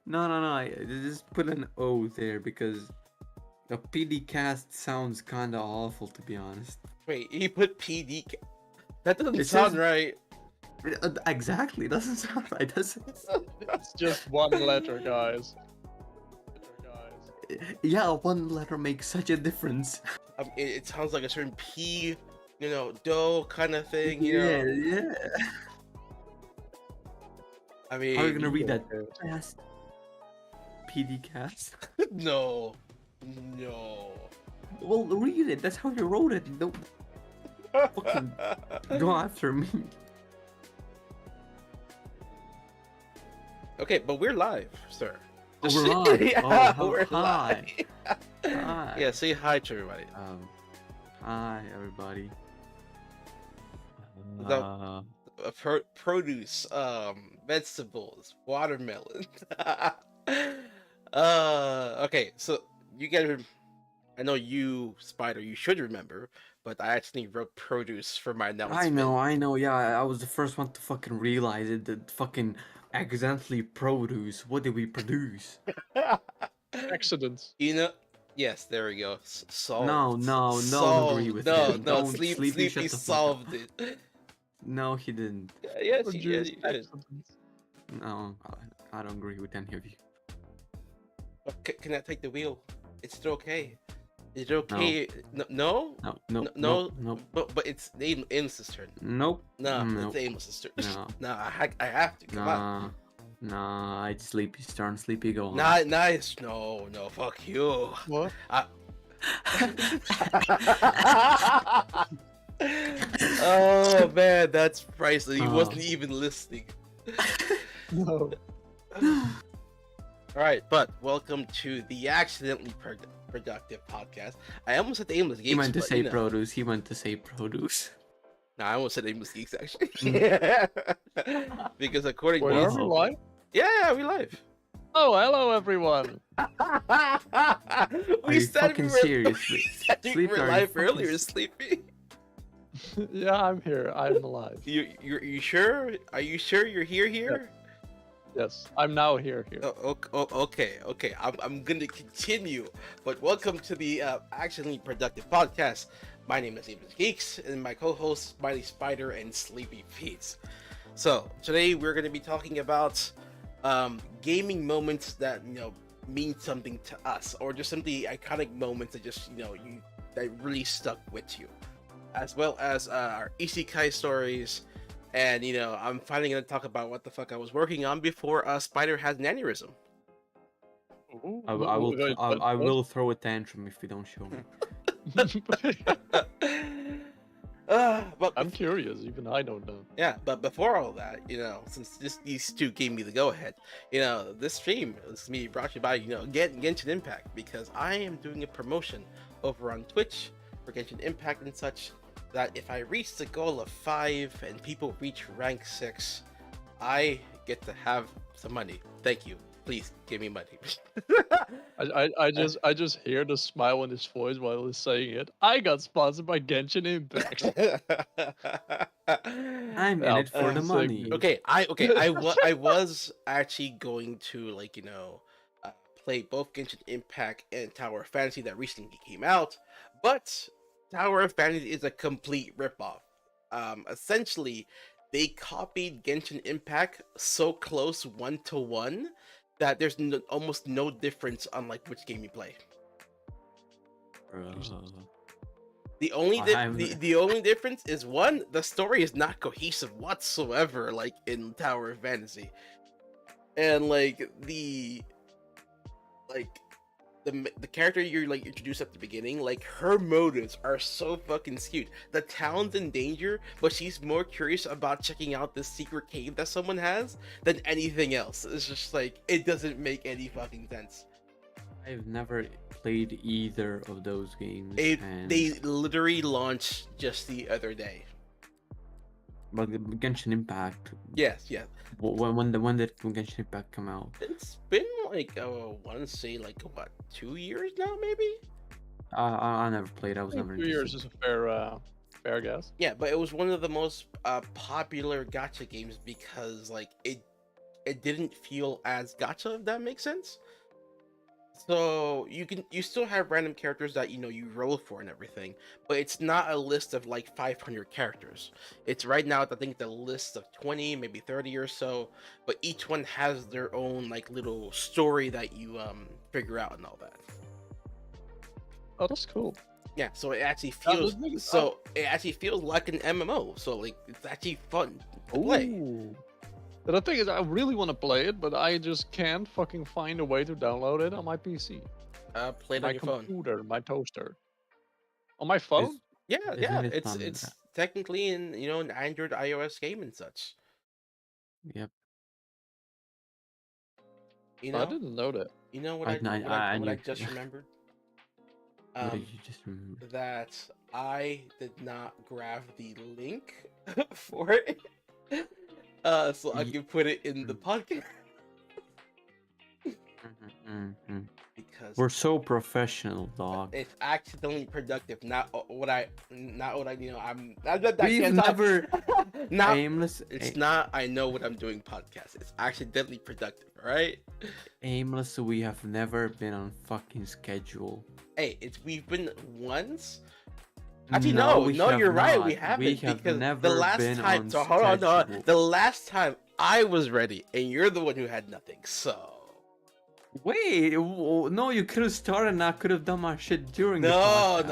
No. I just put an O there because the PD cast sounds kind of awful, to be honest. Wait, he put PD. That doesn't It sound says- right. Exactly, it doesn't sound right, does it? It's just one letter, guys. Yeah, one letter makes such a difference. It sounds like a certain P, dough kind of thing. Yeah. I mean, How are you gonna read that cast? PD cast? No. Well, read it. That's how you wrote it. Don't fucking go after me. Okay, but we're live, sir. Oh, we're live. Yeah, Oh, we're hi. live. Hi. Yeah, say hi to everybody. Hi everybody. The- Produce, vegetables, watermelon. Okay, so you guys, I know you, Spider, you should remember, but I actually wrote produce for my announcement. I know. Yeah, I was the first one to fucking realize it. That fucking accidentally produce. What did we produce? Accidents. Yes, there we go. Solved. No, don't agree with no, him. No, Don't, Sleepy shut the fuck up. solved it. No, he didn't. Yes, he did. Accidents. No, I don't agree with any of you. Can I take the wheel? It's still okay. Is it okay? No? No. But it's Aimless's turn. Nope. No, Nope. it's Aimless's turn. No. No, I have to. Come on. Nah, it's Sleepy's turn. Sleepy, go on. Nice. No, fuck you. What? Oh man, that's priceless. He wasn't even listening. No. Alright, but welcome to the Accidentally Productive podcast. I almost said the Aimless Geeks. He meant to but, say produce. He meant to say produce. No, I almost said Aimless Geeks actually. Mm. Because according Wait, to are we live? yeah, we live. Oh, hello everyone. Are you fucking serious? We said we Sleepy, were are you live fucking earlier, Sleepy. Yeah, I'm here. I'm alive. You sure? Are you sure you're here? Yes, I'm now here. Okay. I'm gonna continue, but welcome to the Accidentally Productive podcast. My name is AimlessGeeks, and my co-hosts Smiley Spider and SleepyPeet. So today we're gonna be talking about gaming moments that mean something to us, or just simply iconic moments that just that really stuck with you, as well as our Isekai stories. And I'm finally gonna talk about what the fuck I was working on before Spider has an aneurysm. Ooh, I will throw a tantrum if you don't show me. But I'm curious. Even I don't know. yeah, but before all that, since these two gave me the go ahead, this stream is me brought to you by Genshin Impact, because I am doing a promotion over on Twitch for Genshin Impact and such. That if I reach the goal of 5 and people reach rank 6, I get to have some money. Thank you. Please give me money. I just hear the smile in his voice while he's saying it. I got sponsored by Genshin Impact. I'm in it for the money. Okay, I was actually going to play both Genshin Impact and Tower of Fantasy that recently came out, but Tower of Fantasy is a complete ripoff. Essentially, they copied Genshin Impact so close 1-to-1 that there's almost no difference on which game you play. The only the only difference is, one, the story is not cohesive whatsoever, like in Tower of Fantasy, and the character you're introduced at the beginning, her motives are so fucking skewed. The town's in danger, but she's more curious about checking out this secret cave that someone has than anything else. It's just it doesn't make any fucking sense. I've never played either of those games. They literally launched just the other day. But Genshin Impact. Yes. When did Genshin Impact come out? It's been I want to say 2 years now, maybe. I never played. I was never. 2 years is a fair guess. Yeah, but it was one of the most popular gacha games because it it didn't feel as gacha, if that makes sense. So you still have random characters that you roll for and everything, but it's not a list of like 500 characters. It's right now I think the list of 20, maybe 30 or so, but each one has their own like little story that you figure out and all that. Oh, that's cool. Yeah, so it actually Oh, feels this nigga- so it actually feels like an MMO. So like it's actually fun to play. Ooh. But the thing is, I really want to play it, but I just can't fucking find a way to download it on my PC, Play it my on your phone. computer, my toaster. On my phone? Yeah, Isn't yeah. it It's fun? it's technically in an Android iOS game and such. Yep. You I know, didn't know that. you know what I what knew. I just remembered. What did you just remember? That I did not grab the link for it, so I can put it in the podcast because We're so professional, dog. it's accidentally productive. Not what I I'm. We've never Not. aimless. It's not. I know what I'm doing. Podcast. It's accidentally productive. Right. Aimless. We have never been on fucking schedule. Hey, we've been once. Actually, no, we you're have right. We not. haven't We have because the never last been time. on So hold on, schedule. the last time I was ready, and you're the one who had nothing. So Wait, no, you could have started and I could have done my shit during the no, podcast.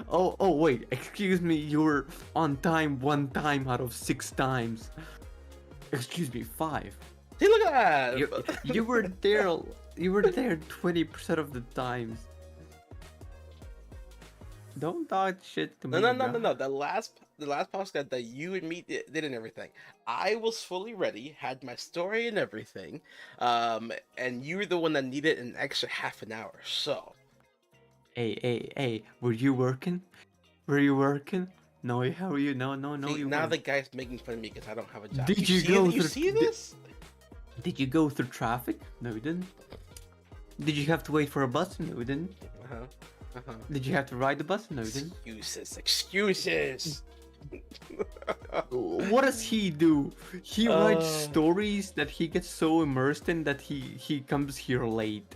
no. Oh, wait, excuse me, you were on time 1 time out of 6 times. Excuse me, 5. See, look at that. You were there 20% of the times. Don't talk shit to me. No. The last podcast that you and me did and everything, I was fully ready, had my story and everything, and you were the one that needed an extra half an hour. So, Hey, were you working? Were you working? No, how are you? No, see, you now weren't. the guy's making fun of me because I don't have a job. Did you you go You through- see this? Did you go through traffic? No, you didn't. Did you have to wait for a bus? No, you didn't. Did you have to ride the bus? No, you didn't. Excuses. What does he do? He writes Uh. stories that he gets so immersed in that he comes here late.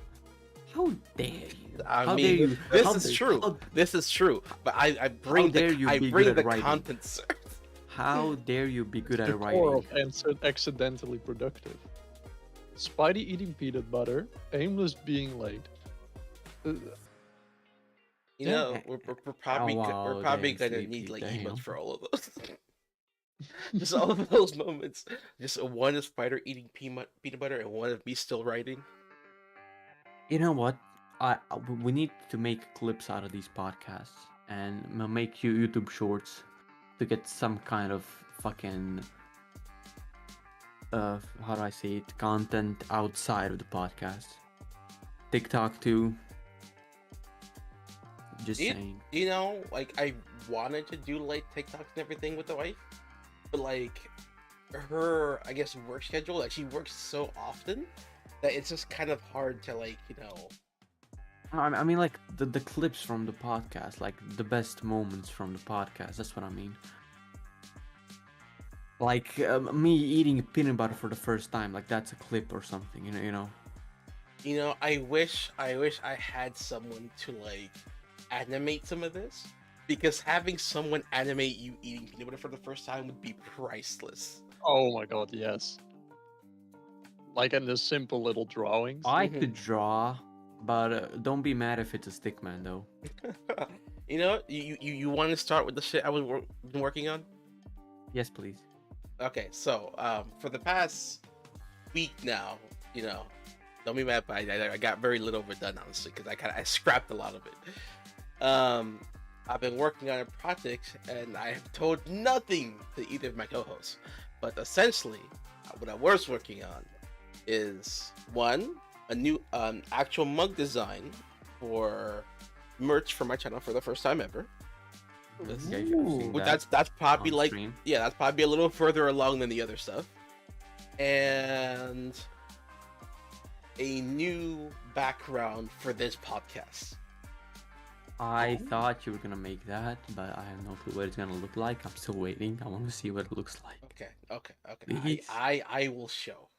How dare you? I How mean, dare you? this How is dare- true. how- This is true. But I bring dare you I be bring good the at writing? content, sir. How dare you be good The at core writing? of accidentally productive. Spidey eating peanut butter, Aimless being late. You know, we're probably wow, we're probably damn, gonna Sleepy, need like damn. emotes for all of those. Just all of those moments. Just one of Spider eating peanut butter and one of me still writing. You know what? We need to make clips out of these podcasts and make YouTube shorts to get some kind of fucking how do I say it? Content outside of the podcast. TikTok too. Just saying. You know, like I wanted to do like TikToks and everything with the wife, but like her, I guess, work schedule, like she works so often that it's just kind of hard to like, I mean, like the clips from the podcast, like the best moments from the podcast. That's what I mean. Like me eating peanut butter for the first time, like that's a clip or something. You know. I wish I had someone to like animate some of this, because having someone animate you eating peanut butter for the first time would be priceless. Oh my god, yes. Like in the simple little drawings. I could draw, but don't be mad if it's a stick man though. You want to start with the shit I was been working on? Yes, please. Okay, so for the past week now, don't be mad, but I got very little of it done, honestly, because I scrapped a lot of it. I've been working on a project, and I have told nothing to either of my co-hosts. But essentially, what I was working on is a new actual mug design for merch for my channel for the first time ever. Yeah, you should've seen But that that's probably on like stream. that's probably a little further along than the other stuff. And a new background for this podcast. I thought you were gonna make that, but I have no clue what it's gonna look like. I'm still waiting. I want to see what it looks like. Okay. Please. I will show.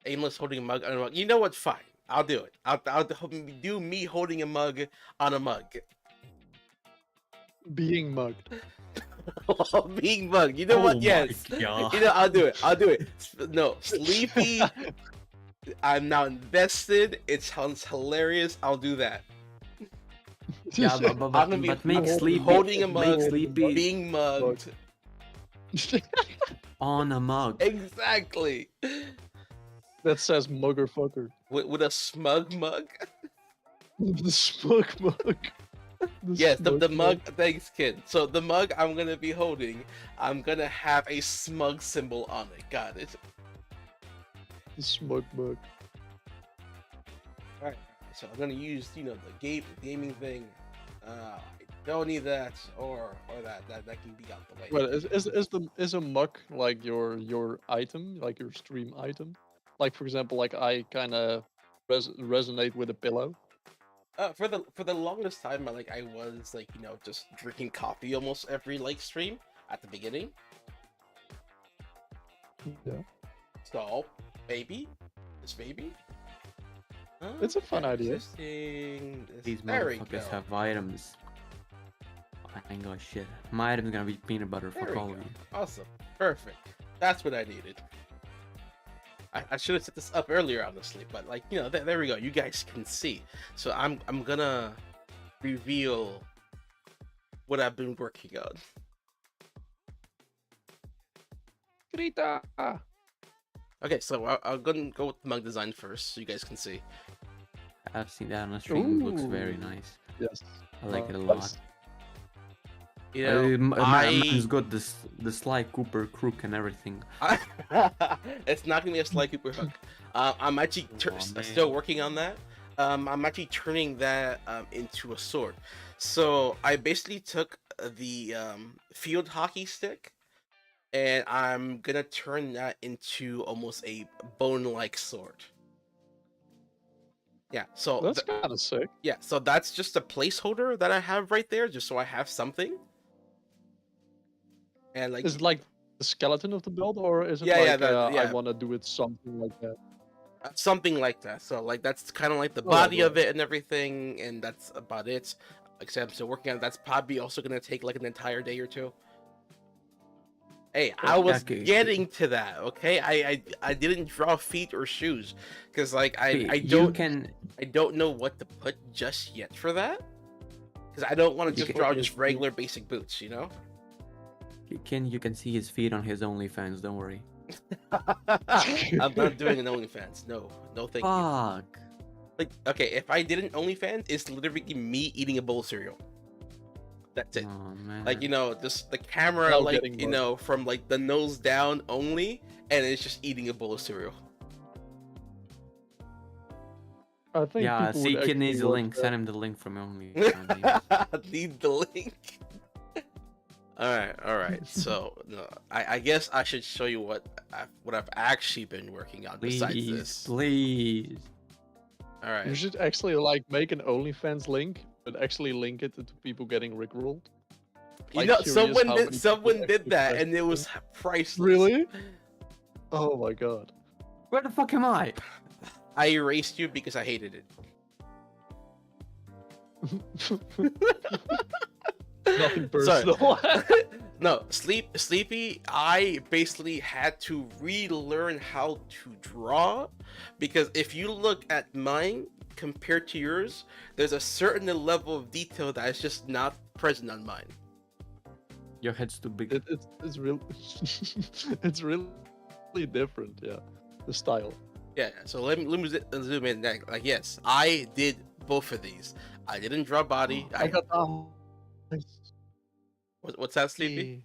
Aimless holding a mug on a mug. You know what? Fine. I'll do it. I'll do me holding a mug on a mug. Being mugged. Being mugged. You know what? Oh my Yes. God. You know, I'll do it. I'll do it. No, Sleepy. I'm now invested. It sounds hilarious. I'll do that. Yeah, I'm gonna be but make sleepy holding a mug, make sleepy being mugged. on a mug. Exactly. That says muggerfucker. With a smug mug. The smug mug. Yes, the smug mug. Thanks, kid. So the mug I'm gonna be holding, I'm gonna have a smug symbol on it. Got it. The smug mug. All right. So I'm gonna use, you know, the gaming thing. I don't need that or that. That can be out the way. Well, is a mug like your item, like your stream item? Like for example, like I kind of resonate with a pillow. For the longest time, I was like, you know, just drinking coffee almost every stream at the beginning. Yeah, So maybe this maybe. it's a fun idea. These There we go. motherfuckers have items. I ain't gonna shit. My item's gonna be peanut butter. There Fuck we all go. of you. Awesome. Perfect. That's what I needed. I should have set this up earlier, honestly, but you know, there we go. You guys can see. So I'm gonna reveal what I've been working on. Grita. Okay, so I'm gonna go with mug design first, so you guys can see. I've seen that on the stream. It looks very Ooh. nice. Yes. I like it a lot. Nice. You know, Man's got the Sly Cooper crook and everything. it's not gonna be a Sly Cooper hook. I'm actually still working on that. I'm actually turning that into a sword. So I basically took the field hockey stick, and I'm gonna turn that into almost a bone-like sword. Yeah. So That's kind of sick. yeah. So that's just a placeholder that I have right there, just so I have something. And Is it like the skeleton of the build, or is it I want to do it something like that? Something like that. So that's kind of like the Oh, body yeah. of it and everything, and that's about it. Except I'm still working on it. That's probably also gonna take like an entire day or two. Hey, I was getting to that. Okay, I didn't draw feet or shoes because I don't know what to put just yet for that, because I don't want to just draw just regular basic boots, you know. You can see his feet on his OnlyFans. Don't worry. I'm not doing an OnlyFans. No, thank you. Fuck. Okay, if I did an OnlyFans, it's literally me eating a bowl of cereal. That's it. Oh, man. You know, just the camera, you know, from the nose down only, and it's just eating a bowl of cereal. I think Yeah, people see, would kid needs the actually link. watch Send him the link from OnlyFans. Need the link. All right. So no, I guess I should show you what I've actually been working on besides this. Please. All right. You should actually make an OnlyFans link, but actually link it to people getting rickrolled. You know, curious how many someone people did actually that, play and it it. was priceless. Really? Oh my god. Where the fuck am I? I erased you because I hated it. Nothing personal. No, Sleepy, I basically had to relearn how to draw, because if you look at mine compared to yours, there's a certain level of detail that is just not present on mine. Your head's too big. It's real. It's really different. Yeah, the style. Yeah. So let me zoom in. Yes, I did both of these. I didn't draw body. I got What's that, Sleepy?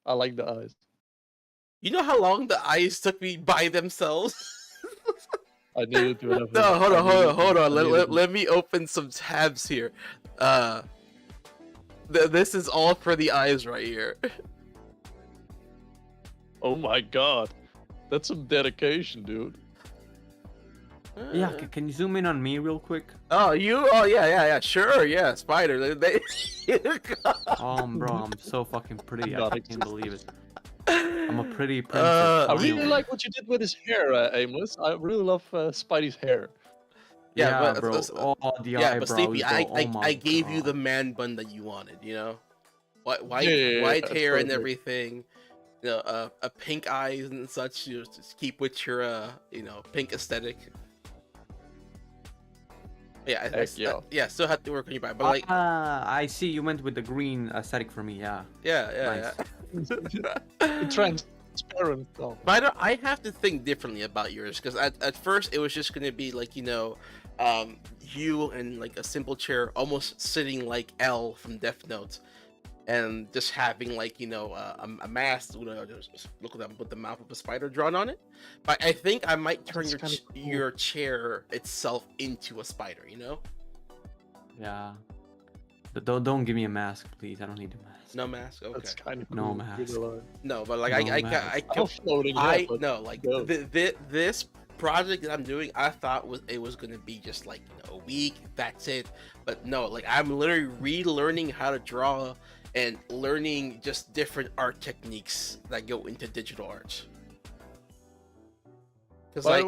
I like the eyes. You know how long the eyes took me by themselves? I needed to. No, hold on. Let me open some tabs here. This is all for the eyes right here. Oh my god, that's some dedication, dude. Yeah, can you zoom in on me real quick? Oh, you? Oh, yeah. Sure, yeah. Spider. Bro, I'm so fucking pretty. I Not can't believe it. I'm a pretty princess. I really Finally. like what you did with his hair, Aimless. I really love Spidey's hair. Yeah, Yeah, but bro. Oh, the yeah, but eyebrows, Sleepy, bro. Oh I my gave you the god. man bun that you wanted. You know, Yeah, white hair and perfect. everything. You know, a pink eyes and such. You know, just keep with your pink aesthetic. Yeah, Heck yeah. yeah. Still have to work on your back, but like, I see you went with the green aesthetic for me. Yeah. yeah. Transparent. Oh. But I have to think differently about yours because at first it was just gonna be like you and like a simple chair, almost sitting like L from Death Note, and just having like a mask. Just look at them with the mouth of a spider drawn on it. But I think I might turn That's your kinda cool. your chair itself into a spider. You know, Yeah. But don't give me a mask, please. I don't need a mask. no mask. Okay, That's kind of No cool. mask. no, but like No mask. I'm floating. Go. This project that I'm doing, I thought it was gonna be just like a week. That's it. But no, like I'm literally relearning how to draw and learning just different art techniques that go into digital art. Because by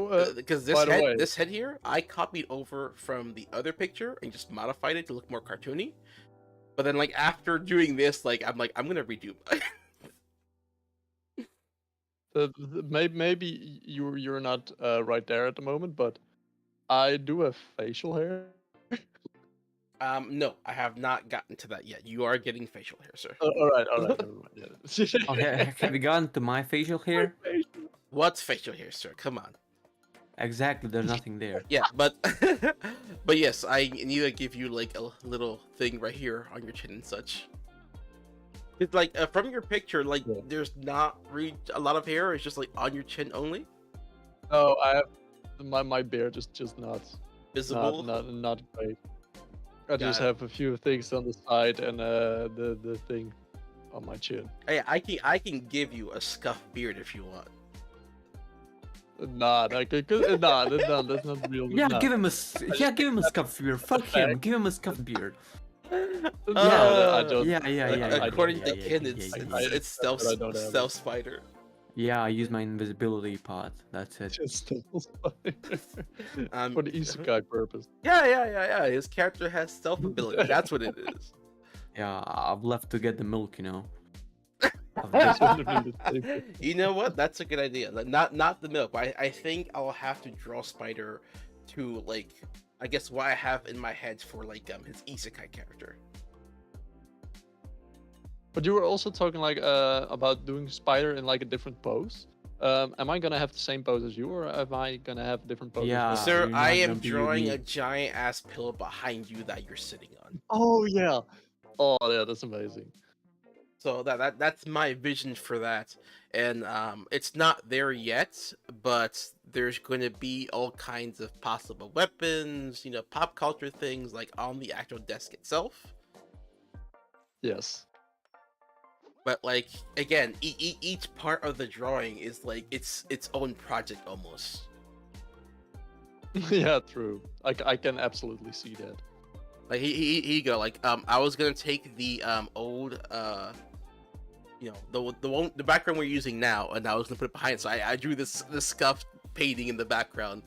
the way- this head here, I copied over from the other picture and just modified it to look more cartoony. But then like after doing this, I'm gonna redo. Maybe you're not right there at the moment, but I do have facial hair. No, I have not gotten to that yet. You are getting facial hair, sir. All right, never mind. Yeah. Okay, have you gotten to my facial hair? What's facial hair, sir? Come on. Exactly, there's nothing there. Yeah, but but yes, I need to give you like a little thing right here on your chin and such. It's like from your picture, like Yeah. there's not really a lot of hair. It's just like on your chin only, No, I have my beard is just not visible. not great. I just Got it. have a few things on the side and the thing on my chin. Hey, I can give you a scuffed beard if you want. Nah, that's not real. Yeah, nah. give him a scuffed beard. Fuck him. Give him a scuffed beard. I don't. Yeah. According to yeah, Ken, yeah, it's yeah, yeah. it's stealth I don't have it. stealth spider. Yeah, I use my invisibility pot. That's it. Just Um, for the Isekai purpose. Yeah. His character has stealth ability. That's what it is. Yeah, I've left to get the milk, you know. This wouldn't have been the same. You know what? That's a good idea. Like, not the milk. But I think I'll have to draw Spider to like I guess what I have in my head for like his Isekai character. But you were also talking like about doing Spider in like a different pose. Am I gonna have the same pose as you, or am I gonna have a different pose? Yeah. as well? Sir, you're not I gonna am be drawing a unique. giant ass pillow behind you that you're sitting on. Oh yeah. Oh yeah, that's amazing. So that's my vision for that, and it's not there yet, but there's going to be all kinds of possible weapons, pop culture things like on the actual desk itself. Yes. But like again, each part of the drawing is like its own project almost. Yeah, true. I can absolutely see that. Like here you go. Like I was gonna take the old the background we're using now, and I was gonna put it behind. So I drew this scuffed painting in the background.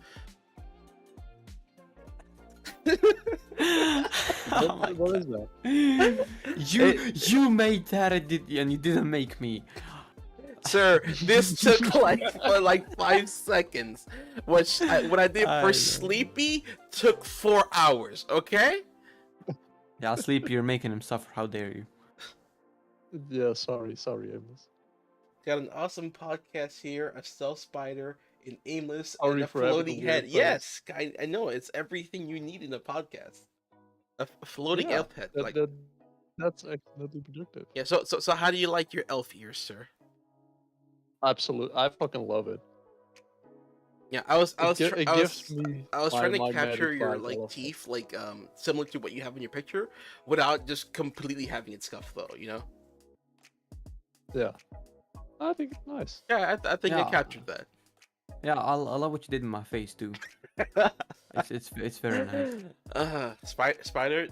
Oh my What is that? You made that and you didn't make me. Sir, this took like 5 seconds. What I did I for know. Sleepy took 4 hours. Okay. Yeah, Sleepy, you're making him suffer. How dare you? Yeah, sorry, Aimless. Got an awesome podcast here. A stealth spider, an aimless, Sorry and a for having a floating weird head. face. Yes, I know it's everything you need in a podcast. A floating Yeah, elf head. That's absolutely productive. Yeah. So how do you like your elf ears, sir? Absolutely, I fucking love it. Yeah, I was gives me I was my trying to magnetic capture your vibe, I like love it. teeth, like similar to what you have in your picture, without just completely having it scuffed, though. Yeah, I think it's nice. Yeah, I think I Yeah. captured that. Yeah, I love what you did in my face too. It's very nice. Spider.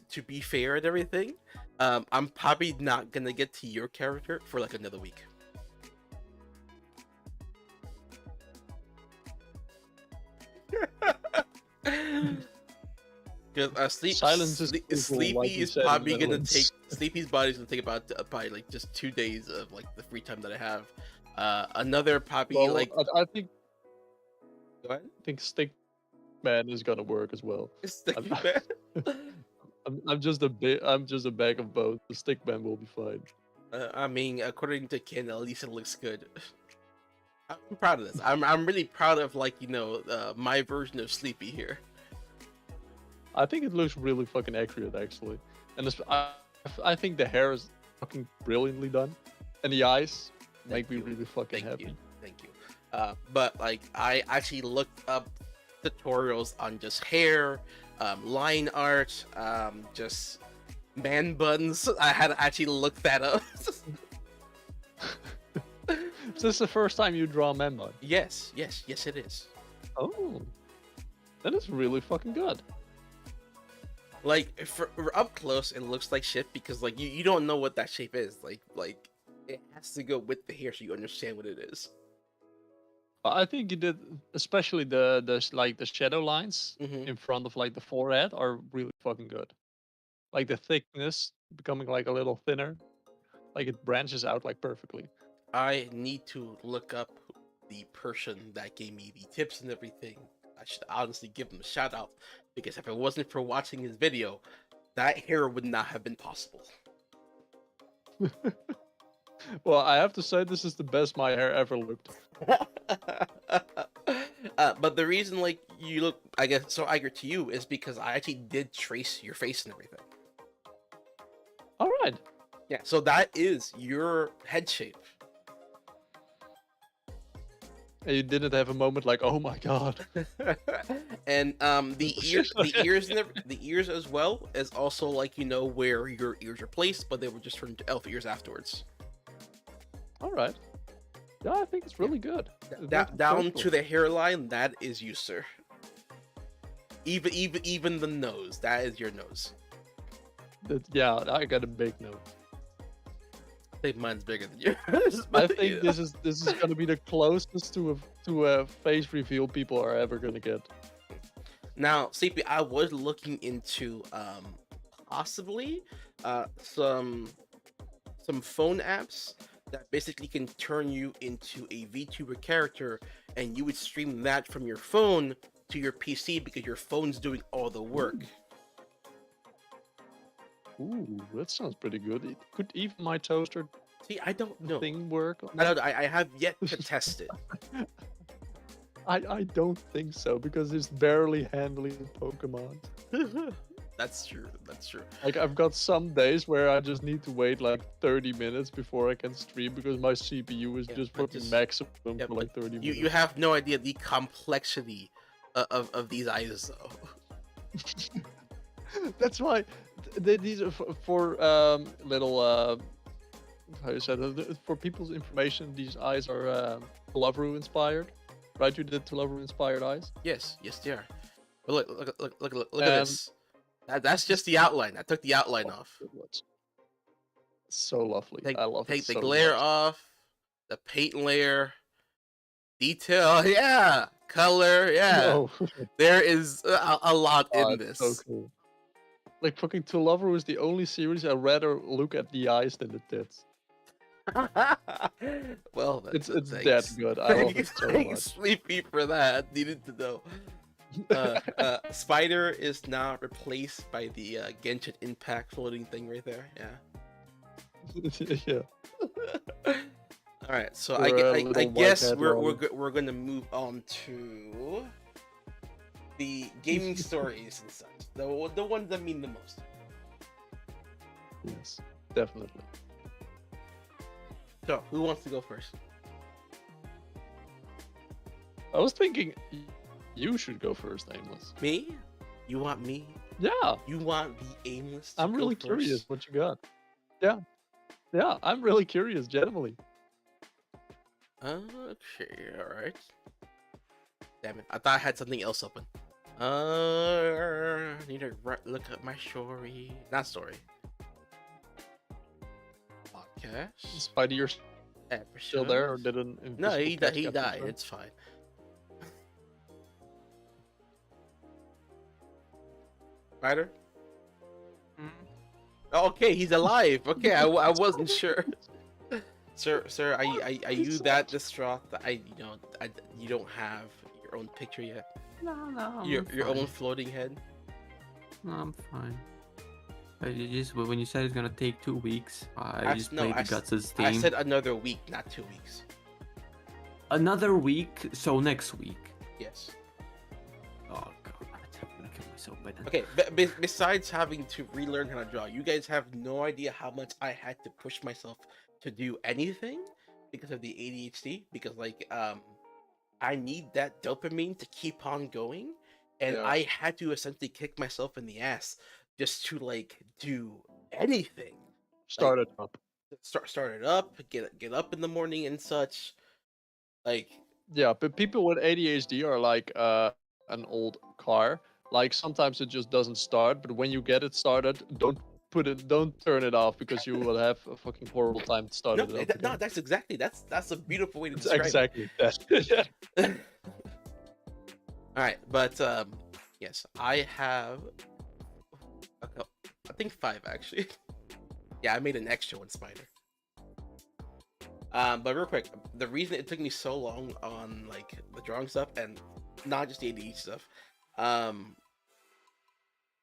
To be fair and everything, I'm probably not gonna get to your character for like another week. Because Silence is beautiful, like Sleepy we is said in the probably gonna take Netherlands. Sleepy's body's gonna take about probably like just 2 days of like the free time that I have. Another probably Well, like I think go ahead. Stickman is gonna work as well. I'm, Sticky man. I'm just a bag of both. The Stickman will be fine. I mean, according to Ken, at least it looks good. I'm proud of this. I'm really proud of like my version of Sleepy here. I think it looks really fucking accurate, actually. And I think the hair is fucking brilliantly done, and the eyes Thank make me you. really fucking Thank happy. you. Thank you. But like I actually looked up tutorials on just hair, line art, just man buns. I had to actually look that up. Is this the first time you draw Memon? Yes, it is. Oh, that is really fucking good. Like for up close, it looks like shit because like you don't know what that shape is. Like it has to go with the hair so you understand what it is. I think you did, especially the shadow lines Mm-hmm. in front of like the forehead are really fucking good. Like the thickness becoming like a little thinner, like it branches out like perfectly. I need to look up the person that gave me the tips and everything. I should honestly give him a shout out because if it wasn't for watching his video, that hair would not have been possible. Well, I have to say this is the best my hair ever looked. But the reason like you look, I guess, so accurate to you is because I actually did trace your face and everything. All right. Yeah, so that is your head shape. And you didn't have a moment like, oh my god. And the ears as well is also like where your ears are placed, but they were just turned to elf ears afterwards. All right. Yeah, I think it's really good. Down to the hairline, that is you, sir. Even the nose, that is your nose. Yeah, I got a big nose. I think mine's bigger than yours. I think this is gonna be the closest to a face reveal people are ever gonna get. Now, CP, I was looking into possibly some phone apps that basically can turn you into a VTuber character, and you would stream that from your phone to your PC because your phone's doing all the work. Ooh, that sounds pretty good. Could even my toaster See, I don't know. thing work? I have yet to test it. I don't think so because it's barely handling Pokemon. That's true. That's true. Like I've got some days where I just need to wait like 30 minutes before I can stream because my CPU is just fucking maximum for like 30 minutes. You have no idea the complexity of these eyes, though. That's why these are for little how you said for people's information. These eyes are Loveru inspired, right? You did Loveru inspired eyes. Yes, they are. But look at this. That's just the outline. I took the outline off. So lovely. I love it. Take the so glare much. off, the paint layer, detail, yeah, color, yeah. No. There is a lot in this. So cool. Like fucking To Lover is the only series I'd rather look at the eyes than the tits. Well, it's that good. I love it so much. Sleepy for that. Needed to know. Spider is now replaced by the Genshin Impact floating thing right there. Yeah. Yeah. All right, so For I guess white we're gonna move on to the gaming stories and such. The ones that mean the most. Yes, definitely. So, who wants to go first? I was thinking you should go first, Aimless. Me? You want me? Yeah. You want the Aimless? I'm really curious what you got. Yeah. Yeah, I'm really curious, generally. Okay, all right. Damn it! I thought I had something else open. Need to look at my story. Not story. Podcast. Spidey, you're still there, or Episodes. did an No, invisible he cat he get died. returned? It's fine. Ryder? Mm. Okay, he's alive. Okay, I wasn't sure. Sir, are you that distraught that you don't have your own picture yet? No, Your own floating head? No, I'm fine. When you said it's gonna take 2 weeks, I just no, played the Guts' Steam. I said another week, not 2 weeks. Another week, so next week. Yes. Oh god, I'm gonna kill myself by then. Okay, besides having to relearn how to draw, you guys have no idea how much I had to push myself to do anything because of the ADHD. Because I need that dopamine to keep on going, and Yeah. I had to essentially kick myself in the ass just to do anything. Start it up. Start it up, get up in the morning and such. Yeah, but people with ADHD are like an old car. Like sometimes it just doesn't start, but when you get it started, don't turn it off because you will have a fucking horrible time starting it up. No, that's a beautiful way to It's describe exactly that. it. All right, but yes, I have I think 5 actually. Yeah, I made an extra one, Spider. But real quick, the reason it took me so long on the drawing stuff and not just the ADHD stuff,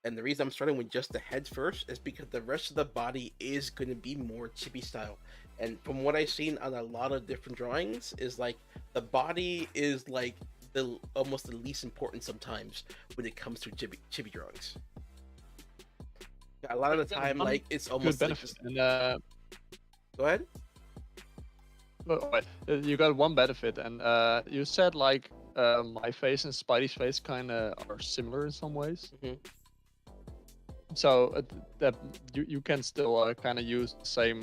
and the reason I'm starting with just the head first is because the rest of the body is going to be more chibi style. And from what I've seen on a lot of different drawings, is the body is almost the least important sometimes when it comes to chibi drawings. A lot of the time, it's almost good benefit. And go ahead. You got one benefit, and you said my face and Spidey's face kind of are similar in some ways. Mm-hmm. So that you can still kind of use the same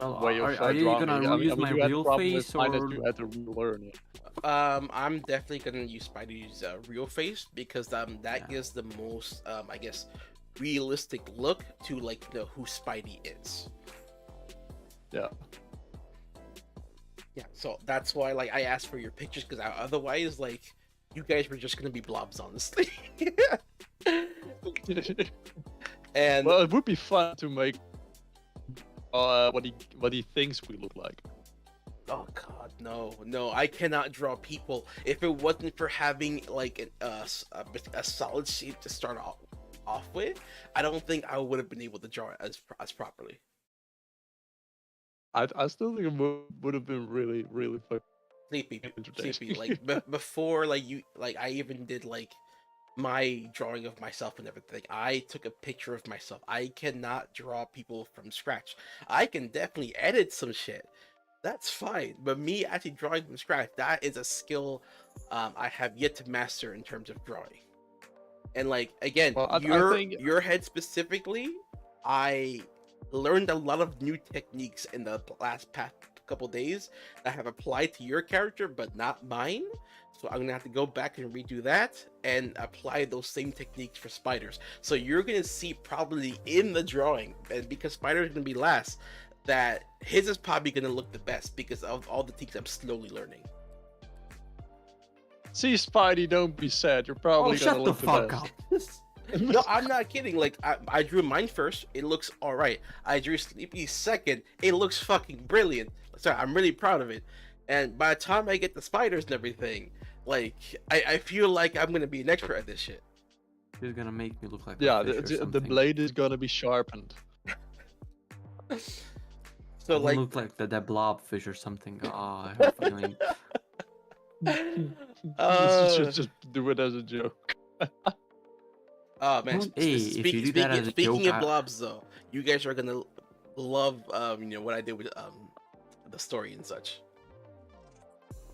way of are you drawing. gonna use my real face or? You had to relearn it. I'm definitely gonna use Spidey's real face because that gives the most I guess realistic look to who Spidey is. Yeah. Yeah, so that's why I asked for your pictures because otherwise you guys were just gonna be blobs, honestly. And well, it would be fun to make what he thinks we look like. Oh god, no, I cannot draw people. If it wasn't for having a solid shape to start off with, I don't think I would have been able to draw it as properly. I still think it would have been really, really fun. Sleepy. Before I even did my drawing of myself and everything. I took a picture of myself. I cannot draw people from scratch. I can definitely edit some shit. That's fine. But me actually drawing from scratch, that is a skill I have yet to master in terms of drawing. And again, well, your head specifically, I learned a lot of new techniques in the past couple days that I have applied to your character, but not mine. So I'm gonna have to go back and redo that and apply those same techniques for Spiders. So you're gonna see probably in the drawing, and because Spider's gonna be last, that his is probably gonna look the best because of all the things I'm slowly learning. See, Spidey, don't be sad. You're probably gonna look the fuck best. up. No, I'm not kidding. I drew mine first. It looks all right. I drew Sleepy second. It looks fucking brilliant. Sorry, I'm really proud of it. And by the time I get the Spiders and everything, I feel like I'm gonna be an expert at this shit. He's gonna make me look like the blade is gonna be sharpened. So look like that blobfish or something. Oh, I have a feeling. Just do it as a joke. Oh man! Hey, if you do that as a speaking joke, of blobs, though, you guys are gonna love what I did with the story and such.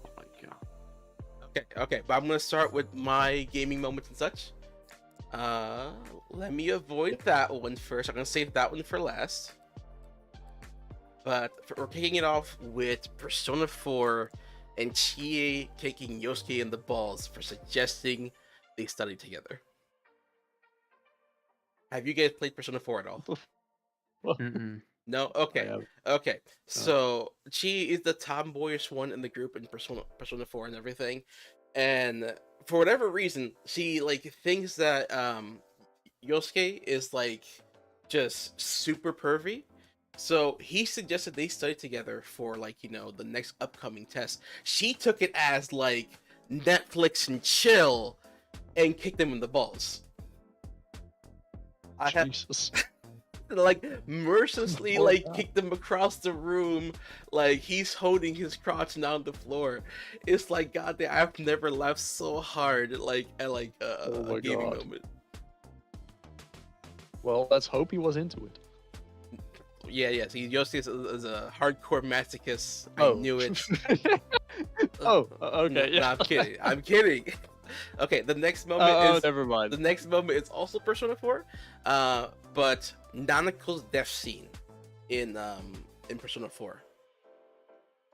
Oh my god. Okay, but I'm gonna start with my gaming moments and such. Let me avoid that one first. I'm gonna save that one for last. But we're kicking it off with Persona 4 and Chie kicking Yosuke in the balls for suggesting they study together. Have you guys played Persona 4 at all? Mm-mm. No? I Okay. have. Okay. So Chie is the tomboyish one in the group in Persona 4 and everything. And for whatever reason, she like thinks that Yosuke is like just super pervy. So he suggested they study together for like, the next upcoming test. She took it as like Netflix and chill and kicked them in the balls. I have Jesus. like mercilessly Oh, like God. kicked him across the room, like he's holding his crotch down the floor. It's like goddamn, I've never laughed so hard like at like Oh a my gaming God. moment. Well, let's hope he was into it. Yeah. See, Yoshi is a hardcore masochist. Oh. I knew it. Okay, yeah. No, I'm kidding. Okay, the next moment is never mind. the next moment is also Persona 4, but Nanako's death scene in Persona 4.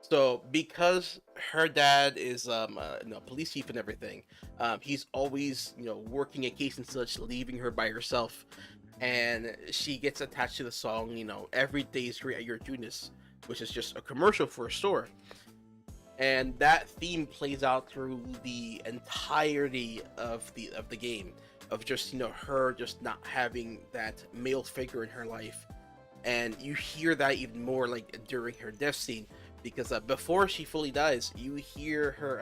So because her dad is police chief and everything, he's always working a case and such, leaving her by herself, and she gets attached to the song every day is great at your Junis, which is just a commercial for a store. And that theme plays out through the entirety of the game, of just her just not having that male figure in her life. And you hear that even more like during her death scene, because before she fully dies, you hear her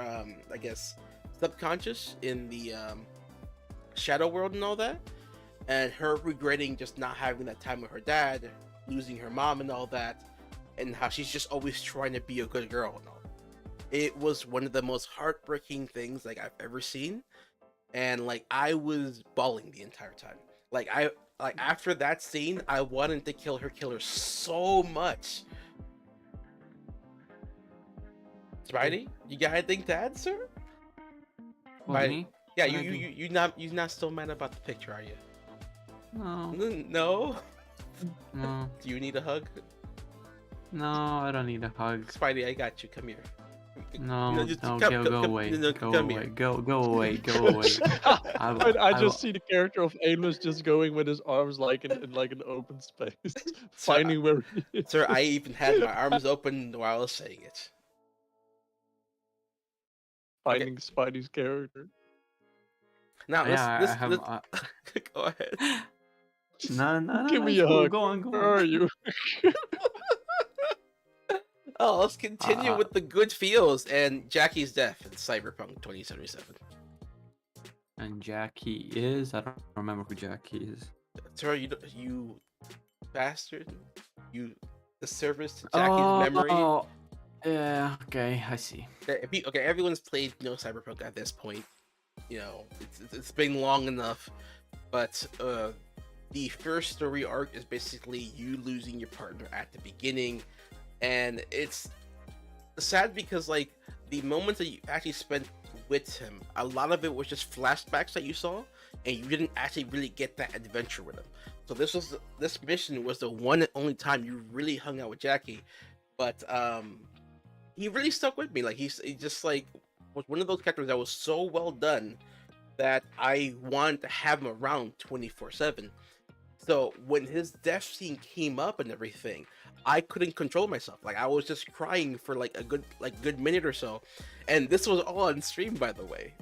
I guess subconscious in the shadow world and all that, and her regretting just not having that time with her dad, losing her mom and all that, and how she's just always trying to be a good girl and all. It was one of the most heartbreaking things like I've ever seen, and like I was bawling the entire time. Like after that scene, I wanted to kill her killer so much. Spidey, you got anything to add, sir? What, Spidey? me? Yeah, What I do? you not still mad about the picture, are you? No, No. no, Do you need a hug? no. I don't need a hug. Spidey, I got you. Come here. No, just no, come- go come- come- away, no, go come away, here. go away, go away. I just see the character of Aimless just going with his arms like in like an open space, finding where he is. Sir, I even had my arms open while I was saying it. Finding Spidey's character. Now, Yeah, this, I have. go ahead. No, Give no, me it's a cool. hug. Go on, go Where on. are you? Oh, let's continue with the good feels and Jackie's death in Cyberpunk 2077. And Jackie is. I don't remember who Jackie is. Sir, you bastard, you disservice to Jackie's memory. Oh, yeah. Okay, I see. Okay, everyone's played Cyberpunk at this point. It's been long enough, but the first story arc is basically you losing your partner at the beginning, and it's sad because like the moments that you actually spent with him, a lot of it was just flashbacks that you saw, and you didn't actually really get that adventure with him. So this mission was the one and only time you really hung out with Jackie, but he really stuck with me. Like he just like was one of those characters that was so well done that I wanted to have him around 24/7. So when his death scene came up and everything, I couldn't control myself. Like I was just crying for like a good minute or so, and this was all on stream, by the way.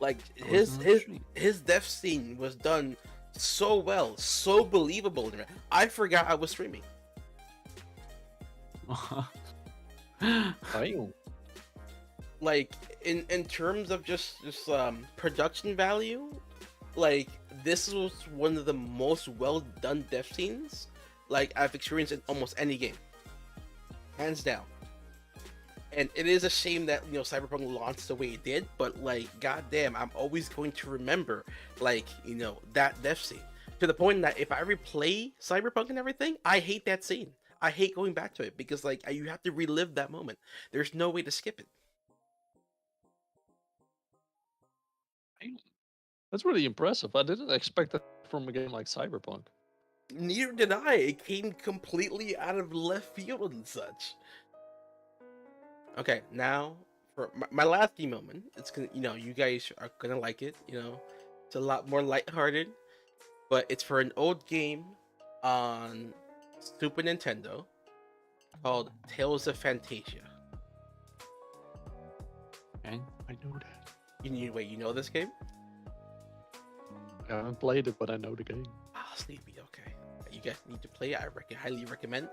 Like his death scene was done so well, so believable. I forgot I was streaming. Damn. Like in terms of just production value, like this was one of the most well done death scenes like I've experienced in almost any game, hands down. And it is a shame that Cyberpunk launched the way it did, but like goddamn, I'm always going to remember like that death scene, to the point that if I replay Cyberpunk and everything, I hate that scene. I hate going back to it because like you have to relive that moment. There's no way to skip it. That's really impressive. I didn't expect that from a game like Cyberpunk. Neither did I. It came completely out of left field and such. Okay, now for my last game moment. It's gonna, you guys are gonna like it. It's a lot more lighthearted, but it's for an old game on Super Nintendo called Tales of Phantasia. Okay. I know that. Wait, you know this game? I haven't played it, but I know the game. Ah, Sleepy. Okay, you guys need to play it. Highly recommend.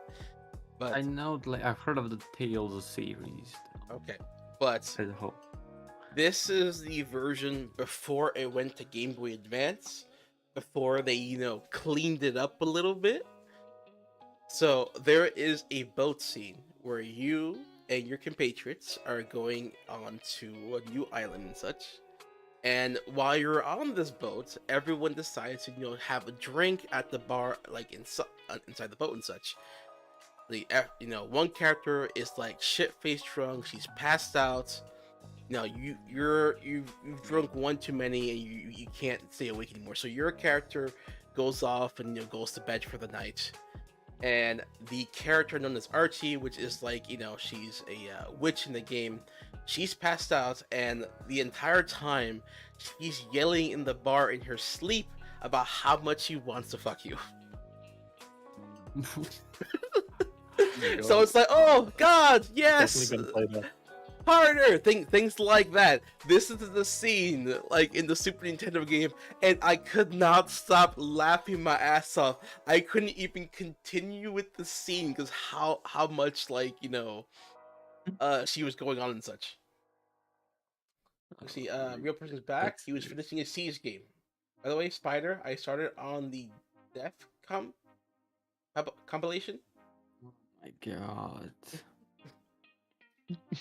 But I know, like I've heard of the Tales series. okay, but As a whole. this is the version before it went to Game Boy Advance, before they, cleaned it up a little bit. So there is a boat scene where you and your compatriots are going on to a new island and such. And while you're on this boat, everyone decides to, have a drink at the bar, like inside the boat and such. One character is like shit-faced drunk. She's passed out. You've drunk one too many, and you can't stay awake anymore. So your character goes off and goes to bed for the night. And the character known as Archie, which is like, she's a witch in the game, she's passed out, and the entire time she's yelling in the bar in her sleep about how much she wants to fuck you. So it's like, oh god, yes, Definitely gonna play that. harder, things like that. This is the scene like in the Super Nintendo game, and I could not stop laughing my ass off. I couldn't even continue with the scene because how much like she was going on and such. Let's see, real person's back. He was finishing a Siege game. By the way, Spider, I started on the Def compilation. Oh my god.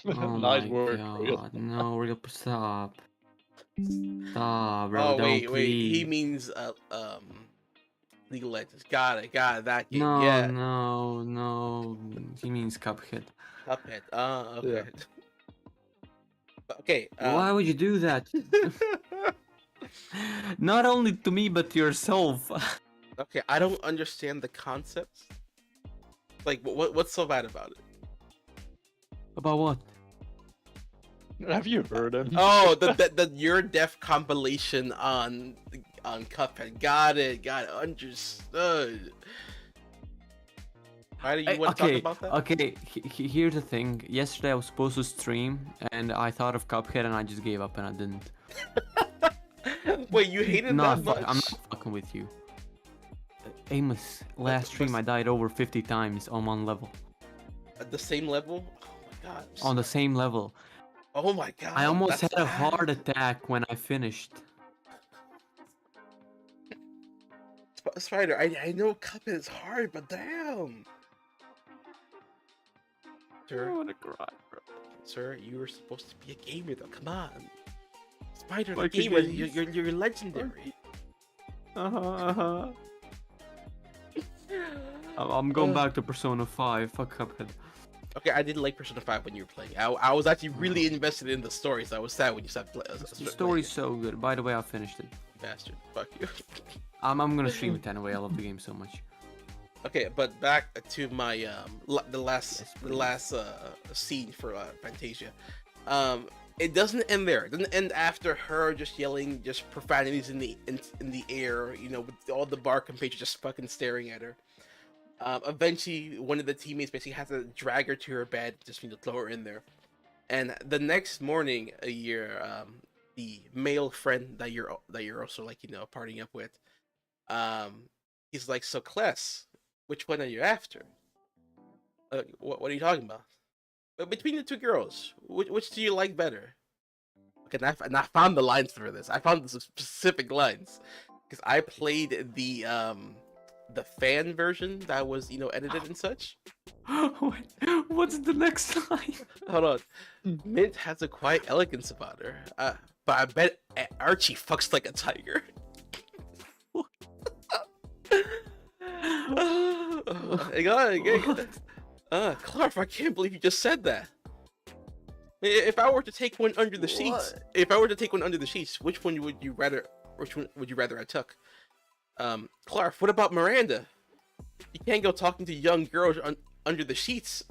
Oh Nice my word. god. No, real stop. Stop, bro. Oh Don't wait, please. he means League of Legends. Got it, that game. No, Yeah, no. He means Cuphead. Cuphead. Okay. Yeah. Okay. Why would you do that? Not only to me, but to yourself. Okay, I don't understand the concepts. Like, what's so bad about it? About what? Have you heard him? Oh, the Your Def compilation on Cuphead. Got it. Understood. Why do you want to talk about that? Okay, here's the thing. Yesterday I was supposed to stream, and I thought of Cuphead, and I just gave up, and I didn't. Wait, you hated No, that much? I'm not fucking with you. Aimless, last stream I died over 50 times on one level. At the same level? Oh my god. On the same level. Oh my god. I almost that's had a bad. heart attack when I finished. Spider, I know Cuphead is hard, but damn. Sir, wanna cry, bro. sir, you were supposed to be a gamer though. Come on. Spider, the Like a gamer, gamer. you're legendary. I'm going back to Persona 5. Fuck Cuphead. Okay, I didn't like Persona 5 when you were playing. I was actually really invested in the story, so I was sad when you stopped playing. The story's so good. By the way, I finished it. Bastard. Fuck you. I'm gonna stream it anyway. I love the game so much. Okay, but back to my the last Yes, the last scene for Fantasia. It doesn't end there. It doesn't end after her just yelling just profanities in the air, with all the bar compatriots just fucking staring at her. Eventually, one of the teammates basically has to drag her to her bed, just throw her in there. And the next morning, the male friend that you're also like partying up with, he's like, "So, Kless, which one are you after? What are you talking about? But between the two girls, which do you like better?" Okay, and I found the lines for this. I found the specific lines because I played the fan version that was edited and such. Wait, what's the next line? Hold on. Mint has a quiet elegance about her, but I bet Archie fucks like a tiger. Clark, I can't believe you just said that. If I were to take one under the sheets, which one would you rather? Which one would you rather I took? Clark, what about Miranda? You can't go talking to young girls under the sheets.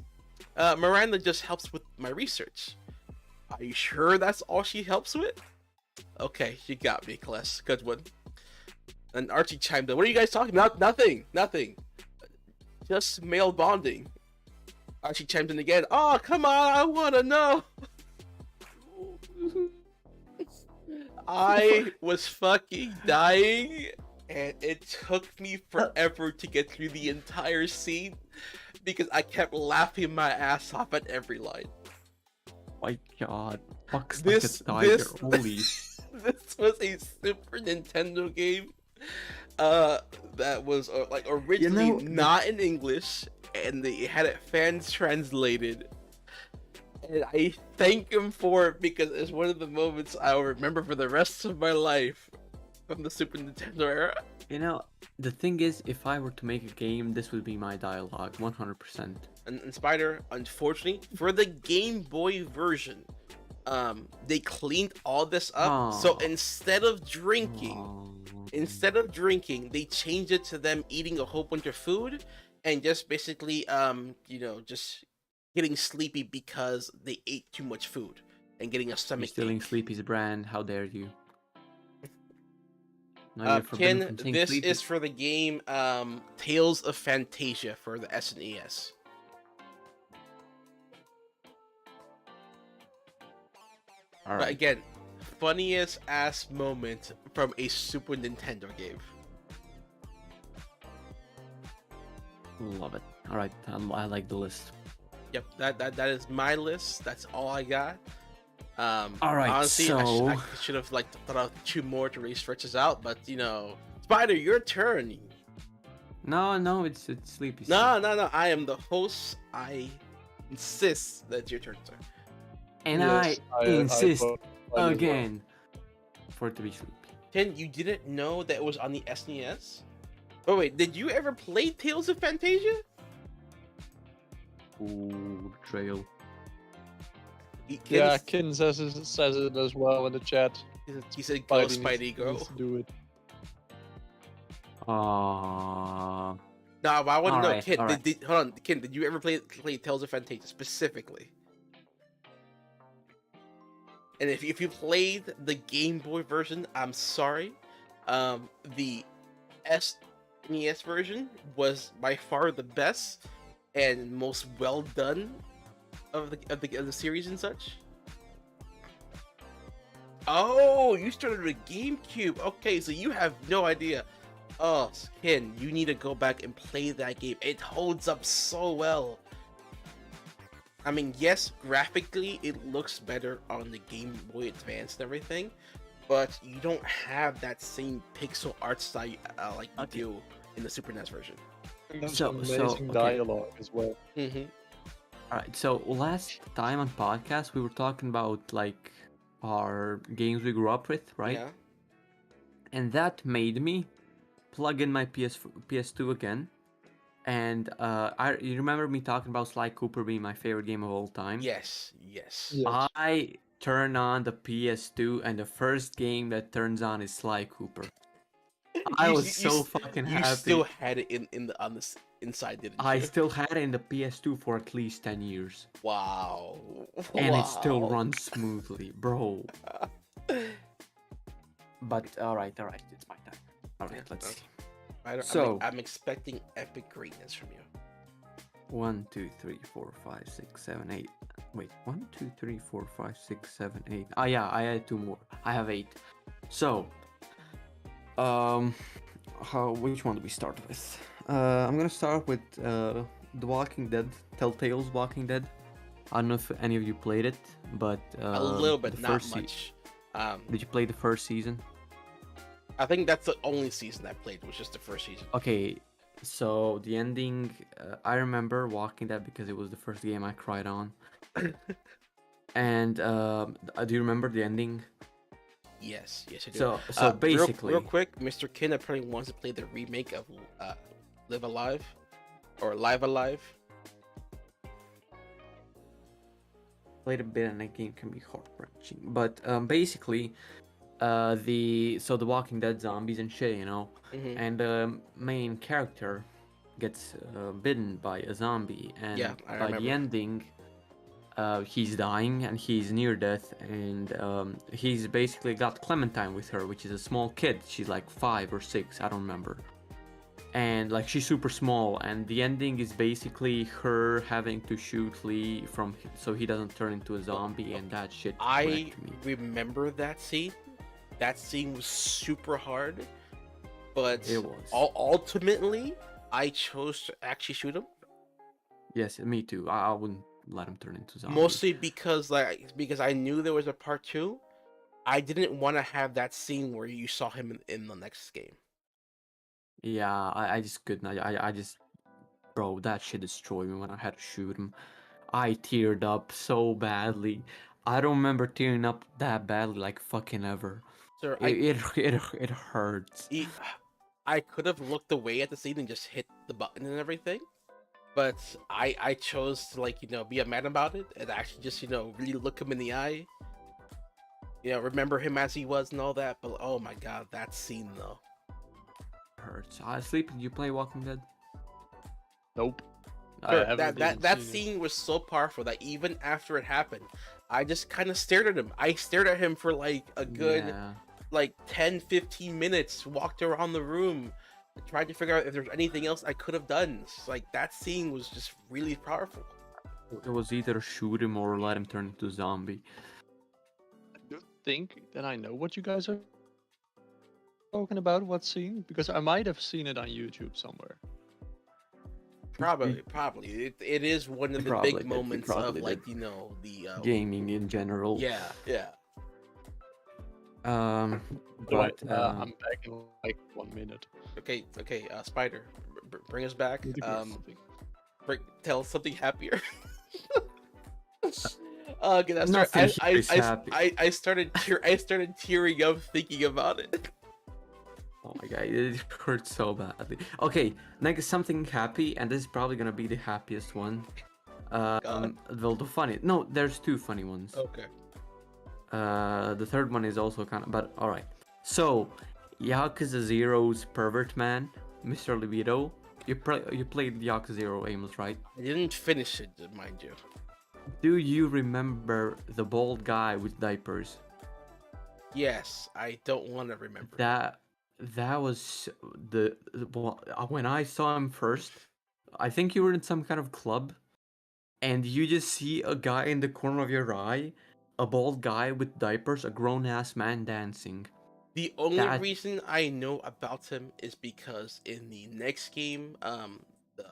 Miranda just helps with my research. Are you sure that's all she helps with? Okay, you got me, Kless. Good one. And Archie chimed in. What are you guys talking about? Nothing. Nothing. Just male bonding. Archie chimed in again. Oh, come on. I want to know. I was fucking dying, and it took me forever to get through the entire scene because I kept laughing my ass off at every line. My God, fucks This like a tiger. this Holy. this was a Super Nintendo game that was like originally not in English, and they had it fans translated. And I thank him for it because it's one of the moments I'll remember for the rest of my life from the Super Nintendo era. You know, the thing is, if I were to make a game, this would be my dialogue, 100%. And Spider, unfortunately, for the Game Boy version, they cleaned all this up. So instead of drinking, they changed it to them eating a whole bunch of food and just basically, just getting sleepy because they ate too much food and getting a You're stomach stealing ache. Sleepy's brand, how dare you? No, you're Ken, forbidden from saying this Sleepy. is for the game Tales of Phantasia for the SNES. All But right. again, funniest ass moment from a Super Nintendo game. Love it. All right, I like the list. Yep, that is my list. That's all I got. All right, honestly, so I should have thought of 2 more to really stretch us out, but Spider, your turn. no, it's Sleepy. No. I am the host. I insist that it's your turn, sir. And Yes, I insist vote as well. again for it to be Sleepy. Ken, you didn't know that it was on the SNES? Oh wait, did you ever play Tales of Phantasia? Ooh, betrayal. Yeah, Kin says it as well in the chat. He said, "Go, Spidey Spidey, go." needs to do it. Ah, No, but I want to know, Alright, Ken. alright. Hold on, Ken. Did you ever play Tales of Phantasia specifically? And if you played the Game Boy version, I'm sorry. The SNES version was by far the best and most well done of the series and such. Oh, you started with GameCube. Okay, so you have no idea. Oh, Ken, you need to go back and play that game. It holds up so well. I mean, yes, graphically it looks better on the Game Boy Advance and everything, but you don't have that same pixel art style like you do in the Super NES version. And there's So- amazing okay. dialogue as well. Mm-hmm. all right. So last time on podcast we were talking about like our games we grew up with, right? Yeah. And that made me plug in my PS2 again. And you remember me talking about Sly Cooper being my favorite game of all time? Yes. Yes. I turn on the PS2 and the first game that turns on is Sly Cooper. I You- was you so s- fucking You happy. still had it on the inside, didn't you? I still had it in the PS2 for at least 10 years. Wow. And it still Wow. runs smoothly, bro. But alright, it's my time. Alright, let's see. So- I'm expecting epic greatness from you. 1, 2, 3, 4, 5, 6, 7, 8. Wait, 1, 2, 3, 4, 5, 6, 7, 8. Ah, yeah, I had 2 more. I have 8. So, which one do we start with? I'm gonna start with The Walking Dead, Telltale's Walking Dead. I don't know if any of you played it, but A little bit, the not first much. Did you play the first season? I think that's the only season I played, was just the first season. Okay, so the ending, I remember Walking Dead because it was the first game I cried on. And do you remember the ending? Yes, I do. So basically, real quick, Mr. Kin apparently wants to play the remake of Live Alive or Live Alive. played a bit and that game can be heart-wrenching. But basically, the Walking Dead zombies and shit, you know. Mhm. And the main character, gets bitten by a zombie, Yeah, and I by the remember. ending, he's dying and he's near death, and he's basically got Clementine with her, which is a small kid. She's like 5 or 6, I don't remember. And like she's super small, and the ending is basically her having to shoot Lee so he doesn't turn into a zombie, and that shit I wrecked me. remember that scene. That scene was super hard, but It was. ultimately, I chose to actually shoot him. Yes, me too. I wouldn't let him turn into zombie. Mostly because I knew there was a part 2. I didn't want to have that scene where you saw him in the next game. Yeah, I just couldn't. I just, bro, that shit destroyed me when I had to shoot him. I teared up so badly. I don't remember tearing up that badly like fucking ever. Sir, It hurts. I could have looked away at the scene and just hit the button and everything, but I chose to, like, be a man about it and actually just, really look him in the eye. Remember him as he was and all that. But oh my god, that scene though. Hurts. Sleep. Did you play Walking Dead? Nope. Sure, I haven't even that seen it. scene was so powerful that even after it happened, I just kind of stared at him. I stared at him for like a good Yeah. like 10-15 minutes, walked around the room, tried to figure out if there's anything else I could have done. It's like that scene was just really powerful. It was either shoot him or let him turn into a zombie. I do think that I know what you guys are talking about. What scene? Because I might have seen it on YouTube somewhere. Probably. It is one of the Probably big did, moments probably of, like, did. the Gaming in general. yeah. But I'm back in like 1 minute. Okay, Spider, bring us back. Need to get something. Tell us something happier. Okay, Nothing here is happy. I started tearing up thinking about it. Oh my god, it hurts so badly. Okay, next something happy, and this is probably gonna be the happiest one. God. Well, the funny. No, there's two funny ones. Okay. The third one is also kind of, but all right. So, Yakuza Zero's pervert man, Mr. Libido. You played Yakuza Zero, Aimless, right? I didn't finish it, mind you. Do you remember the bald guy with diapers? Yes, I don't want to remember. That was when I saw him first. I think you were in some kind of club, and you just see a guy in the corner of your eye, a bald guy with diapers, a grown ass man dancing. The only reason I know about him is because in the next game, the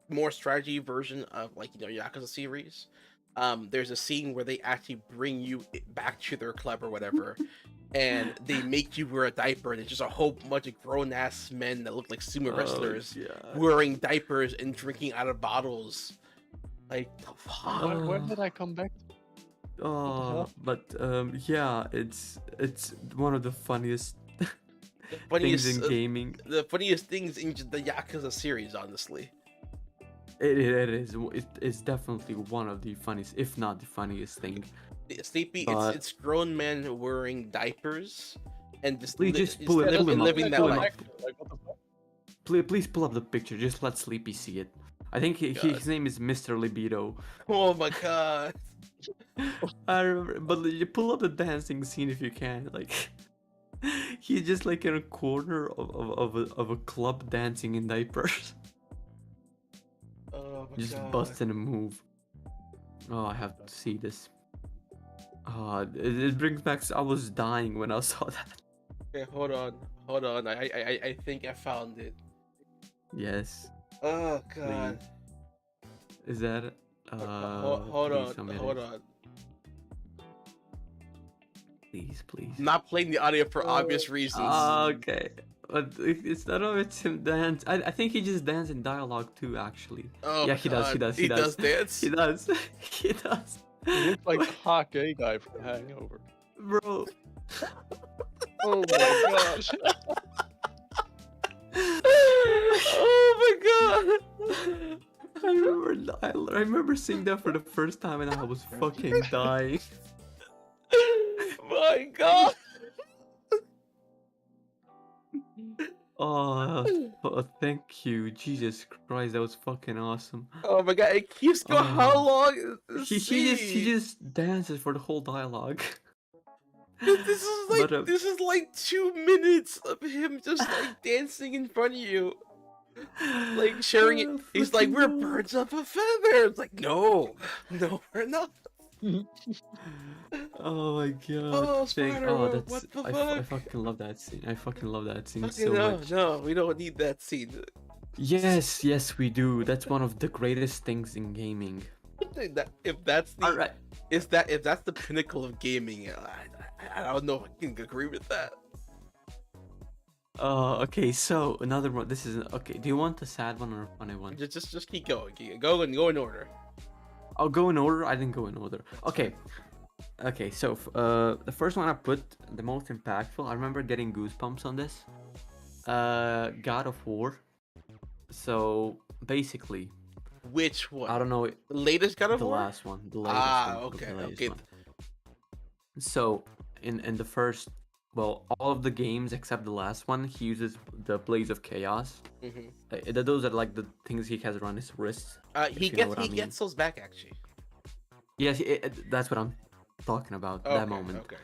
more strategy version of, like, Yakuza series, there's a scene where they actually bring you back to their club or whatever, and they make you wear a diaper, and it's just a whole bunch of grown ass men that look like sumo wrestlers wearing diapers and drinking out of bottles. Like, the fuck? When did I come back? But yeah, it's one of the funniest The things in gaming. The funniest things in the Yakuza series, honestly. It is. It's definitely one of the funniest, if not the funniest thing. Sleepy, But it's grown men wearing diapers and just, just pull it up. living that life. Like, what the fuck? Please pull up the picture. Just let Sleepy see it. I think his name is Mr. Libido. Oh my god. I remember, but you pull up the dancing scene if you can. Like, he's just like in a corner of a club dancing in diapers, Oh my just god. busting a move. Oh, I have to see this. It brings back. I was dying when I saw that. Okay, hold on. I think I found it. Yes. Oh god. Is that? Hold on. Please. Not playing the audio for obvious reasons. Okay. But it's not always him dance. I think he just dances in dialogue too, actually. Oh Yeah, my he does. God. He does dance. He does. He does. He looks like the hot gay guy from Hangover. Bro. Oh my gosh. Oh my god. I remember seeing that for the first time and I was fucking dying. My god. Oh, thank you, Jesus Christ, that was fucking awesome. Oh my god, it keeps going. How Oh, long is the he scene? just dances for the whole dialogue. This is like But this is like 2 minutes of him just like dancing in front of you, like sharing it. He's like, fucking "We're no. birds of a feather." It's like, no, no, we're not. Oh my god. Oh, Thank. Spider, Oh, that's. what the I fuck? fucking love that scene. I fucking love that scene Fucking so no, much. no, we don't need that scene. Yes, yes, we do. That's one of the greatest things in gaming. If that's All the right. if that's the pinnacle of gaming, I don't know if I can agree with that. Okay. So another one. This is okay. Do you want a sad one or a funny one? Just keep going. Go and go in order. I'll go in order. I didn't go in order. Okay. Okay. So the first one I put, the most impactful. I remember getting goosebumps on this. God of War. So basically, Which one? I don't know The latest God of the War? last one, the latest one, Okay, the latest okay. one. So in the first, well, all of the games except the last one, he uses the Blaze of Chaos. Those are like the things he has around his wrists. He if you know gets what I mean. gets those back actually. Yes, that's what I'm talking about. Okay, That moment okay.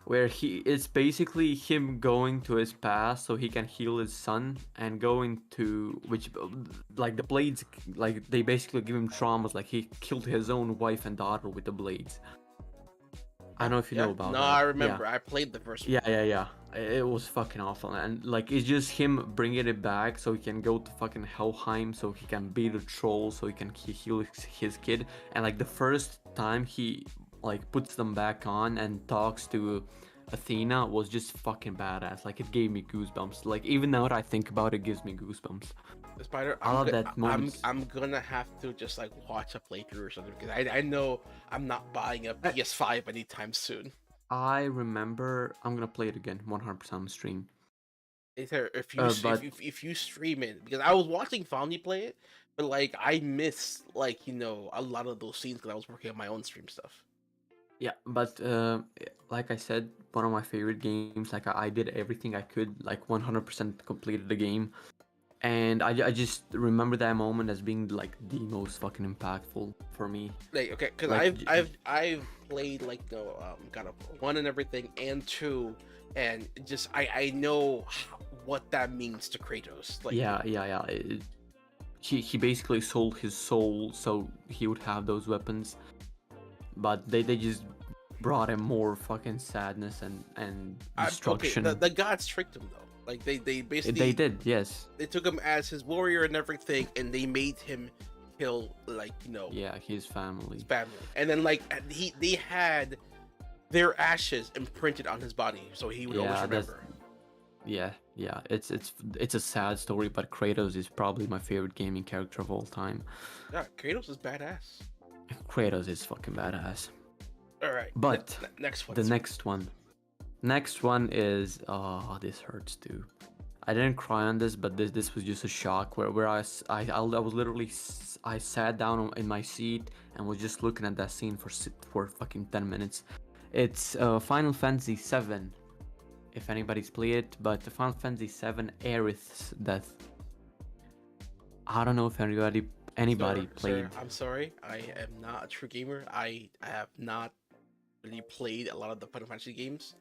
where it's basically him going to his past so he can heal his son and going to which like the blades, like they basically give him traumas, like he killed his own wife and daughter with the blades. I don't know if you know about No, that. I remember. I played the first one. Yeah. It was fucking awful, and like it's just him bringing it back so he can go to fucking Helheim, so he can beat the troll, so he can heal his kid. And like the first time he like puts them back on and talks to Athena was just fucking badass. Like it gave me goosebumps. Like even now that I think about it, gives me goosebumps. Spider, I love that moment. I'm gonna have to just like watch a playthrough or something because I know I'm not buying a PS5 anytime soon. I remember I'm gonna play it again 100% on stream. If But if you stream it, because I was watching Family play it, but like I missed like a lot of those scenes because I was working on my own stream stuff. yeah, but like I said, one of my favorite games. Like I did everything I could, like 100% completed the game, and I just remember that moment as being like the most fucking impactful for me. Like okay, because Like I've played like God of War 1 and everything and 2, and just I know what that means to Kratos. Like yeah. He basically sold his soul so he would have those weapons, but they just brought him more fucking sadness and destruction. okay, the gods tricked him though. Like they basically They did, yes. they took him as his warrior and everything, and they made him kill like Yeah, his family. his family, and then like they had their ashes imprinted on his body, so he would always remember. Yeah. It's a sad story, but Kratos is probably my favorite gaming character of all time. Yeah, Kratos is badass. Kratos is fucking badass. All right, But next one. the next one is this hurts too. I didn't cry on this, but this was just a shock where I was literally I sat down in my seat and was just looking at that scene for fucking 10 minutes. It's Final Fantasy VII, if anybody's played it, but the Final Fantasy VII Aerith's death. I don't know if anybody played. Sir, I'm sorry, I am not a true gamer. I have not really played a lot of the Final Fantasy games.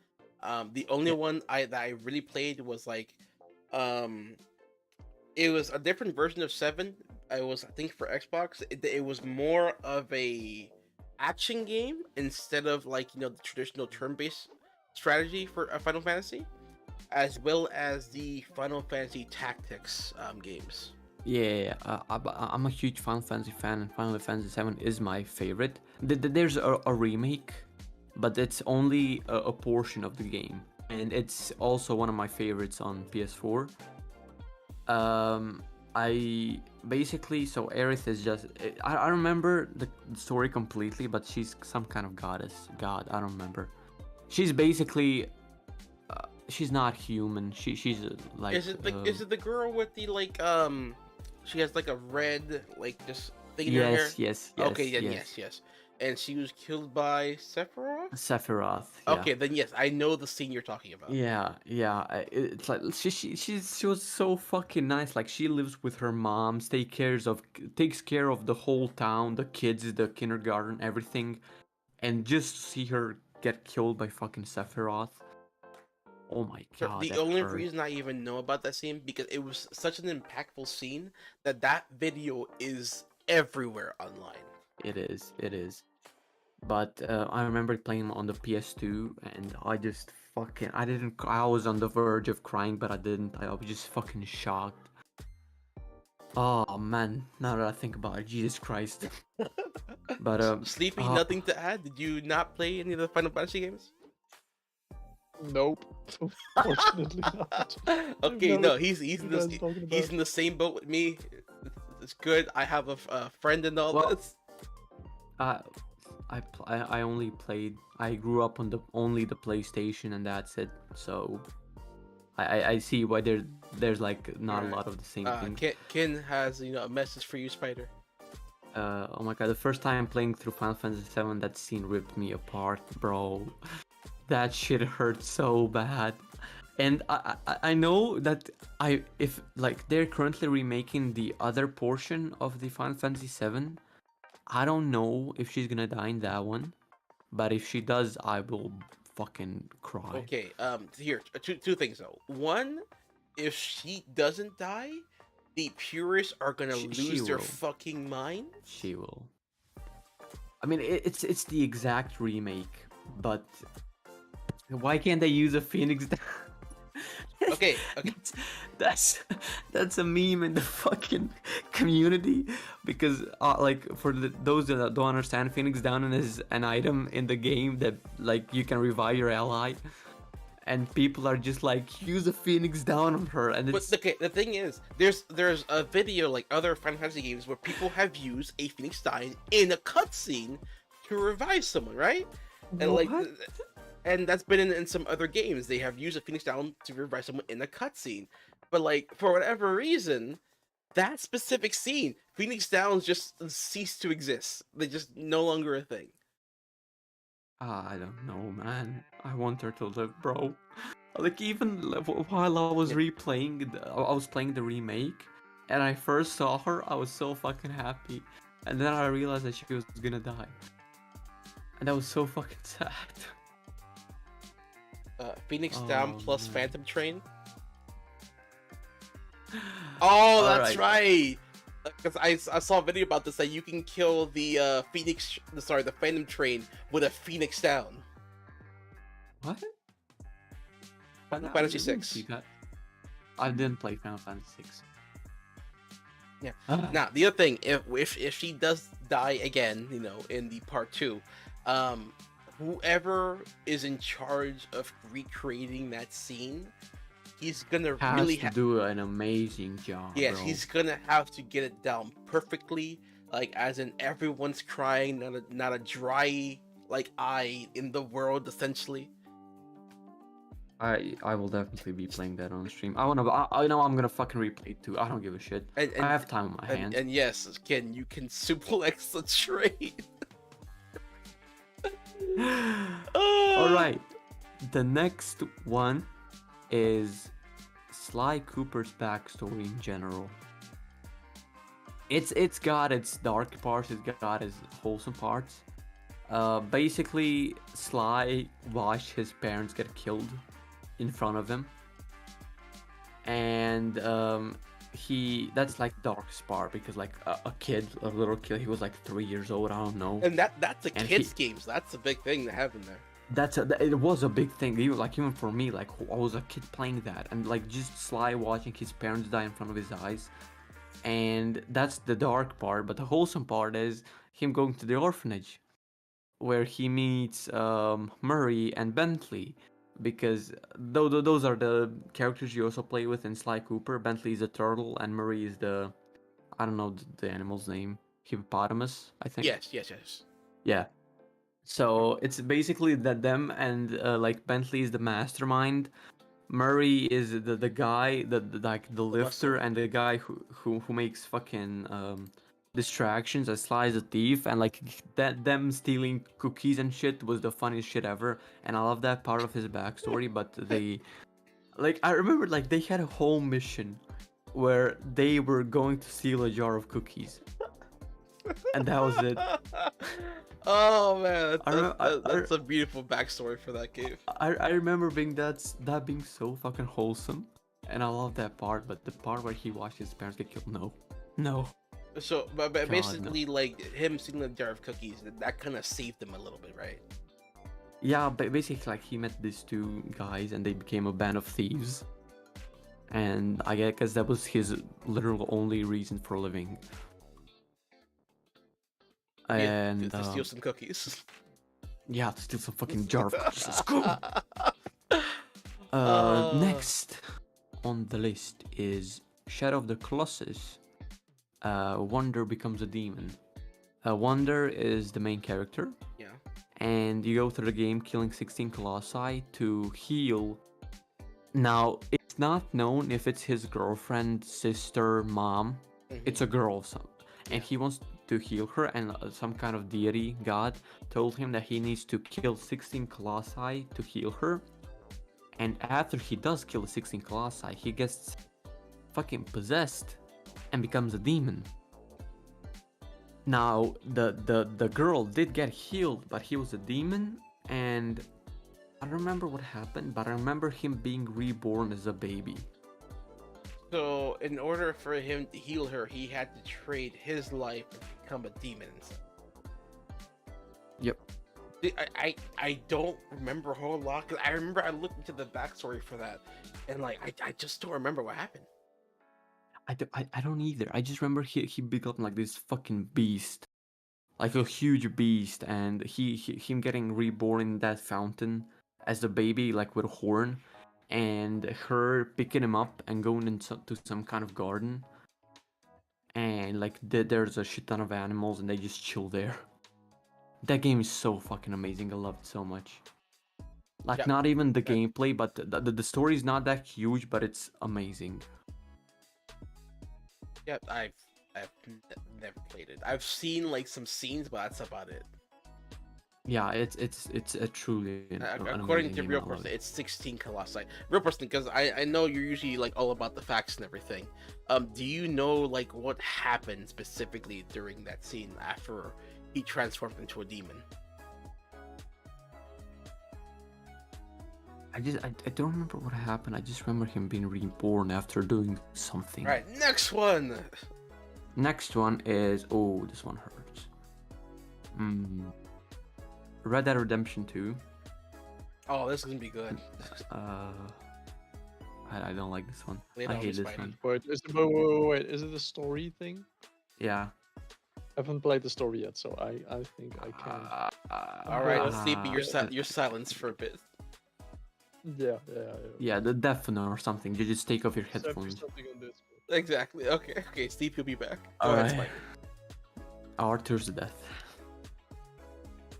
The only one that I really played was like, it was a different version of 7. It was, I think, for Xbox. It was more of a action game instead of like the traditional turn-based strategy for Final Fantasy, as well as the Final Fantasy Tactics games. Yeah, I'm a huge Final Fantasy fan, and Final Fantasy VII is my favorite. There's a remake, but it's only a portion of the game, and it's also one of my favorites on PS4. I basically, so Aerith is just I remember the story completely, but she's some kind of god. I don't remember. She's basically she's not human. She's like Is it the girl with the like she has like a red like just thing in her hair? Yes. Okay, yes. yes. And she was killed by Sephiroth? Sephiroth. Yeah. Okay, then yes, I know the scene you're talking about. Yeah, yeah. It's like she was so fucking nice. Like she lives with her mom, takes care of the whole town, the kids, the kindergarten, everything, and just see her get killed by fucking Sephiroth. Oh my So god, the that only hurt. reason I even know about that scene because it was such an impactful scene that that video is everywhere online. It is, it is. But I remember playing on the PS2, and I just fucking I didn't. I was on the verge of crying, but I didn't. I was just fucking shocked. Oh man, now that I think about it, Jesus Christ. But Sleepy, uh, nothing to add. Did you not play any of the Final Fantasy games? Nope. Unfortunately not. Okay, Never no, he's you in guys this talking he's about. in the same boat with me. It's good. I have a friend in all Well, this. I I only played. I grew up on the only the PlayStation, and that's it. So I see why there's like not a Alright. lot of the same things. Ken has a message for you, Spider. Oh my god, the first time playing through Final Fantasy VII, that scene ripped me apart, bro. That shit hurt so bad. And I know that if like they're currently remaking the other portion of the Final Fantasy VII, I don't know if she's gonna die in that one, but if she does, I will fucking cry. Okay, here two things though. One, if she doesn't die, the purists are gonna She lose their will. fucking minds. She will. I mean, it's the exact remake, but why can't they use a Phoenix? Okay, That's that's a meme in the fucking community because like for those that don't understand, Phoenix Down is an item in the game that like you can revive your ally, and people are just like use a Phoenix Down on her, and but it's okay, the thing is, there's a video like other Final Fantasy games where people have used a Phoenix Down in a cutscene to revive someone, right? And like, what? and that's been in some other games. They have used a Phoenix Down to revive someone in a cutscene, but like for whatever reason, that specific scene, Phoenix Downs just ceased to exist. They just no longer a thing. I don't know, man. I want her to live, bro. Like even while I was Yeah. I was playing the remake, and I first saw her, I was so fucking happy, and then I realized that she was gonna die, and that was so fucking sad. Phoenix Down Oh plus man. Phantom Train. Oh, that's Alright. right. Because I saw a video about this that you can kill the the Phantom Train with a Phoenix Down. What? Final I Fantasy didn't 6. see that. I didn't play Final Fantasy 6. Yeah. Ah. Now the other thing, if she does die again, in the part 2, whoever is in charge of recreating that scene, he's gonna Has really to do an amazing job, yes, bro. he's gonna have to get it down perfectly, like as in everyone's crying, not a dry like eye in the world, essentially. I will definitely be playing that on stream. I know I'm gonna fucking replay it too. I don't give a shit. And I have time on my hands. and yes, Ken, you can suplex the train. Alright. The next one is Sly Cooper's backstory in general. It's got its dark parts, it's got its wholesome parts. Basically, Sly watched his parents get killed in front of him, and that's like darkest part because like a little kid, he was like 3 years old, I don't know. And that's a And kids games. That's a big thing to have in there. It was a big thing, even for me, like I was a kid playing that, and like just Sly watching his parents die in front of his eyes, and that's the dark part. But the wholesome part is him going to the orphanage, where he meets Murray and Bentley, because those are the characters you also play with in Sly Cooper. Bentley is a turtle, and Murray is I don't know the animal's name, hippopotamus, I think. Yes. Yeah. So it's basically that them and like Bentley is the mastermind. Murray is the guy, like the lifter, muscle. and the guy who makes fucking distractions as Sly is a thief, and like that them stealing cookies and shit was the funniest shit ever. And I love that part of his backstory. But they, like, I remember like they had a whole mission where they were going to steal a jar of cookies, and that was it. Oh man, I, remember, that's a beautiful backstory for that game. I remember being that being so fucking wholesome, and I love that part. But the part where he watched his parents get killed, no, no. So, but God, basically, like him stealing a jar of cookies, that kind of saved him a little bit, right? Yeah, but basically, like he met these two guys, and they became a band of thieves. And I guess that was his literal only reason for living. And To steal some cookies. yeah, to steal some fucking jar of cookies. Let's go. Next on the list is Shadow of the Colossus. Wonder becomes a demon. Wonder is the main character. Yeah. And you go through the game killing 16 colossi to heal. Now, it's not known if it's his girlfriend, sister, mom. It's a girl, and he wants to heal her, and some kind of deity, god, told him that he needs to kill 16 colossi to heal her. And after he does kill the 16 colossi, he gets fucking possessed and becomes a demon. Now, the girl did get healed, but he was a demon, and I don't remember what happened, but I remember him being reborn as a baby. So, in order for him to heal her, he had to trade his life and become a demon. Yep. I don't remember a whole lot, because I remember I looked into the backstory for that, and like I just don't remember what happened. I don't either. I just remember he became like this fucking beast, like a huge beast, and him getting reborn in that fountain as a baby, like with a horn, and her picking him up and going into some kind of garden, and like there's a shit ton of animals, and they just chill there. That game is so fucking amazing. I love it so much. Like, Yeah. not even the gameplay, but the story is not that huge, but it's amazing. Yeah, I've never played it. I've seen like some scenes, but that's about it. Yeah, it's a truly an According amazing to game. Real I love Person, it. it's 16 colossi. Real Person, because I know you're usually like all about the facts and everything. Do you know like what happened specifically during that scene after he transformed into a demon? I don't remember what happened. I just remember him being reborn after doing something. Right, next one. Next one is this one hurts. Red Dead Redemption 2. Oh, this is gonna be good. I don't like this one. Lay it I on hate me, this Spidey. one. Wait, is it a story thing? Yeah. I haven't played the story yet, so I think I can. All right, Sleepy, you're silenced for a bit. Yeah. The deafener or something. You just take off your Send me headphones. something on this. Exactly. Okay. Sleepy will be back. Go All ahead, right. Spidey. Arthur's death.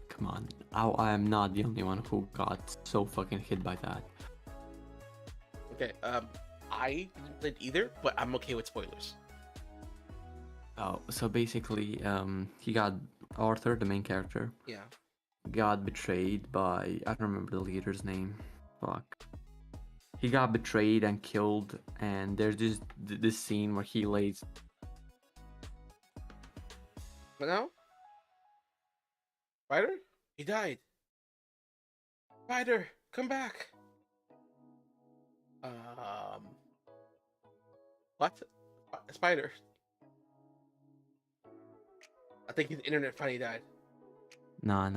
Come on. I am not the only one who got so fucking hit by that. Okay. I didn't play it either, but I'm okay with spoilers. Oh, so basically, he got Arthur, the main character, Yeah. got betrayed by, I don't remember the leader's name. Fuck. He got betrayed and killed, and there's this scene where he lays. But now, Spider, he died. Spider, come back. What? Spider. I think his internet finally died. No.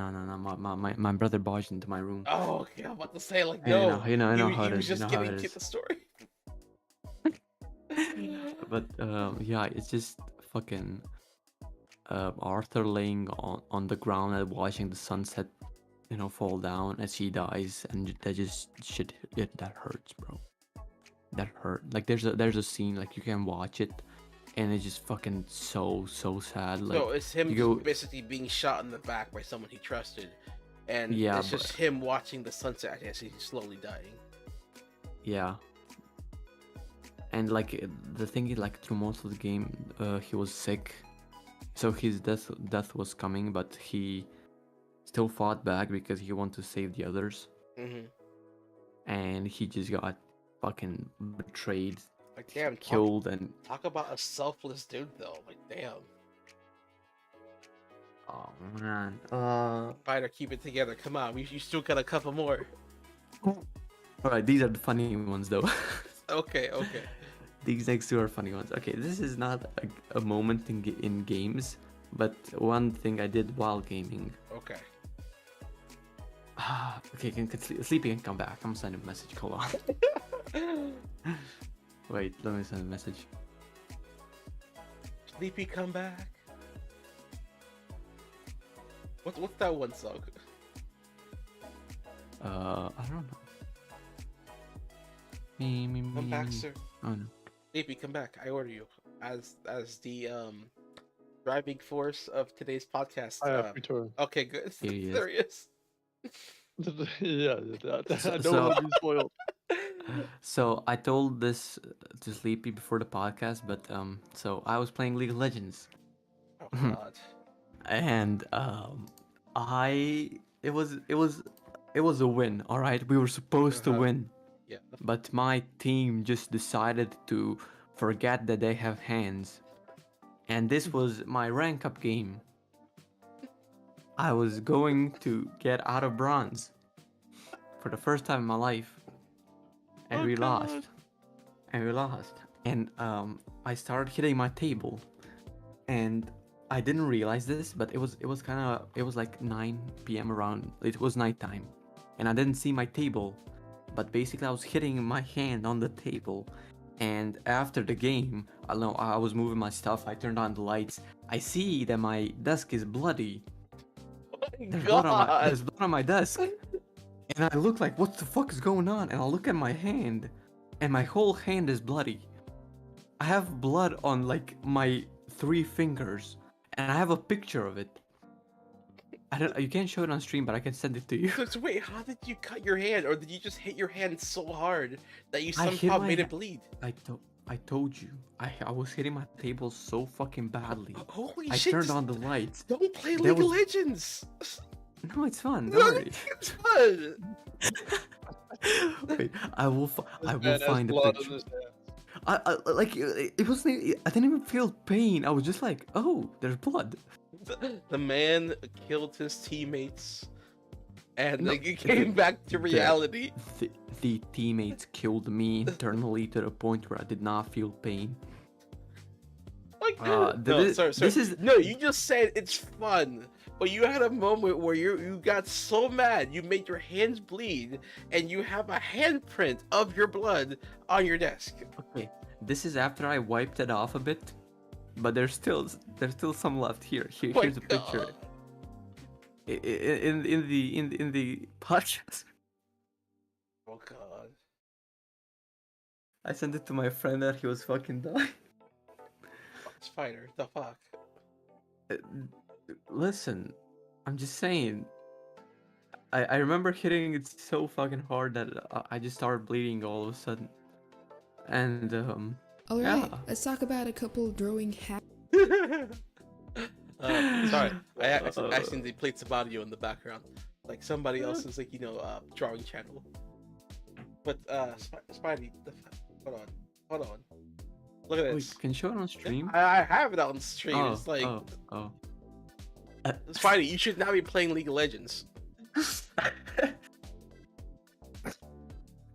My brother barged into my room. Oh, okay. I'm about to say like Yeah, no. you know he how it was is, just you know how giving it you is. the story. But yeah, it's just fucking Arthur laying on the ground and watching the sunset, fall down as he dies, and that just shit. That hurts, bro. That hurt. Like there's a scene, like you can watch it, and it's just fucking so sad. Like So it's him you just go, basically being shot in the back by someone he trusted, and Yeah, it's just him watching the sunset as he's slowly dying. yeah. And like the thing is, like through most of the game, he was sick, So his death was coming, but he still fought back because he wanted to save the others, Mm-hmm. and he just got fucking betrayed, Like, damn, killed, and talk about a selfless dude, though. Like, damn. oh man. Spider, keep it together. Come on, you still got a couple more. All right, these are the funny ones though. Okay, okay. These next two are funny ones. Okay, this is not a moment in games, but one thing I did while gaming. Okay. Okay, Sleepy can come back. I'm gonna send him a message. Hold on. Wait, let me send a message. Sleepy, come back. What's that one song? I don't know. Me. Come back, sir. Oh no. Sleepy, come back. I order you as the driving force of today's podcast. I have returned. Okay, good. Here he is. There he is. Yeah, I don't want to be spoiled. So I told this to Sleepy before the podcast, but so I was playing League of Legends, Oh God. and it was a win. All right, we were supposed to win, Yeah. but my team just decided to forget that they have hands, and this was my rank up game. I was going to get out of bronze for the first time in my life, and Oh, we God. lost. And I started hitting my table, and I didn't realize this, but it was like 9 p.m. around. It was nighttime, and I didn't see my table, but basically I was hitting my hand on the table. And after the game, I was moving my stuff. I turned on the lights. I see that my desk is bloody. There's blood on my desk. And I look like, what the fuck is going on? And I look at my hand, and my whole hand is bloody. I have blood on like my 3 fingers, and I have a picture of it. You can't show it on stream, but I can send it to you. So wait, how did you cut your hand, or did you just hit your hand so hard that you I hit somehow my made ha- it bleed? I told you. I was hitting my table so fucking badly. Holy I shit! turned on the lights. Don't play There League of was- Legends. No, it's fun. No, Don't worry. it's fun. Wait, I will Man has find the blood on picture. his hands. I like it wasn't. I didn't even feel pain. I was just like, oh, there's blood. The man killed his teammates, and No, then he came back to reality. The teammates killed me internally to the point where I did not feel pain. Like, no, sorry. this is- No, you just said it's fun, but you had a moment where you got so mad you made your hands bleed, and you have a handprint of your blood on your desk. Okay, this is after I wiped it off a bit, but there's still some left here. My Here's a picture. God. In the podcast. Oh God. I sent it to my friend that he was fucking dying. Spider, the fuck? Listen, I'm just saying. I remember hitting it so fucking hard that I just started bleeding all of a sudden. And All right, yeah. let's talk about a couple drawing hacks. Sorry, I accidentally played some audio in the background, like somebody else's drawing channel. But Spidey, hold on, look at Wait, this. can you show it on stream? I have it on stream. Oh, It's like oh. Spidey, you should not be playing League of Legends.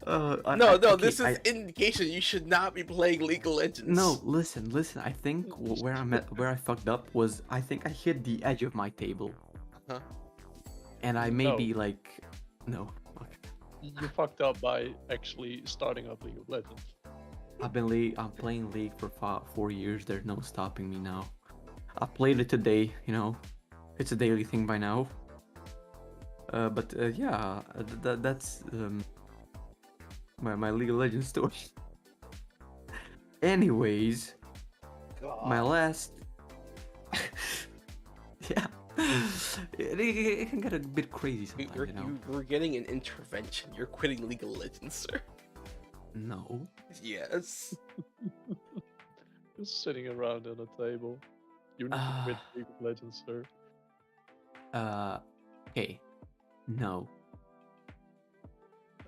No, this is indication you should not be playing League of Legends. No, listen. I think where I fucked up was I think I hit the edge of my table. Huh? And I maybe no. Okay. You fucked up by actually starting up League of Legends. I'm playing League for 4 years. There's no stopping me now. I played it today. It's a daily thing by now. But yeah, that's my League of Legends story. Anyways, God. my last. Yeah, it can get a bit crazy sometimes, You're getting an intervention. You're quitting League of Legends, sir. No. Yes. Just sitting around on a table. You need to Uh, quit League of Legends, sir. Okay. No.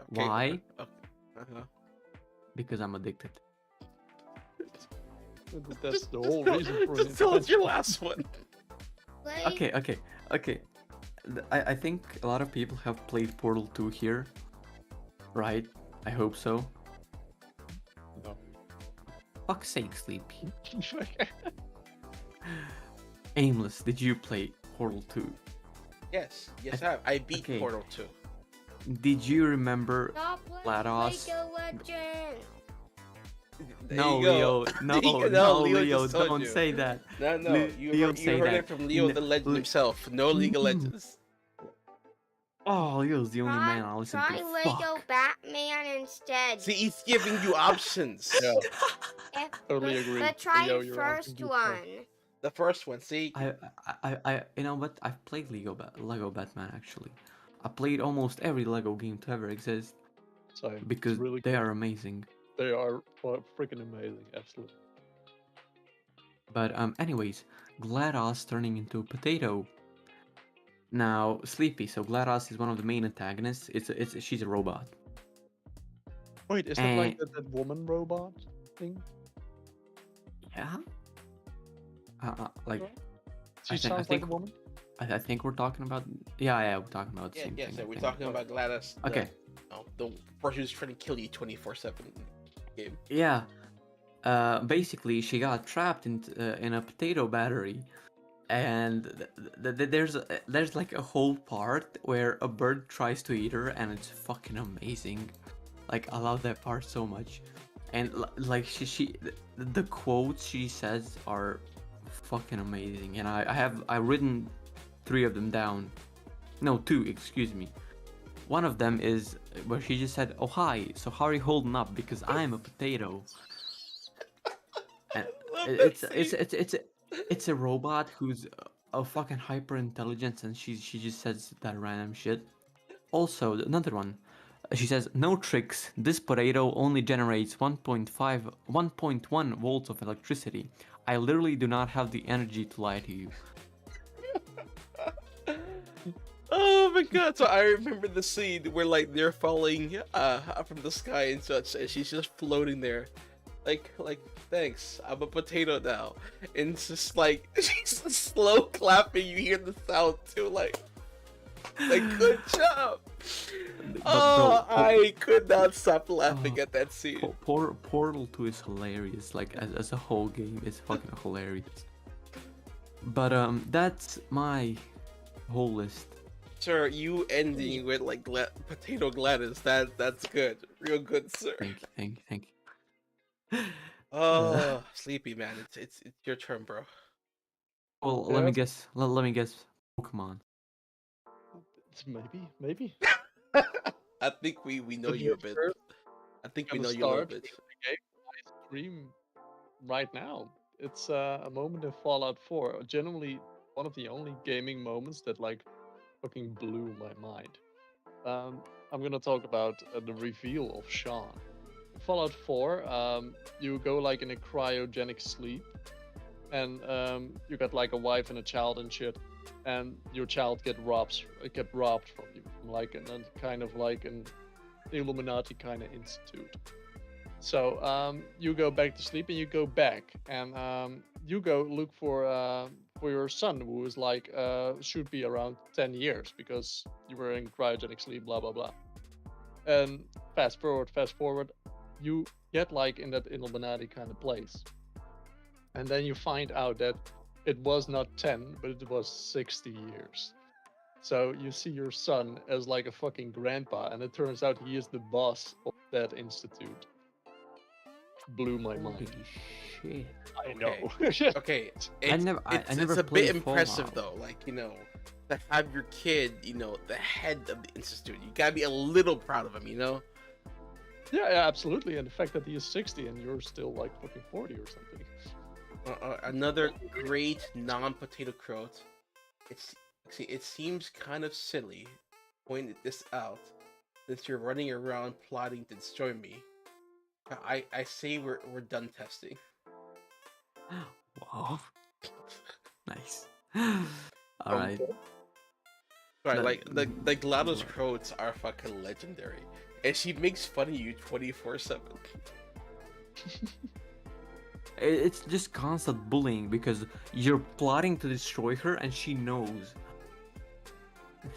Okay. Why? Uh-huh. Because I'm addicted. That's the whole reason for it. Just tell us your last one. Okay. I think a lot of people have played Portal 2 here, right? I hope so. No. Fuck's sake, Sleepy. Aimless, did you play Portal 2? Yes, I have. I beat Okay. Portal 2. Did you remember Stop playing GLaDOS? League of Legends. There No, you go. Leo, no, There you go. no, Leo Leo, just told don't you. say that. No, you Leo, heard, say you heard that. it from Leo the Legend himself. No League of Mm. Legends. Oh, Leo's the only man I listen Try to. Lego Fuck. Batman instead. See, he's giving you options. Yeah, If- totally agree. But try Leo, the you're first asking one. The first one, see? You know what? I've played Lego Batman actually. I played almost every Lego game to ever exist Same. It's because really they good. are amazing. They are freaking amazing, absolutely. But anyways, GLaDOS turning into a potato. Now, Sleepy. So GLaDOS is one of the main antagonists. She's a robot. Wait, is that like Eh. that woman robot thing? Yeah. Like She I sounds like think a woman. I think we're talking about. Yeah, we're talking about the Yeah, same yeah, thing. so I we're think. talking about GLaDOS. Okay. The person who's trying to kill you 24/7 game. Yeah. Basically, she got trapped in a potato battery, and there's like a whole part where a bird tries to eat her, and it's fucking amazing. Like I love that part so much, and like the quotes she says are fucking amazing, and I've written 3 of them down. No, 2, excuse me. One of them is where she just said, "Oh hi, so how are you holding up? Because I'm a potato." And it's a robot who's a fucking hyper intelligence, and she just says that random shit. Also, another one, she says, "No tricks. This potato only generates 1.1 volts of electricity. I literally do not have the energy to lie to you." Oh my god! So I remember the scene where like they're falling from the sky and such, and she's just floating there, like thanks, I'm a potato now, and it's just like she's slow clapping. You hear the sound too, like good job. Bro, I could not stop laughing at that scene. Portal 2 is hilarious. Like as a whole game, it's fucking hilarious. But that's my whole list. Sir, you ending with like potato GLaDOS, that's good, real good, sir. Thank you. Oh, Sleepy man, it's your turn, bro. Well, Yeah. let me guess. Let me guess. Pokemon. Maybe. I think we know But you a you bit. first I think we gotta know you a little start bit. with the game I stream right now. It's a moment in Fallout 4. Genuinely one of the only gaming moments that like fucking blew my mind. I'm gonna talk about the reveal of Sean. In Fallout 4, you go like in a cryogenic sleep, and you got like a wife and a child and shit, and your child get robbed from you, from like an kind of like an Illuminati kind of institute. So you go back to sleep and you go back, and you go look for your son, who is like should be around 10 years because you were in cryogenic sleep, blah blah blah. And fast forward, you get like in that Illuminati kind of place, and then you find out that it was not 10, but it was 60 years. So you see your son as like a fucking grandpa, and it turns out he is the boss of that institute. Blew my Holy mind. shit! I know. Okay, I never it's a bit played impressive Fallout. though. Like to have your kid, the head of the institute. You gotta be a little proud of him, Yeah, absolutely. And the fact that he is 60 and you're still like fucking 40 or something. Another great non-potato quote. It seems kind of silly, pointed this out, since you're running around plotting to destroy me. I say we're done testing. Wow. Nice. All right. Right, That- like the GLaDOS quotes are fucking legendary, and she makes fun of you 24/7. It's just constant bullying because you're plotting to destroy her and she knows.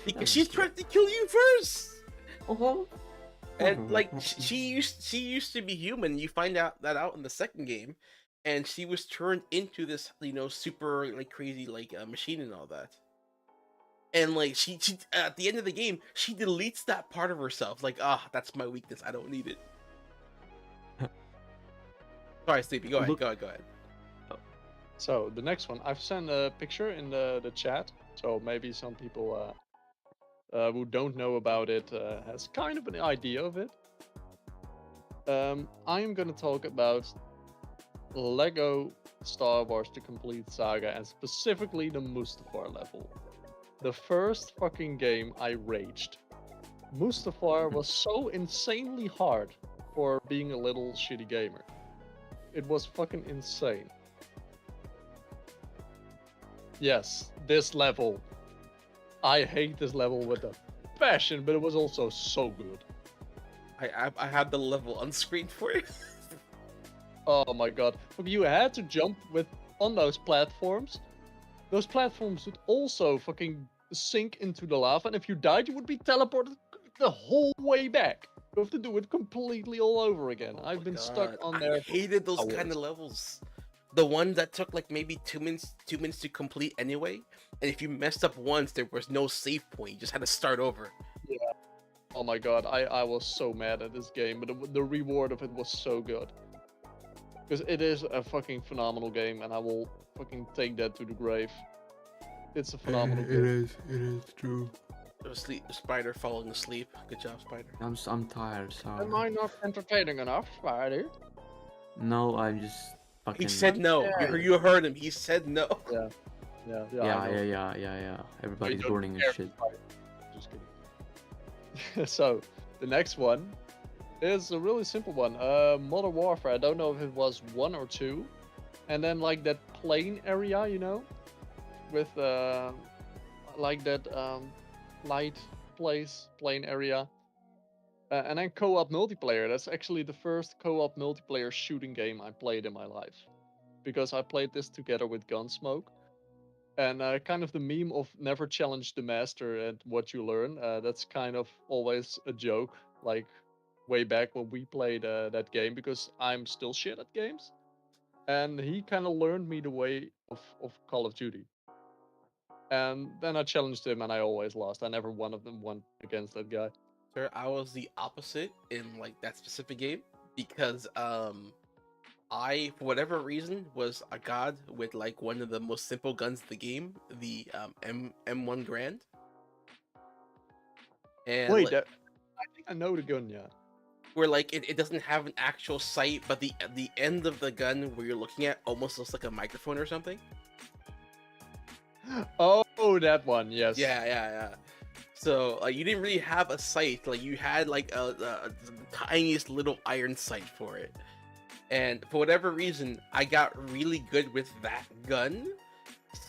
Because she's trying to kill you first. Oh. And like she used to be human. You find out that out in the second game, and she was turned into this super like crazy like machine and all that. And like she at the end of the game she deletes that part of herself. Like that's my weakness. I don't need it. Sorry, Sleepy. Go ahead. Go ahead. So the next one, I've sent a picture in the chat, so maybe some people who don't know about it has kind of an idea of it. I'm gonna talk about Lego Star Wars: The Complete Saga, and specifically the Mustafar level. The first fucking game I raged. Mustafar was so insanely hard for being a little shitty gamer. It was fucking insane. Yes, this level. I hate this level with a passion, but it was also so good. I have the level on screen for you. Oh my god. You had to jump on those platforms. Those platforms would also fucking sink into the lava, and if you died, you would be teleported the whole way back. You have to do it completely all over again. I've been stuck on there. I hated those hours. kind of levels. The one that took like maybe 2 minutes to complete anyway, and if you messed up once, there was no save point. You just had to start over. Yeah. Oh my god, I was so mad at this game, but the reward of it was so good. Because it is a fucking phenomenal game, and I will fucking take that to the grave. It's a phenomenal game. It is true. Spider falling asleep. Good job, Spider. I'm tired, sorry. Am I not entertaining enough, Spider? No, I'm just fucking. He said no. You heard him. He said no. Yeah. I know. Yeah. Everybody's don't burning care his shit. for Spider. Just kidding. So, the next one is a really simple one. Modern Warfare. I don't know if it was 1 or 2. And then like that plain area, with like that light plain area. And then co-op multiplayer. That's actually the first co-op multiplayer shooting game I played in my life. Because I played this together with Gunsmoke. And kind of the meme of never challenge the master at what you learn. That's kind of always a joke. Like way back when we played that game. Because I'm still shit at games. And he kind of learned me the way of Call of Duty. And then I challenged him and I always lost. I never won against that guy. Sir, I was the opposite in like that specific game because I for whatever reason was a god with like one of the most simple guns in the game, the M1 Grand. And Wait, like, I think I know the gun, yeah. where like it doesn't have an actual sight, but the end of the gun where you're looking at almost looks like a microphone or something. Oh, that one, yes. Yeah. So you didn't really have a sight. Like you had like the tiniest little iron sight for it. And for whatever reason, I got really good with that gun.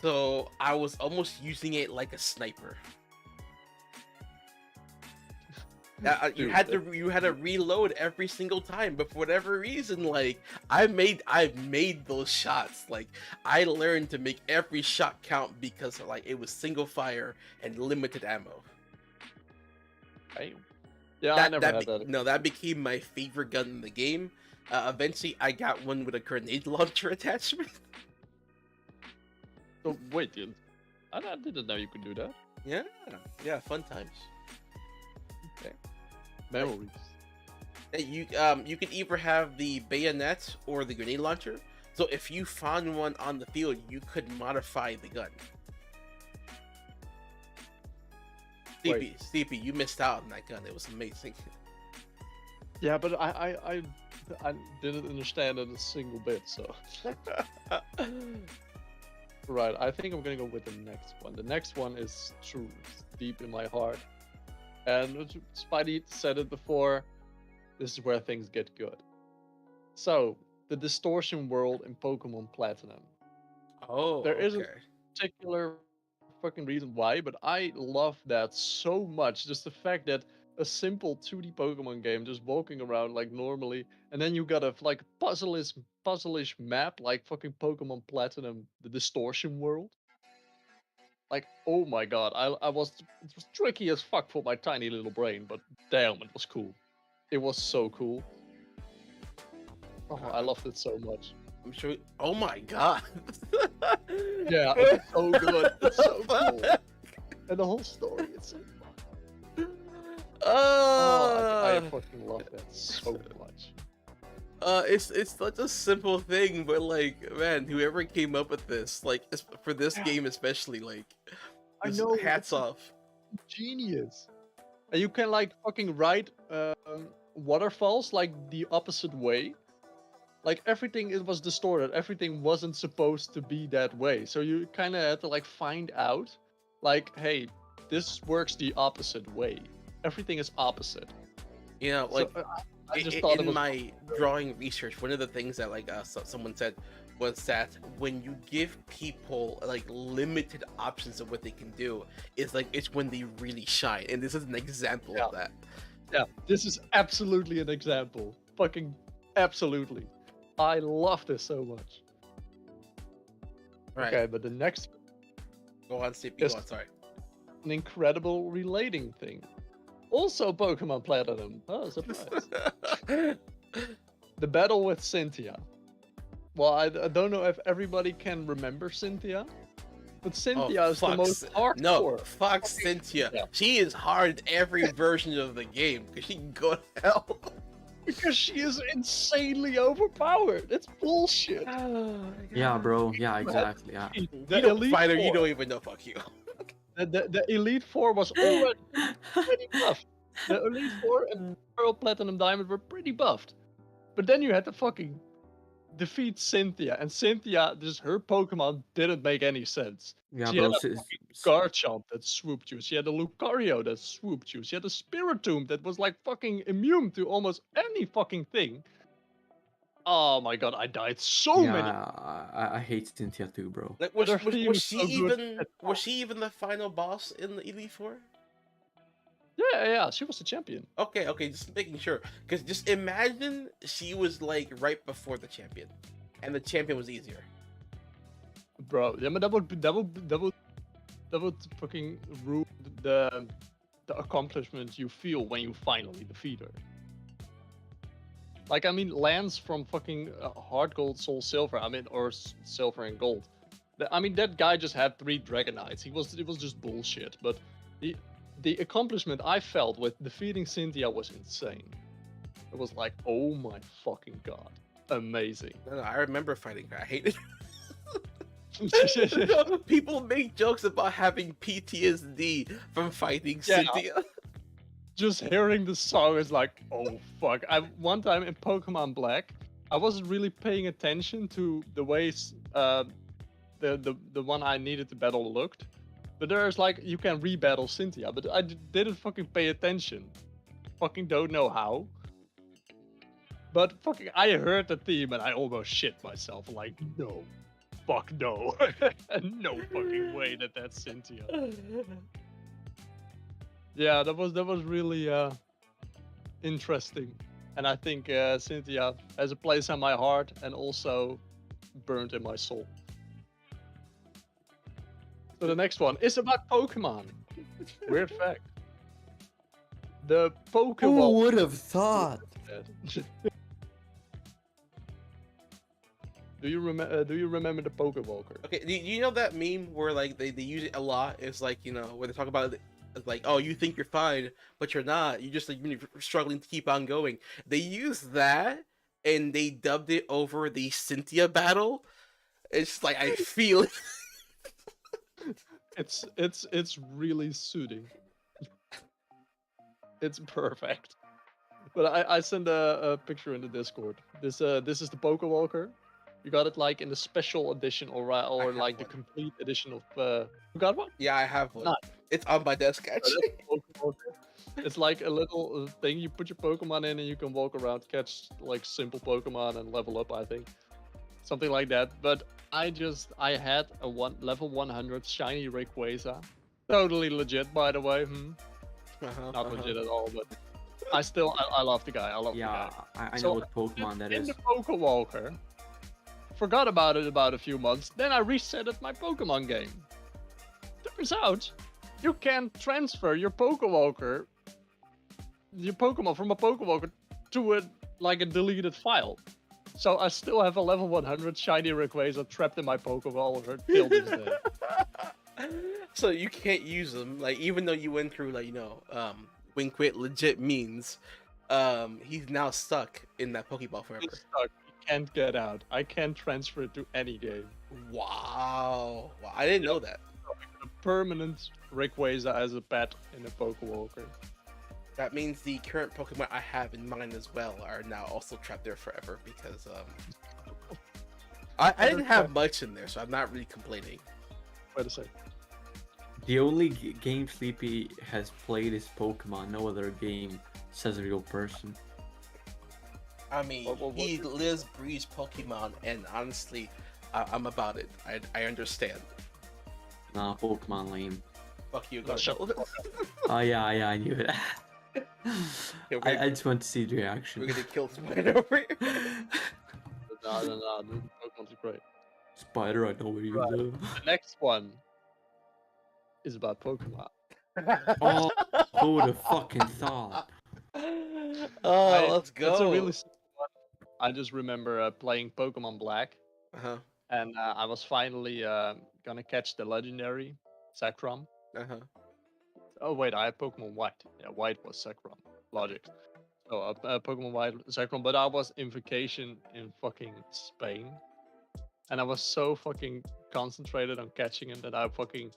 So I was almost using it like a sniper. You had to reload every single time, but for whatever reason, like I've made those shots. Like I learned to make every shot count because like it was single fire and limited ammo. Yeah, I never had that. No, that became my favorite gun in the game. Eventually, I got one with a grenade launcher attachment. So wait, dude. I didn't know you could do that. Yeah, fun times. Okay. Memories. You could either have the bayonet or the grenade launcher. So if you found one on the field, you could modify the gun. Sleepy, you missed out on that gun. It was amazing. Yeah, but I didn't understand it a single bit. So. Right, I think I'm gonna go with the next one. The next one is true, deep in my heart. And Spidey said it before, this is where things get good. So, the distortion world in Pokemon Platinum. Oh, There isn't- okay. particular fucking reason why, but I love that so much. Just the fact that a simple 2D Pokemon game, just walking around like normally, and then you got a like puzzle-ish map like fucking Pokemon Platinum, the Distortion World. Like, oh my god, I was it was tricky as fuck for my tiny little brain, but damn, it was cool. It was so cool. Oh, I loved it so much. I'm sure. Oh my god. Yeah, it's so good. It's so cool. And the whole story, it's so fun. Oh, I fucking love that so much. It's such a simple thing, but like, man, whoever came up with this, like, for this game especially, like, I just know, hats it's off. genius. And you can like fucking ride waterfalls like the opposite way. Like everything it was distorted. Everything wasn't supposed to be that way. So you kind of had to like find out, like, hey, this works the opposite way. Everything is opposite. You know, like, So, I just thought it in was my drawing research, one of the things that like someone said was that when you give people like limited options of what they can do, it's like it's when they really shine, and this is an example of that. Yeah, this is absolutely an example. Fucking absolutely. I love this so much. Right. Okay, but the next Go on, CP. Yes. Go on, sorry. an incredible relating thing. Also Pokemon Platinum. Oh, surprise. The battle with Cynthia. Well, I don't know if everybody can remember Cynthia, but Cynthia is the fuck most hardcore. No, fuck Cynthia. Yeah. She is hard every version of the game because she can go to hell. Because she is insanely overpowered. It's bullshit. Yeah, bro. Yeah, exactly. Yeah. The You don't, Elite Fighter, Four, you don't even know. Fuck you. the Elite Four was already pretty buffed. The Elite Four and Pearl, Platinum, Diamond were pretty buffed. But then you had to fucking defeat Cynthia, and Cynthia, just her Pokemon didn't make any sense. Yeah, She bro. had a Garchomp that swooped you. She had a Lucario that swooped you. She had a Spiritomb that was like fucking immune to almost any fucking thing. Oh my god, I died so Yeah, many. I hate Cynthia too, bro. Like, Her theme was is she so good. even the final boss in the Elite Four? Yeah, she was the champion. Okay, just making sure. Because just imagine she was like right before the champion, and the champion was easier. Bro, yeah, but that would fucking ruin the accomplishment you feel when you finally defeat her. Like, I mean, Lance from fucking Hard Gold, Soul Silver, I mean, or Silver and Gold. I mean, that guy just had 3 Dragonites. It was just bullshit. But the accomplishment I felt with defeating Cynthia was insane. It was like, oh my fucking god, amazing. No, I remember fighting her. I hated her. People make jokes about having PTSD from fighting Cynthia. Just hearing the song is like, oh fuck. One time in Pokemon Black, I wasn't really paying attention to the ways the one I needed to battle looked. But there's like, you can rebattle Cynthia, but I didn't fucking pay attention. Fucking don't know how. But fucking, I heard the theme and I almost shit myself. Like, no. Fuck no. No fucking way that's Cynthia. Yeah, that was really interesting. And I think Cynthia has a place in my heart and also burned in my soul. So the next one is about Pokemon. Weird fact. The Pokemon. Who would have thought? Do you remember the Pokewalker? Okay, do you know that meme where like they use it a lot? It's like, you know, where they talk about it, like, oh, you think you're fine, but you're not. You're just like you're struggling to keep on going. They used that and they dubbed it over the Cynthia battle. It's like I feel it. It's really soothing. It's perfect. But I sent a picture in the Discord. This is the Pokewalker. You got it like in the special edition or like the complete edition of. You got one? Yeah, I have one. Nice. It's on my desk actually. It's like a little thing you put your Pokemon in and you can walk around, catch like simple Pokemon and level up, I think. something like that. But I had a level 100 shiny Rayquaza, totally legit, by the way. Not legit at all, but I love the guy. I love the Yeah, guy. I know So what Pokemon that in is. the Pokewalker, forgot about it about a few months. Then I resetted my Pokemon game. Turns out, you can transfer your Pokemon from a Pokewalker to a deleted file. So I still have a level 100 shiny Rayquaza trapped in my Pokewalker till this day. So you can't use them, like even though you went through Winquit legit means, he's now stuck in that Pokeball forever. He's stuck. He can't get out. I can't transfer it to any game. Wow, I didn't know that. A permanent Rayquaza as a pet in a Pokewalker. That means the current Pokemon I have in mind as well are now also trapped there forever because I didn't have much in there, so I'm not really complaining. Wait a second. The only game Sleepy has played is Pokemon. No other game says a real person. I mean, he lives, breathes Pokemon, and honestly, I'm about it. I understand. Nah, Pokemon lame. Fuck you, No, shut Garfield. Oh yeah, I knew it. I just want to see the We're reaction. gonna kill Spider over here. No. The Pokemon's great. Spider, I know where you live. The next one is about Pokemon. Oh, who would have fucking thought? Let's go. That's a really simple one. I just remember playing Pokemon Black, Uh-huh. and I was finally gonna catch the legendary Zekrom. Uh-huh. Oh wait, I had Pokemon White. Yeah, White was Zekrom. Logic. So Pokemon White Zekrom, but I was in vacation in fucking Spain, and I was so fucking concentrated on catching him that I fucking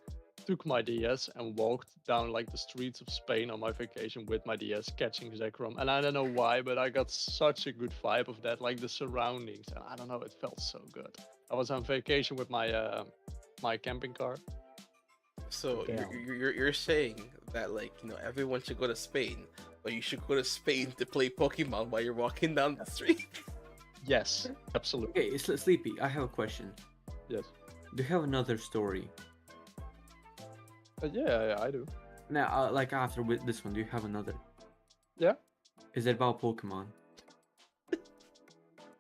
took my DS and walked down the streets of Spain on my vacation with my DS catching Zekrom. And I don't know why, but I got such a good vibe of that, the surroundings, and I don't know, it felt so good. I was on vacation with my my camping car. So Damn. you're saying that everyone should go to Spain, but you should go to Spain to play Pokemon while you're walking down the street. Yes, absolutely. Okay, Sleepy, I have a question. Yes. Do you have another story? Yeah, I do. Now, after with this one, do you have another? Yeah. Is it about Pokemon?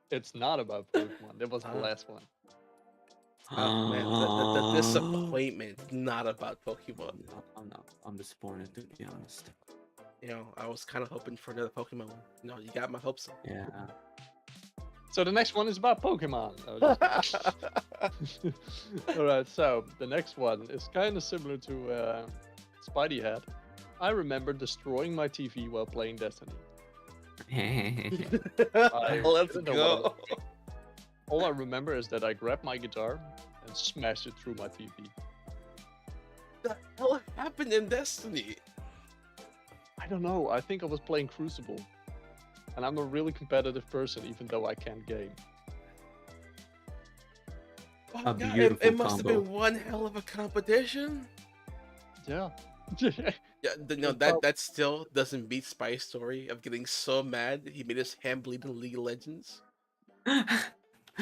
It's not about Pokemon. That was the last one. Oh man, the disappointment, not about Pokemon. I'm disappointed, to be honest. I was kind of hoping for another Pokemon one. You got my hopes up. Yeah. So the next one is about Pokemon. Alright, so the next one is kind of similar to Spidey had. I remember destroying my TV while playing Destiny. Let's didn't know go. what I was All I remember is that I grabbed my guitar and smashed it through my TV. What the hell happened in Destiny? I don't know. I think I was playing Crucible. And I'm a really competitive person, even though I can't game. Oh, A God, beautiful it must have combo. been one hell of a competition. Yeah. Yeah, no, that still doesn't beat Spy's story of getting so mad he made his hand bleed in League of Legends. I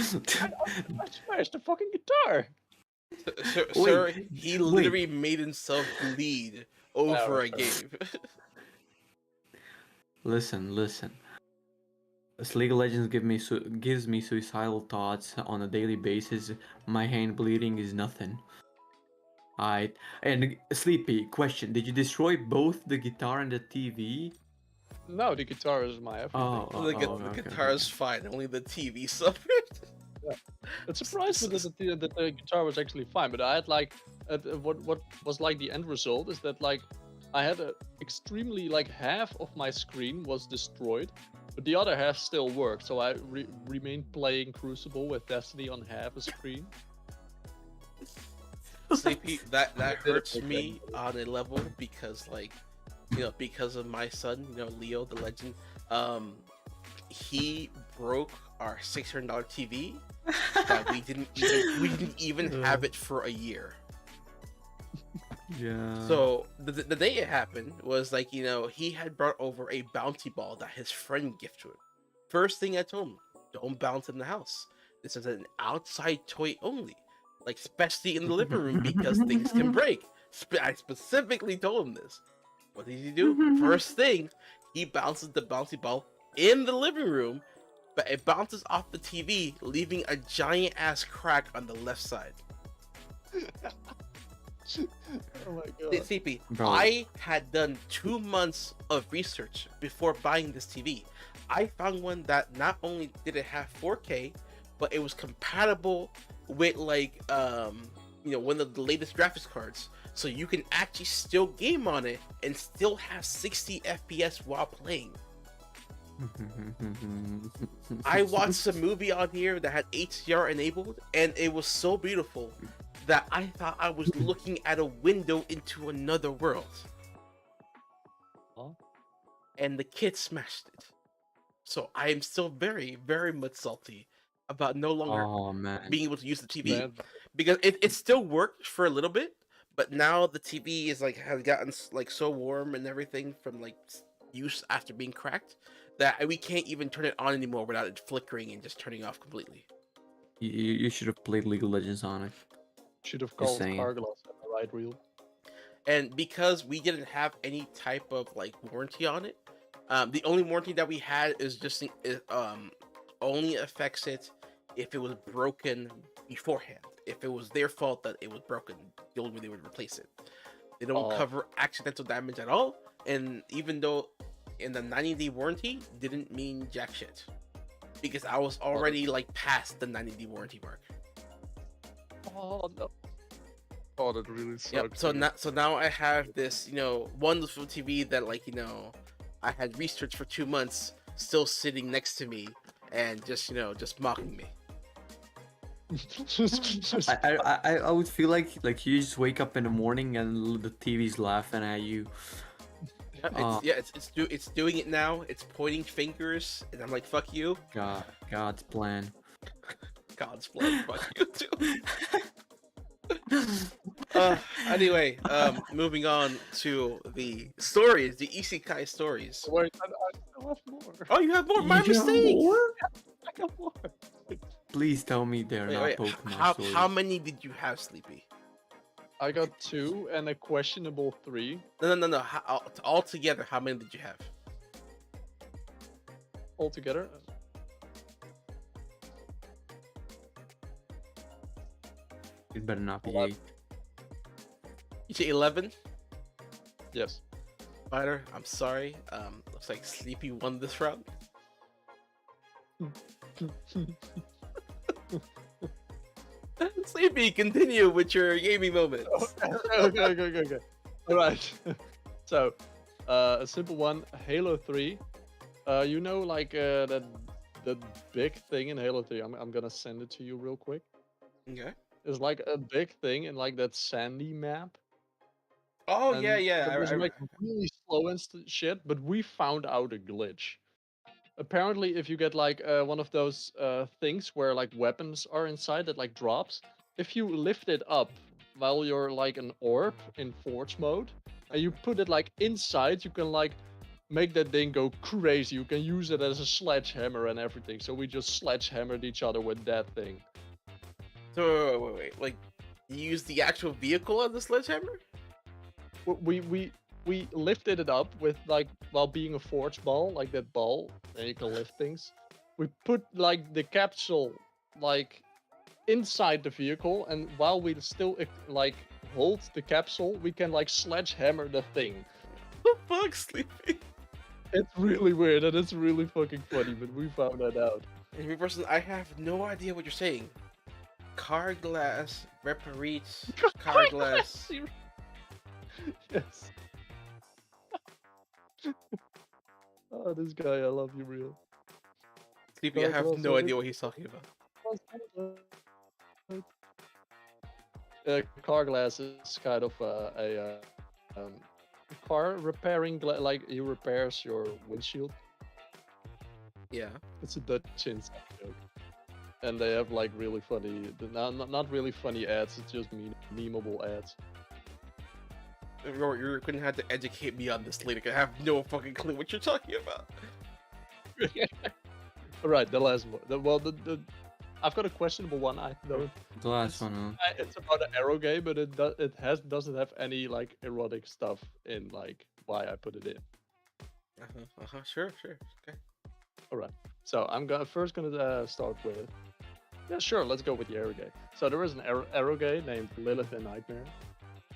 smashed the fucking guitar. Sir, he literally made himself bleed over a game. Listen. As League of Legends gives me suicidal thoughts on a daily basis. My hand bleeding is nothing. Alright, and Sleepy, question: did you destroy both the guitar and the TV? No, the guitar is my everything. The guitar is fine, only the TV suffered. It's surprised me that the guitar was actually fine, but I had what was the end result is that I had a extremely half of my screen was destroyed, but the other half still worked. So I remained playing Crucible with Destiny on half a screen. Sleepy, that hurts me on a level because because of my son, Leo the legend. He broke our $600 TV that we didn't even have it for a year. Yeah. So the day it happened was he had brought over a bouncy ball that his friend gifted to him. First thing I told him, don't bounce in the house. this is an outside toy only, like especially in the living room because things can break. I specifically told him this. What did he do? First thing, he bounces the bouncy ball in the living room, but it bounces off the TV, leaving a giant ass crack on the left side. Oh my god. CP, Bro. I had done 2 months of research before buying this TV. I found one that not only did it have 4K, but it was compatible with like one of the latest graphics cards, so you can actually still game on it and still have 60 FPS while playing. I watched a movie on here that had HDR enabled, and it was so beautiful that I thought I was looking at a window into another world. Huh? And the kid smashed it. So I am still very, very much salty about no longer Oh man. being able to use the TV, Man, because it still worked for a little bit, but now the TV is like has gotten like so warm and everything from like use after being cracked that we can't even turn it on anymore without it flickering and just turning off completely. You should have played League of Legends on it. should have called saying. Carglass at the right wheel. And because we didn't have any type of like warranty on it, the only warranty that we had is just only affects it if it was broken beforehand. If it was their fault that it was broken, the only way they would replace it. They don't cover accidental damage at all, and even though in the 90-day warranty didn't mean jack shit, because I was already like past the 90-day warranty mark. Oh no. Oh, that really sucks. Yep. So now I have this, wonderful TV that I had researched for 2 months, still sitting next to me, and just mocking me. I would feel like you just wake up in the morning and the TV's laughing at you. It's doing it now. It's pointing fingers, and I'm like, fuck you. God's plan. God's plan. Fuck you too. Anyway, moving on to the stories, the Isekai stories. Wait, I still have more. Oh, you have more? My You have mistake. more? I got more. Please tell me they're not Pokemon stories. How many did you have, Sleepy? I got 2 and a questionable 3 No. Altogether, how many did you have? altogether. It better not be 11. 8. You say 11? Yes. Spider, I'm sorry. Looks like Sleepy won this round. Sleepy, continue with your gaming moments. Okay. Alright. So, a simple one, Halo 3. That big thing in Halo 3. I'm gonna send it to you real quick. Okay. It's like a big thing in like that sandy map. Oh, And yeah. It was like really slow and shit, but we found out a glitch. Apparently, if you get like one of those things where like weapons are inside that like drops, if you lift it up while you're like an orb in Forge mode, and you put it like inside, you can like make that thing go crazy. You can use it as a sledgehammer and everything. So we just sledgehammered each other with that thing. So wait. Like, you use the actual vehicle as the sledgehammer? We lifted it up with like while being a forge ball, like that ball, and you can lift things. We put like the capsule like inside the vehicle, and while we still like hold the capsule, we can like sledgehammer the thing. What the fuck, Sleepy? It's really weird and it's really fucking funny, but we found that out. In person, I have no idea what you're saying. Car glass, reparates, car glass. Yes. Oh, this guy, I love you, real. Sleepy, I have no idea what he's talking about. Car glass is kind of a car repairing, like he repairs your windshield. Yeah. It's a Dutch inside joke. And they have like really funny, not really funny ads, it's just memeable ads. You're gonna have to educate me on this later. I have no fucking clue what you're talking about. Alright, the last one. I've got a questionable one. I don't. The last one. It's about an arrow game, but doesn't have any like erotic stuff in like why I put it in. Sure. Okay. All right. So I'm first gonna start with. Yeah, sure. Let's go with the arrow game. So there is an arrow game named Lilith in Nightmare,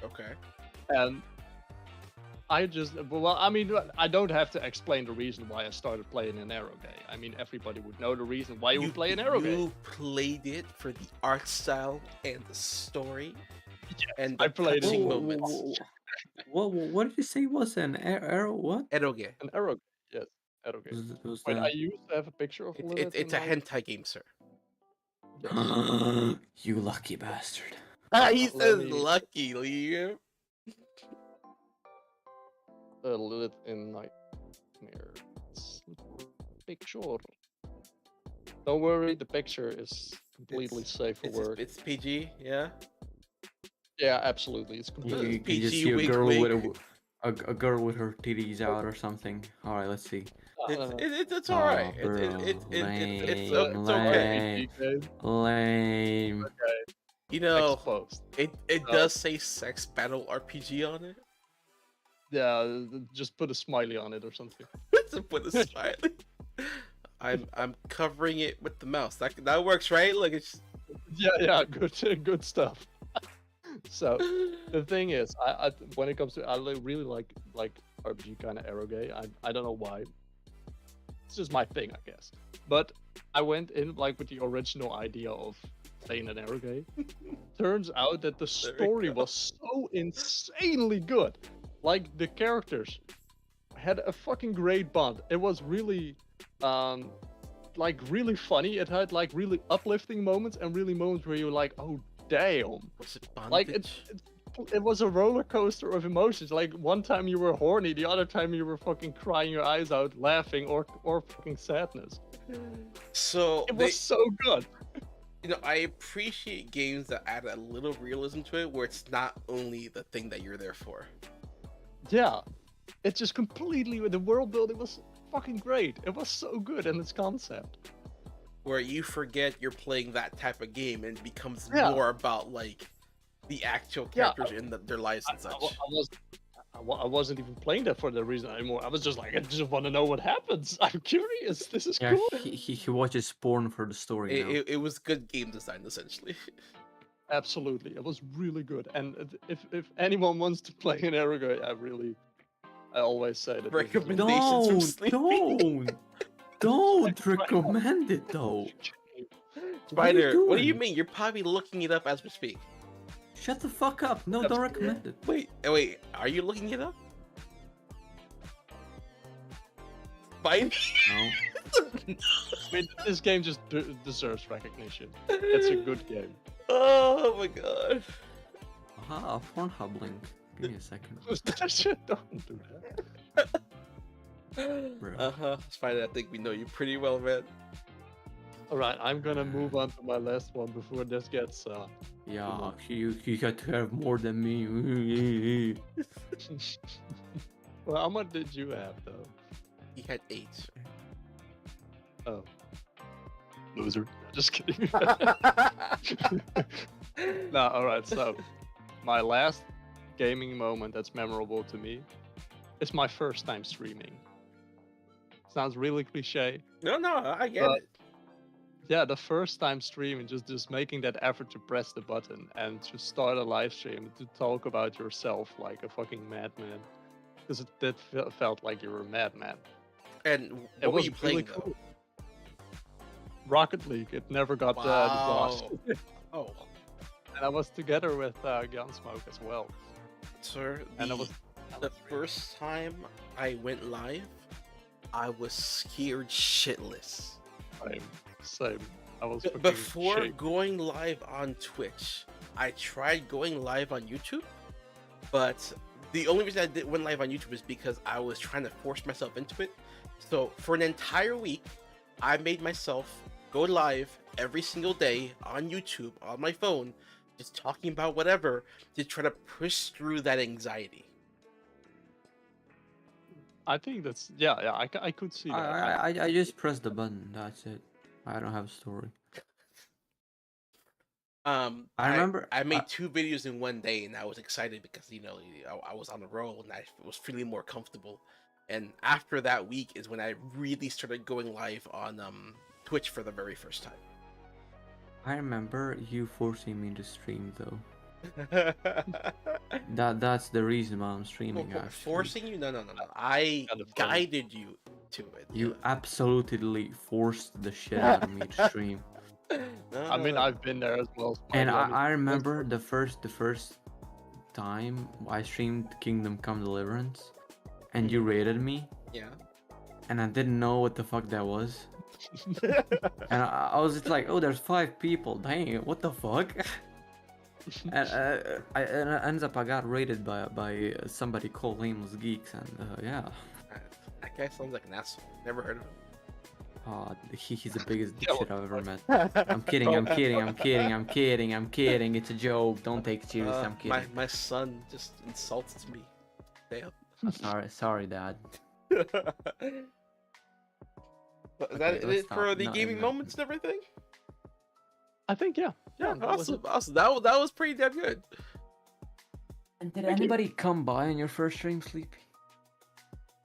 Okay. and I just I mean I don't have to explain the reason why I started playing an arrow game. I mean everybody would know the reason why you would play an arrow game. You played it for the art style and the story, and I the played it. touching Whoa, moments. what did you say was an arrow? What? Eroge. An arrow game, yes, arrow game. Was Wait, I that? used to have a picture of Lilith. It's a hentai game, sir. Yes. You lucky bastard. He Let says me- lucky, Liam. Lilith in Nightmare. Picture. Don't worry, the picture is completely safe for work. It's PG, yeah. Yeah, absolutely. It's You, completely. you can just PG, see a wink, girl wink. with a girl with her titties out or something. All right, let's see. It's all right. Oh, bro, It's lame, okay. Lame. You know, Exposed. it does say sex battle RPG on it. Yeah, just put a smiley on it or something. To put a smiley. I'm covering it with the mouse. That works, right? Like it's. Yeah, good stuff. So the thing is, I when it comes to really like RPG kind of arrow game. I don't know why. It's just my thing, I guess. But I went in like with the original idea of playing an arrow game. Turns out that the There we story go. was so insanely good. Like the characters had a fucking great bond. It was really like really funny. It had like really uplifting moments and really moments where you were like, oh damn. Was it Like bondage? it was a roller coaster of emotions. Like one time you were horny, the other time you were fucking crying your eyes out, laughing or fucking sadness. So It was so good. I appreciate games that add a little realism to it, where it's not only the thing that you're there for. Yeah. It just completely the world building was fucking great. It was so good in its concept. Where you forget you're playing that type of game and it becomes Yeah. more about like the actual Yeah. characters in their lives and such. I wasn't even playing that for the reason anymore. I was just like, I just want to know what happens. I'm curious. This is Yeah, cool. he watches porn for the story now. It was good game design essentially. Absolutely, it was really good. And if anyone wants to play an arrow game, I always say that. this is- Recommendations from Don't, Sleepy. don't recommend it though. Spider, what do you doing? mean? You're probably looking it up as we speak. Shut the fuck up. No, don't recommend it. Wait, are you looking it up? Fine. No. I mean, this game just deserves recognition. It's a good game. Oh my god. Aha, a Pornhub link. Give me a second. Shit, don't do that. Uh-huh. Spider, I think we know you pretty well, man. All right, I'm gonna move on to my last one before this gets. Yeah, you got to have more than me. Well, how much did you have though? He had 8. Oh, loser. Just kidding. No, all right. So, my last gaming moment that's memorable to me is my first time streaming. Sounds really cliche. No, I get But- it. Yeah, the first time streaming, just making that effort to press the button and to start a live stream to talk about yourself like a fucking madman, because that felt like you were a madman. And It what were was you playing really though? cool. Rocket League. It never got the boss. Wow. Oh, And I was together with Gunsmoke as well. sir, And I was the first time I went live, I was scared shitless. same. I was fucking Before shaking. going live on Twitch, I tried going live on YouTube, but the only reason I went live on YouTube is because I was trying to force myself into it. So for an entire week, I made myself go live every single day on YouTube on my phone, just talking about whatever to try to push through that anxiety. I think that's I could see that. I just pressed the button. That's it. I don't have a story. I remember. I made 2 videos in one day, and I was excited because I was on the roll and I was feeling more comfortable. And after that week is when I really started going live on Twitch for the very first time. I remember you forcing me to stream though. For- That's the reason why I'm streaming. Actually, forcing you? No. I Kind of funny. guided you to it. you absolutely forced the shit out of me to stream. No, I mean, no. I've been there as well. And Spidey. I remember the first time I streamed Kingdom Come Deliverance, and you rated me, Yeah. and I didn't know what the fuck that was. And I was just like, oh, there's 5 people. Dang, what the fuck? And and it ends up I got rated by somebody called AimlessGeeks, and yeah, That guy sounds like an asshole. Never heard of him. he's the biggest Yeah, shit I've ever met. I'm kidding. It's a joke. Don't take it seriously. I'm kidding. My son just insulted me. Damn. Sorry, Dad. But is Okay, that let's it for stop. the No, gaming no. moments and everything? I think yeah. Yeah, that was awesome, it. awesome. That was pretty damn good. And did anybody come by on your first stream, Sleepy?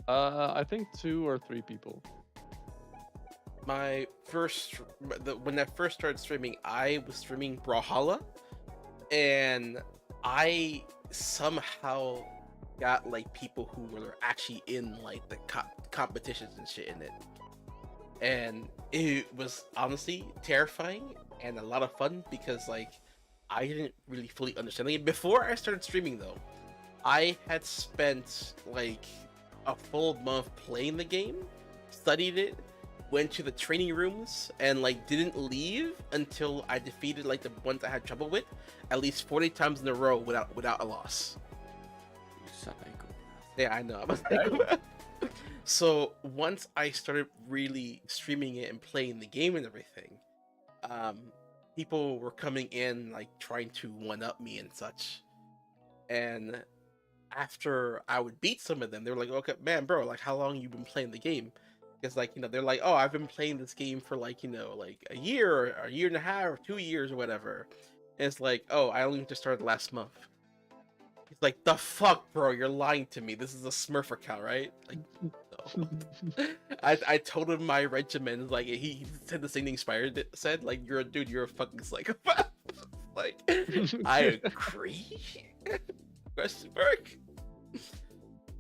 I think 2 or 3 people. My first, when I first started streaming, I was streaming Brawlhalla, and I somehow got like people who were actually in like the competitions and shit in it, and it was honestly terrifying and a lot of fun because like I didn't really fully understand it. Before I started streaming though, I had spent like a full month playing the game, studied it, went to the training rooms, and like didn't leave until I defeated like the ones I had trouble with at least 40 times in a row without a loss. You psychopath. Yeah, I know. I'm a psychopath. So once I started really streaming it and playing the game and everything, people were coming in like trying to one up me and such. And after I would beat some of them, they were like, "Okay, man, bro, like how long you been playing the game?" Because like they're like, "Oh, I've been playing this game for like like a year or a year and a half or 2 years or whatever." And it's like, "Oh, I only just started last month." He's like, "The fuck, bro? You're lying to me. This is a Smurf account, right?" Like, no. I told him my regimen. Like he said the same thing Spire said. Like, "You're a dude. You're a fucking psychopath." Like, I agree. Question mark.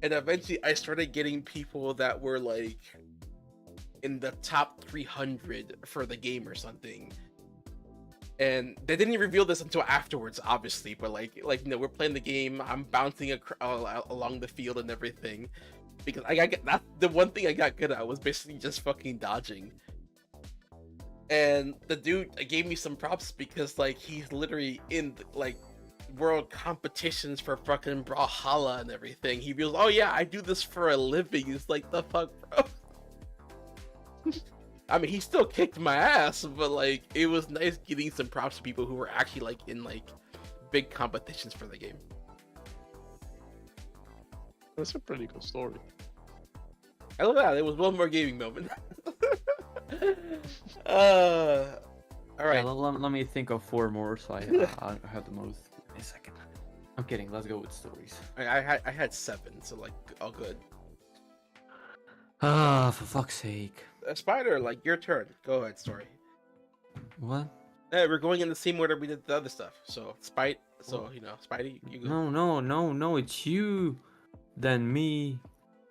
And eventually, I started getting people that were like in the top 300 for the game or something. And they didn't reveal this until afterwards, obviously. But like we're playing the game. I'm bouncing along the field and everything, because that's the one thing I got good at was basically just fucking dodging. And the dude gave me some props because like he's literally in like world competitions for fucking Brawlhalla and everything. He feels, "Oh yeah, I do this for a living." It's like, the fuck, bro. I mean, he still kicked my ass, but like it was nice getting some props to people who were actually like in like big competitions for the game. That's a pretty cool story. I love that. It was one more gaming moment. All right. Yeah, let me think of 4 more, so I have the most. Wait a second. I'm kidding. Let's go with stories. I had 7, so like all good. Ah, for fuck's sake. Spider, like your turn. Go ahead, story. What? We're going in the same order we did the other stuff. So Spidey, Spidey, you go. No. It's you, then me,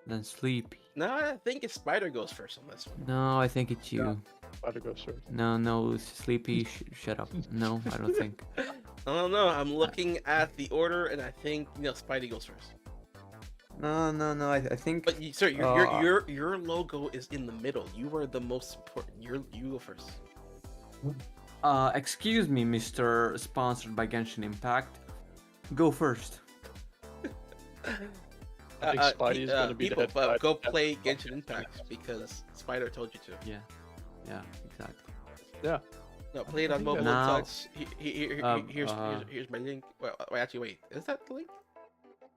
then Sleepy. No, I think it's Spider goes first on this one. No, I think it's you. Spider goes first. No, Sleepy, shut up. No, I don't think. I don't know. I'm looking at the order, and I think Spidey goes first. No. I think. But sir, your logo is in the middle. You are the most important. You go first. Excuse me, Mr. Sponsored by Genshin Impact. Go first. I think Spidey is gonna be the people, head guy. go play Genshin Impact because Spider told you to. Yeah, exactly. Yeah. No, play it on think mobile and now- touch. Here's my link. Wait, is that the link?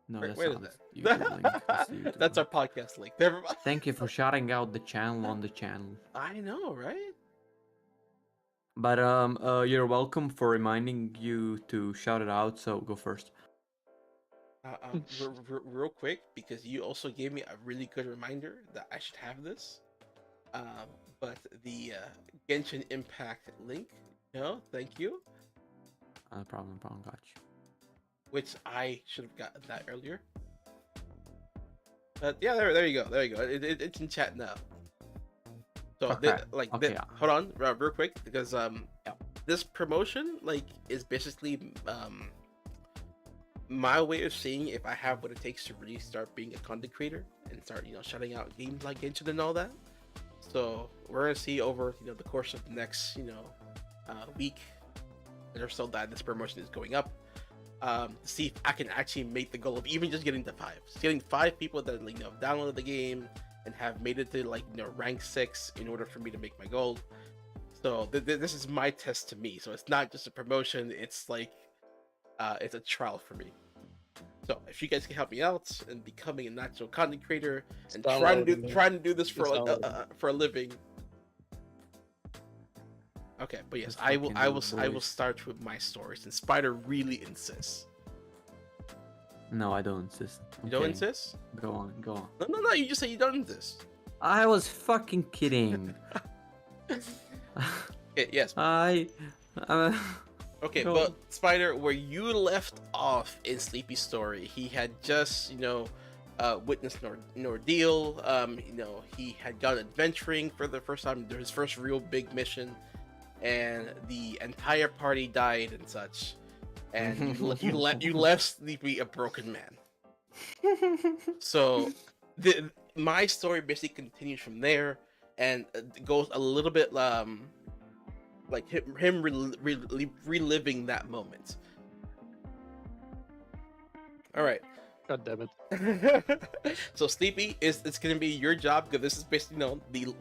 No, Where- that's where is not that? the YouTube link. That's the YouTube That's our link. podcast link. Never mind. Thank you for shouting out the channel on the channel. I know, right? But you're welcome for reminding you to shout it out. So go first. Real quick, because you also gave me a really good reminder that I should have this. But the Genshin Impact link, no, thank you, No problem. No problem. Got you. which I should have gotten that earlier. But yeah, there you go. There you go. It's in chat now. So Okay. Okay. hold on, real quick, because Yeah. this promotion is basically my way of seeing if I have what it takes to really start being a content creator and start shutting out games like Genshin and all that. So we're gonna see over the course of the next week or so that this promotion is going up. To see if I can actually make the goal of even just getting to 5. Getting 5 people that downloaded the game and have made it to rank 6 in order for me to make my goal. So this is my test to me. So it's not just a promotion. It's it's a trial for me. So if you guys can help me out in becoming a natural content creator and trying to do this for a living. Okay, but yes, I will start with my stories, and Spider really insists. No, I don't insist. You don't Okay, insist? Go on. Go on. No, you just say you don't insist. I was fucking kidding. Okay, yes. Uh, Okay, Go but on. Spider, where you left off in Sleepy's story, he had just, witnessed an ordeal. He had gone adventuring for the first time, his first real big mission, and the entire party died and such. And you left Sleepy a broken man. So, my story basically continues from there, and goes a little bit like him reliving that moment. All right. God damn it. So Sleepy, it's gonna be your job, because this is basically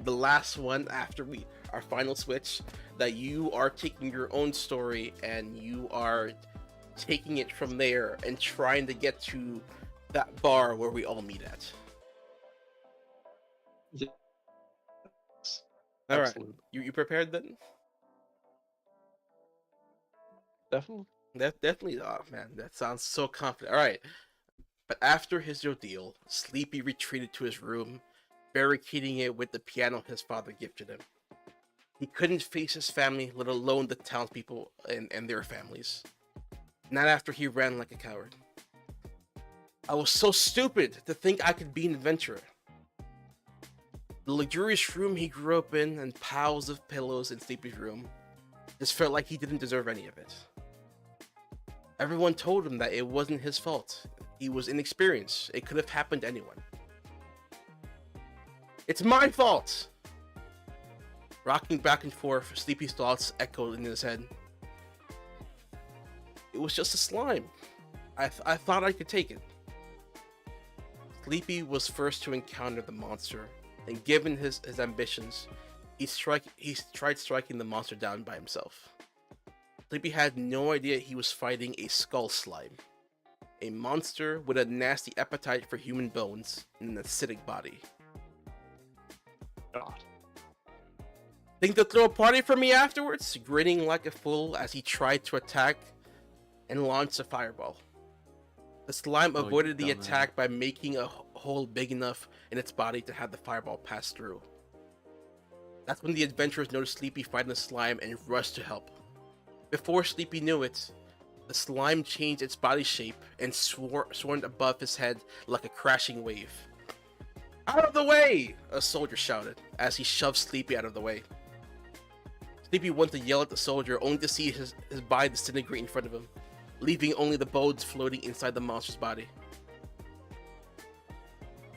the last one after our final switch, that you are taking your own story and you are taking it from there and trying to get to that bar where we all meet at. Yes. All right. Absolutely. You prepared then? Definitely. Definitely. Oh man, that sounds so confident. All right. But after his ordeal, Sleepy retreated to his room, barricading it with the piano his father gifted him. He couldn't face his family, let alone the townspeople and their families. Not after he ran like a coward. I was so stupid to think I could be an adventurer. The luxurious room he grew up in and piles of pillows in Sleepy's room just felt like he didn't deserve any of it. Everyone told him that it wasn't his fault. He was inexperienced. It could have happened to anyone. It's my fault! Rocking back and forth, Sleepy's thoughts echoed in his head. It was just a slime. I thought I could take it. Sleepy was first to encounter the monster, and given his ambitions, he tried striking the monster down by himself. Sleepy had no idea he was fighting a skull slime, a monster with a nasty appetite for human bones and an acidic body. God. Think to throw a party for me afterwards? Grinning like a fool as he tried to attack and launch a fireball. The slime avoided the attack by making a hole big enough in its body to have the fireball pass through. That's when the adventurers noticed Sleepy fighting the slime and rushed to help. Before Sleepy knew it, the slime changed its body shape and soared above his head like a crashing wave. Out of the way! A soldier shouted as he shoved Sleepy out of the way. Sleepy wanted to yell at the soldier, only to see his body disintegrate in front of him, leaving only the bones floating inside the monster's body.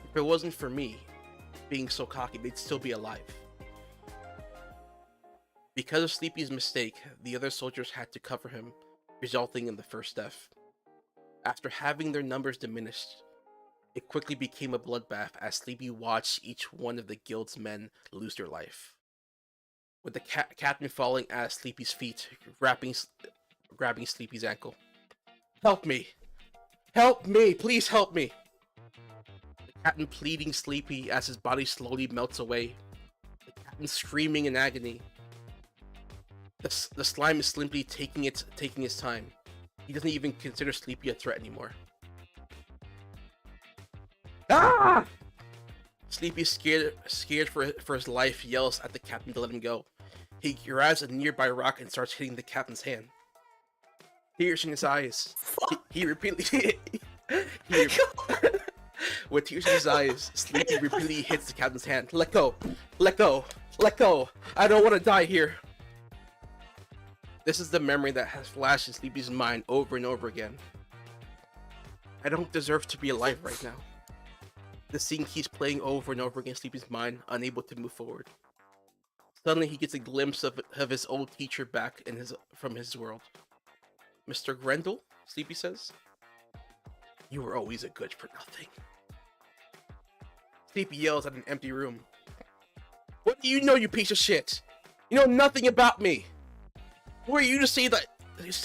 If it wasn't for me being so cocky, they'd still be alive. Because of Sleepy's mistake, the other soldiers had to cover him, resulting in the first death. After having their numbers diminished, it quickly became a bloodbath as Sleepy watched each one of the guild's men lose their life. With the captain falling at Sleepy's feet, grabbing Sleepy's ankle. Help me! Help me! Please help me! The captain pleading Sleepy as his body slowly melts away. The captain screaming in agony. The slime is simply taking its time. He doesn't even consider Sleepy a threat anymore. Ah! Sleepy, scared for his life, yells at the captain to let him go. He grabs a nearby rock and starts hitting the captain's hand. Tears in his eyes. He repeatedly. With tears in his eyes, Sleepy repeatedly hits the captain's hand. Let go! Let go! Let go! I don't want to die here! This is the memory that has flashed in Sleepy's mind over and over again. I don't deserve to be alive right now. The scene keeps playing over and over again in Sleepy's mind, unable to move forward. Suddenly, he gets a glimpse of his old teacher back from his world. Mr. Grendel, Sleepy says. You were always a good for nothing. Sleepy yells at an empty room. What do you know, you piece of shit? You know nothing about me. Who are you to say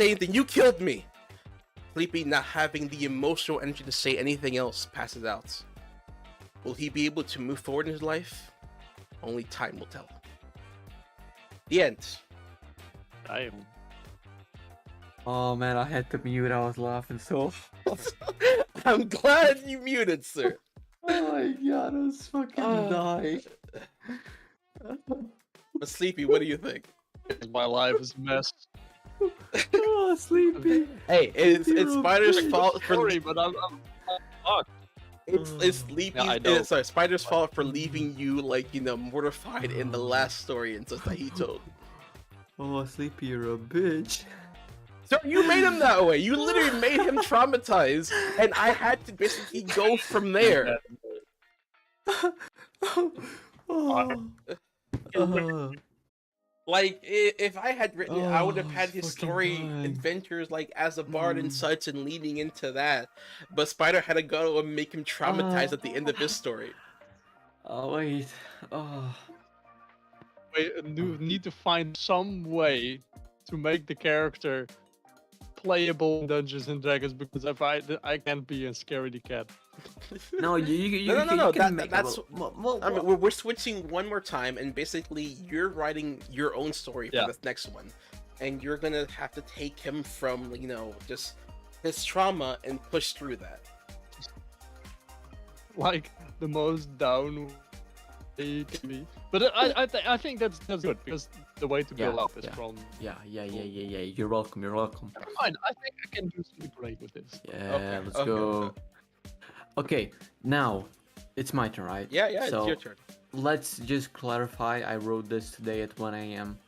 anything? You killed me. Sleepy, not having the emotional energy to say anything else, passes out. Will he be able to move forward in his life? Only time will tell. The end. Damn. Oh man, I had to mute. I was laughing so. I'm glad you muted, sir. Oh my god, I was fucking dying. But Sleepy, what do you think? My life is a mess. Oh, Sleepy. Hey, it's You're a Spider's bitch. fault for Sorry, but I'm fucked. it's Sleepy's Yeah, I know. sorry, Spider's fault for leaving you mortified in the last story and stuff that he told. Oh, Sleepy, you're a bitch. So you made him that way. You literally made him traumatized, and I had to basically go from there. Oh. Like if I had written it, I would have Oh, had his fucking story dying. adventures like as a bard and such, and leading into that. But Spider had to go and make him traumatized at the end of his story. Oh wait. Oh. We need to find some way to make the character playable in Dungeons and Dragons, because if I can't be a scaredy cat. No, you No. can make That's. well, I mean, we're switching one more time, and basically you're writing your own story for Yeah. this next one, and you're gonna have to take him from just his trauma and push through that. Like the most down way can be. But I think that's good, because the way to build Yeah, up is yeah. from. yeah. You're welcome. You're welcome. Never mind, I think I can do something great with this. Yeah, let's okay. go. Okay, now it's my turn, right? Yeah, So, it's your turn. let's just clarify. I wrote this today at 1 a.m.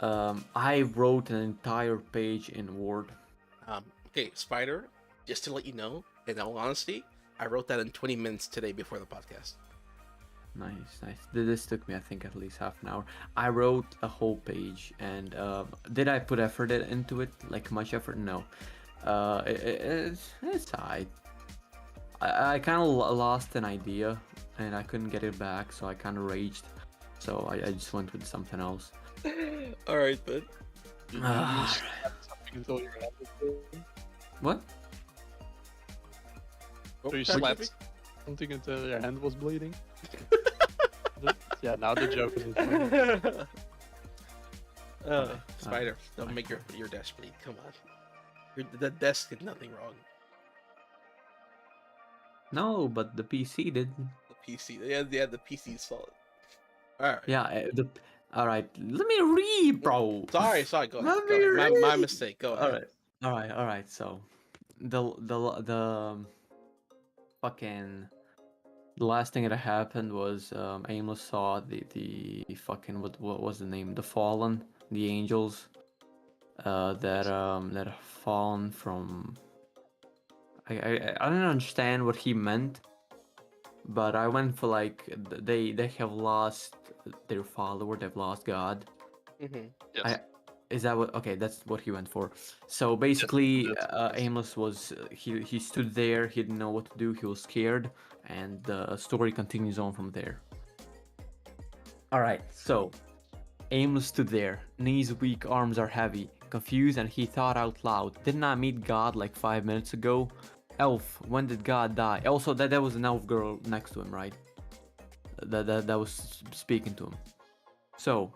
I wrote an entire page in Word. Okay, Spider. Just to let you know, in all honesty, I wrote that in 20 minutes today before the podcast. Nice. This took me, I think, at least half an hour. I wrote a whole page, and did I put effort into it? Like much effort? No. It's alright. I kind of lost an idea, and I couldn't get it back, so I kind of raged. So I just went with something else. All right, then. Ah, Something until your hand was bleeding. what? So you Sorry, slapped something until your hand was bleeding. Yeah, now the joke is. Spider, don't make your desk bleed. Come on. The desk did nothing wrong. No, but the PC did. The PC. Yeah, the PC's fault. Alright. Yeah, all right. Let me read, bro. Sorry, go ahead. Let Go me ahead. My read. mistake. Go ahead. All right. So, the fucking the last thing that happened was Aimless saw the fucking what was the name? The Fallen, the angels, that have fallen from. I don't understand what he meant, but I went for like they have lost their follower, they've lost God. Mm-hmm. Yes. Is that what? Okay, that's what he went for. So basically, that's- Aimless was he stood there. He didn't know what to do. He was scared, and the story continues on from there. All right, so Aimless stood there, knees weak, arms are heavy, confused, and he thought out loud. Didn't I meet God like 5 minutes ago? Elf, when did God die? Also, that was an elf girl next to him, right? That was speaking to him. So,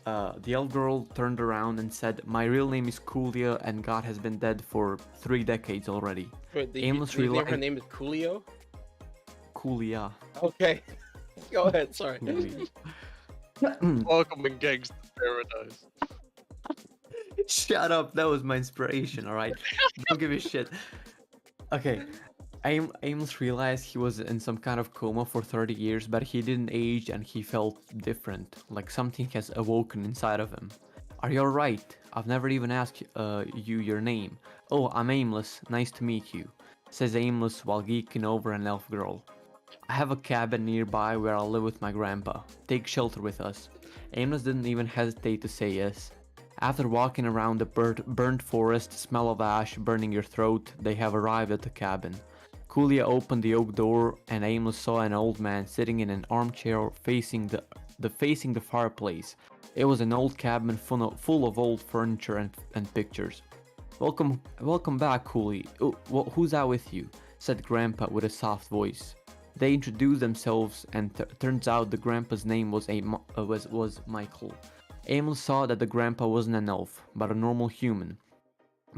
The elf girl turned around and said, "My real name is Kulia, and God has been dead for 3 decades already." Wait, Aimless did you name her realized name is Coolio? Kulia. Okay. Go ahead, sorry. Kulia. Welcoming gangs to paradise. Shut up, that was my inspiration, alright? Don't give a shit. Okay. Amos realized he was in some kind of coma for 30 years, but he didn't age and he felt different, like something has awoken inside of him. "Are you alright? I've never even asked you your name." "Oh, I'm Aimless. Nice to meet you," says Aimless while geeking over an elf girl. "I have a cabin nearby where I'll live with my grandpa. Take shelter with us." Aimless didn't even hesitate to say yes. After walking around the burnt forest, smell of ash burning your throat, they have arrived at the cabin. Kulia opened the oak door, and Aimless saw an old man sitting in an armchair facing the fireplace. It was an old cabin full of old furniture and pictures. Welcome back, Cooley. Oh, who's that with you?" said Grandpa with a soft voice. They introduced themselves, and turns out the Grandpa's name was Michael. Aimless saw that the Grandpa wasn't an elf, but a normal human.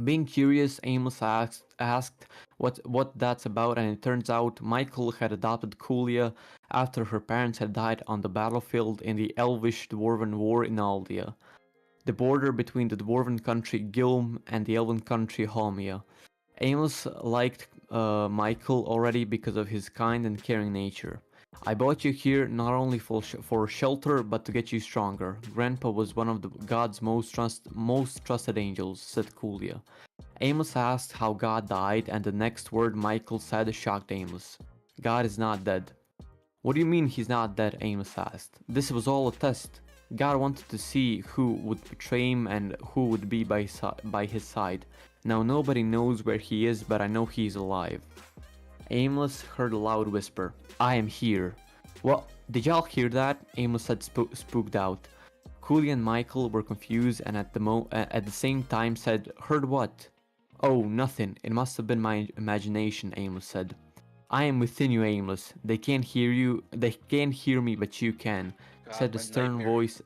Being curious, Aimless asked what that's about, and it turns out Michael had adopted Kulia after her parents had died on the battlefield in the Elvish-Dwarven War in Aldia, the border between the Dwarven country Gilm and the Elven country Halmia. Aimless liked Michael already because of his kind and caring nature. "I brought you here not only for shelter, but to get you stronger. Grandpa was one of the God's most trusted angels," said Kulia. Amos asked how God died, and the next word Michael said shocked Amos. "God is not dead." "What do you mean he's not dead?" Amos asked. "This was all a test. God wanted to see who would betray him and who would be by his side. Now nobody knows where he is, but I know he's alive." Aimless heard a loud whisper, "I am here." "What? Did y'all hear that?" Aimless said, spooked out. Cooley and Michael were confused and at the same time said, "Heard what?" "Oh, nothing. It must have been my imagination," Aimless said. "I am within you, Aimless. They can't hear you. They can't hear me, but you can," God, said the my stern nightmare. voice.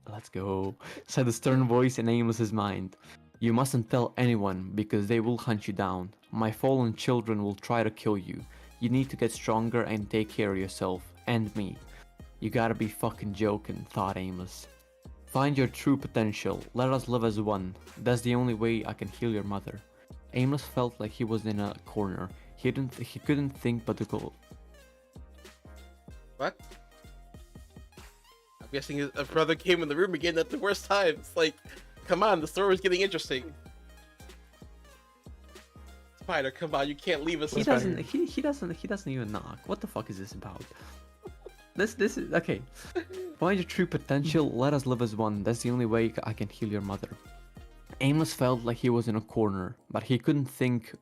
Let's go. Said the stern voice in Aimless's mind. "You mustn't tell anyone, because they will hunt you down. My fallen children will try to kill you. You need to get stronger and take care of yourself. And me." "You gotta be fucking joking," thought Aimless. "Find your true potential. Let us live as one. That's the only way I can heal your mother." Aimless felt like he was in a corner. He couldn't think but to go. What? I'm guessing his brother came in the room again at the worst time. It's like, come on, the story was getting interesting. Spider, come on, you can't leave us. He Spider. doesn't even knock. What the fuck is this about? This is okay. "Find your true potential. Let us live as one. That's the only way I can heal your mother." Aimless felt like he was in a corner, but he couldn't think.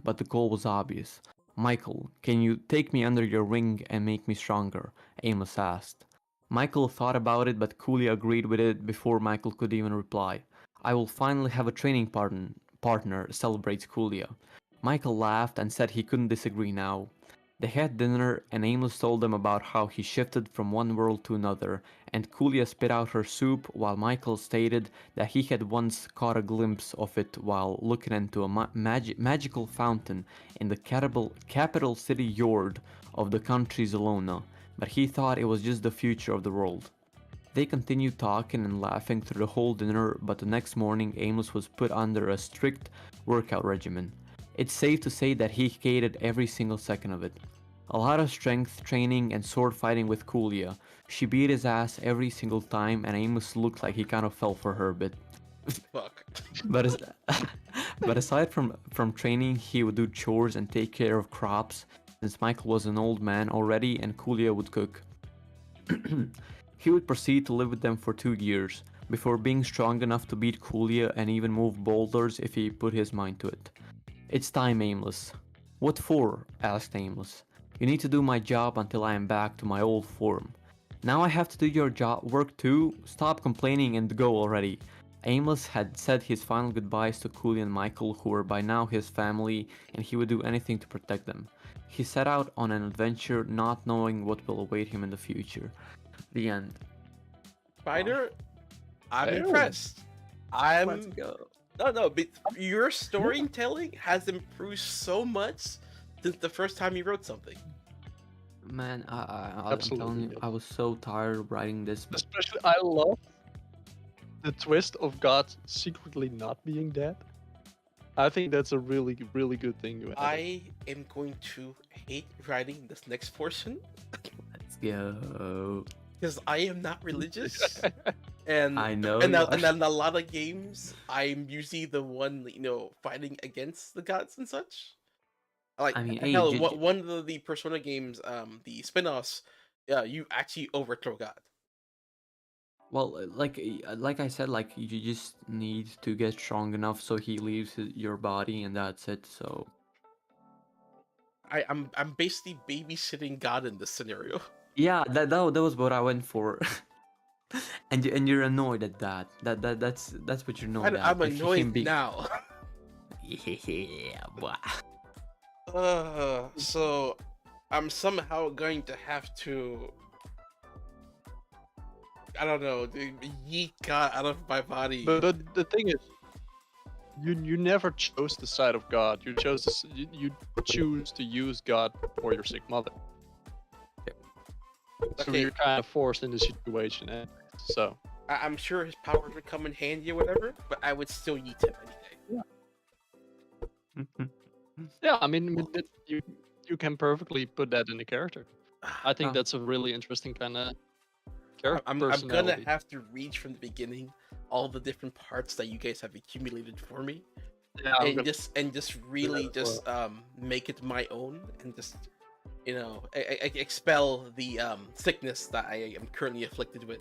But the goal was obvious. "Michael, can you take me under your wing and make me stronger?" Aimless asked. Michael thought about it, but coolly agreed with it before Michael could even reply. "I will finally have a training partner," celebrates Kulia. Michael laughed and said he couldn't disagree now. They had dinner, and Aimless told them about how he shifted from one world to another, and Kulia spit out her soup while Michael stated that he had once caught a glimpse of it while looking into a magical fountain in the capital city Yord of the country Zelona, but he thought it was just the future of the world. They continued talking and laughing through the whole dinner, but the next morning Aimless was put under a strict workout regimen. It's safe to say that he hated every single second of it. A lot of strength training and sword fighting with Kulia. She beat his ass every single time, and Amos looked like he kind of fell for her a bit. Fuck. But aside from training, he would do chores and take care of crops, since Michael was an old man already and Kulia would cook. He would proceed to live with them for 2 years, before being strong enough to beat Kulia and even move boulders if he put his mind to it. "It's time, Aimless." "What for?" asked Aimless. "You need to do my job until I am back to my old form." "Now I have to do your work too? Stop complaining and go already." Aimless had said his final goodbyes to Cooley and Michael, who were by now his family, and he would do anything to protect them. He set out on an adventure, not knowing what will await him in the future. The end. Spider, I'm Damn. impressed. Let's I'm go. no, but your storytelling has improved so much since the first time you wrote something. Man, I'm telling Absolutely, you, yes. I was so tired of writing this, but Especially, I love the twist of God secretly not being dead. I think that's a really, really good thing you added. I am going to hate writing this next portion let's go. because I am not religious, and I know and you and are. in a lot of games, I'm usually the one fighting against the gods and such. Like I mean, hey, hell, one of the Persona games, the spin-offs, you actually overthrow God. well, like I said, like you just need to get strong enough so he leaves your body, and that's it. So I'm basically babysitting God in this scenario. yeah, that was what I went for. And you're annoyed at that. That's what you're annoyed at. I'm If annoyed him be... now. Yeah, boy. So I'm somehow going to have to, I don't know, yeet God out of my body. But the thing is, you never chose the side of God. You chose you choose to use God for your sick mother. So Okay. you're kind of forced in the situation, eh? So I'm sure his powers would come in handy or whatever, but I would still yeet him any day. yeah, I mean you can perfectly put that in the character. I think Oh. that's a really interesting kind of character I'm gonna personality. have to reach from the beginning all the different parts that you guys have accumulated for me, Yeah, I'm and gonna- just really just make it my own, and just expel the sickness that I am currently afflicted with.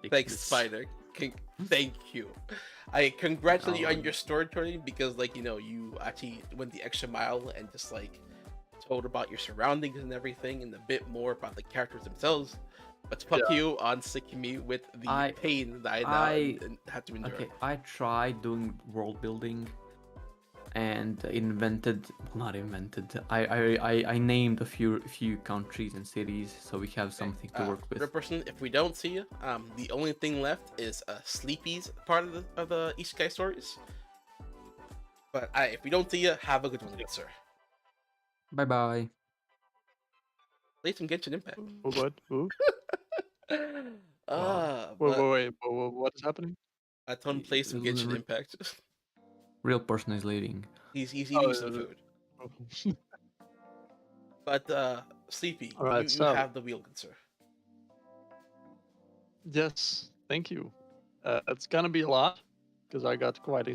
Thanks, Spider. Thank you. I congratulate you on your storytelling because, you actually went the extra mile and just told about your surroundings and everything, and a bit more about the characters themselves. But fuck you on sticking me with the pain that I now have to endure. Okay, I tried doing world building and I named a few countries and cities so we have something to work with. Person, if we don't see you, the only thing left is Sleepy's part of the Isekai stories. But if we don't see you, have a good one, good sir. Bye bye. Play some Genshin Impact. What? Who? But What is happening? I told him to play some Genshin Impact. Real person is leading. He's eating some food. But Sleepy, Alright, you have the wheel, good sir. Yes, thank you. It's gonna be a lot because I got quite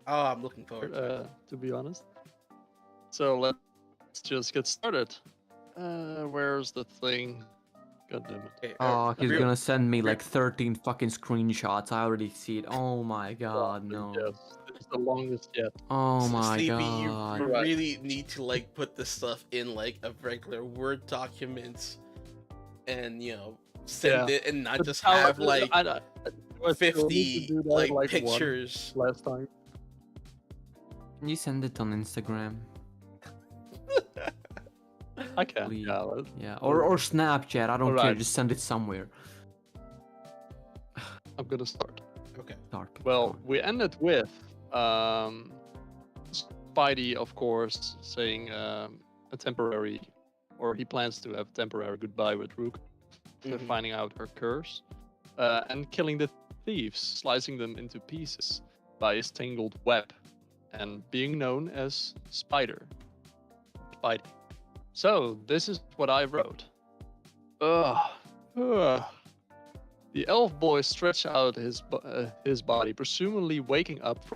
Oh, I'm looking forward to be honest. So let's just get started. Where's the thing? God damn it. Okay, Oh, he's gonna send me like 13 fucking screenshots. I already see it. Oh my god, no. Yes, it's the longest yet. Oh my Sleepy, god. you really need to put this stuff in a regular Word document, and send it, and not just have 50 pictures. Last time. Can you send it on Instagram? I can. Please. Yeah, or Snapchat. I don't care. Alright. Just send it somewhere. I'm gonna start. Okay. Start. Well, we ended with Spidey, of course, saying a temporary, or he plans to have a temporary goodbye with Rook, after finding out her curse, and killing the thieves, slicing them into pieces by his tangled web, and being known as Spidey. So this is what I wrote. The elf boy stretched out his body, presumably waking up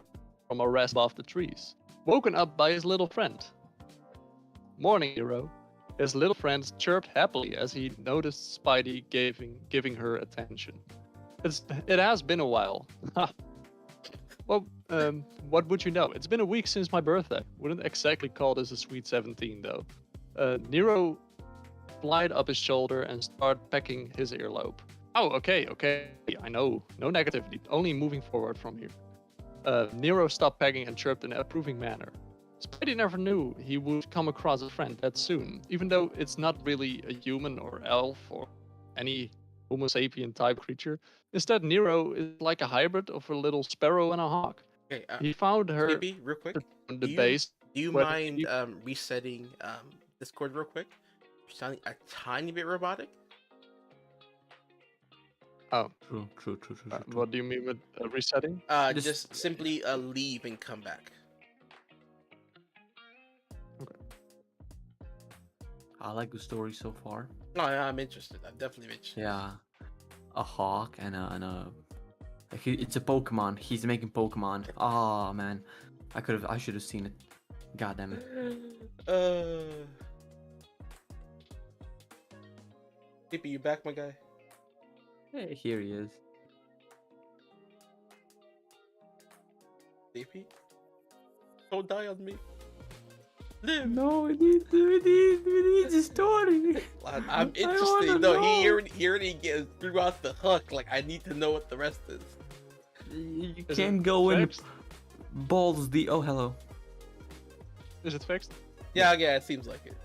from a rest above the trees. Woken up by his little friend. Morning, hero. His little friend chirped happily as he noticed Spidey giving her attention. It has been a while. Well, what would you know? It's been a week since my birthday. Wouldn't exactly call this a sweet 17, though. Nero flied up his shoulder and started pecking his earlobe. Oh, okay, I know. No negativity, only moving forward from here. Nero stopped pegging and chirped in an approving manner. Spidey never knew he would come across a friend that soon, even though it's not really a human or elf or any Homo sapien type creature. Instead, Nero is like a hybrid of a little sparrow and a hawk. Okay, He found her Sleepy, real quick. on Do the you base do you where mind he. resetting Discord real quick? You're sounding a tiny bit robotic. Oh, True. what do you mean with resetting? Just simply leave and come back. I like the story so far. No, I'm interested. I'm definitely interested. Yeah, a hawk and a like it's a Pokemon. He's making Pokemon. Oh man, I should have seen it. God damn it. Sleepy, you back, my guy? Hey, here he is. Sleepy? Don't die on me. Live. No, we need the story. I'm interested. No, he already threw out the hook. Like, I need to know what the rest is. You Is can't it go in fixed? balls the. Oh, hello. Is it fixed? Yeah, it seems like it.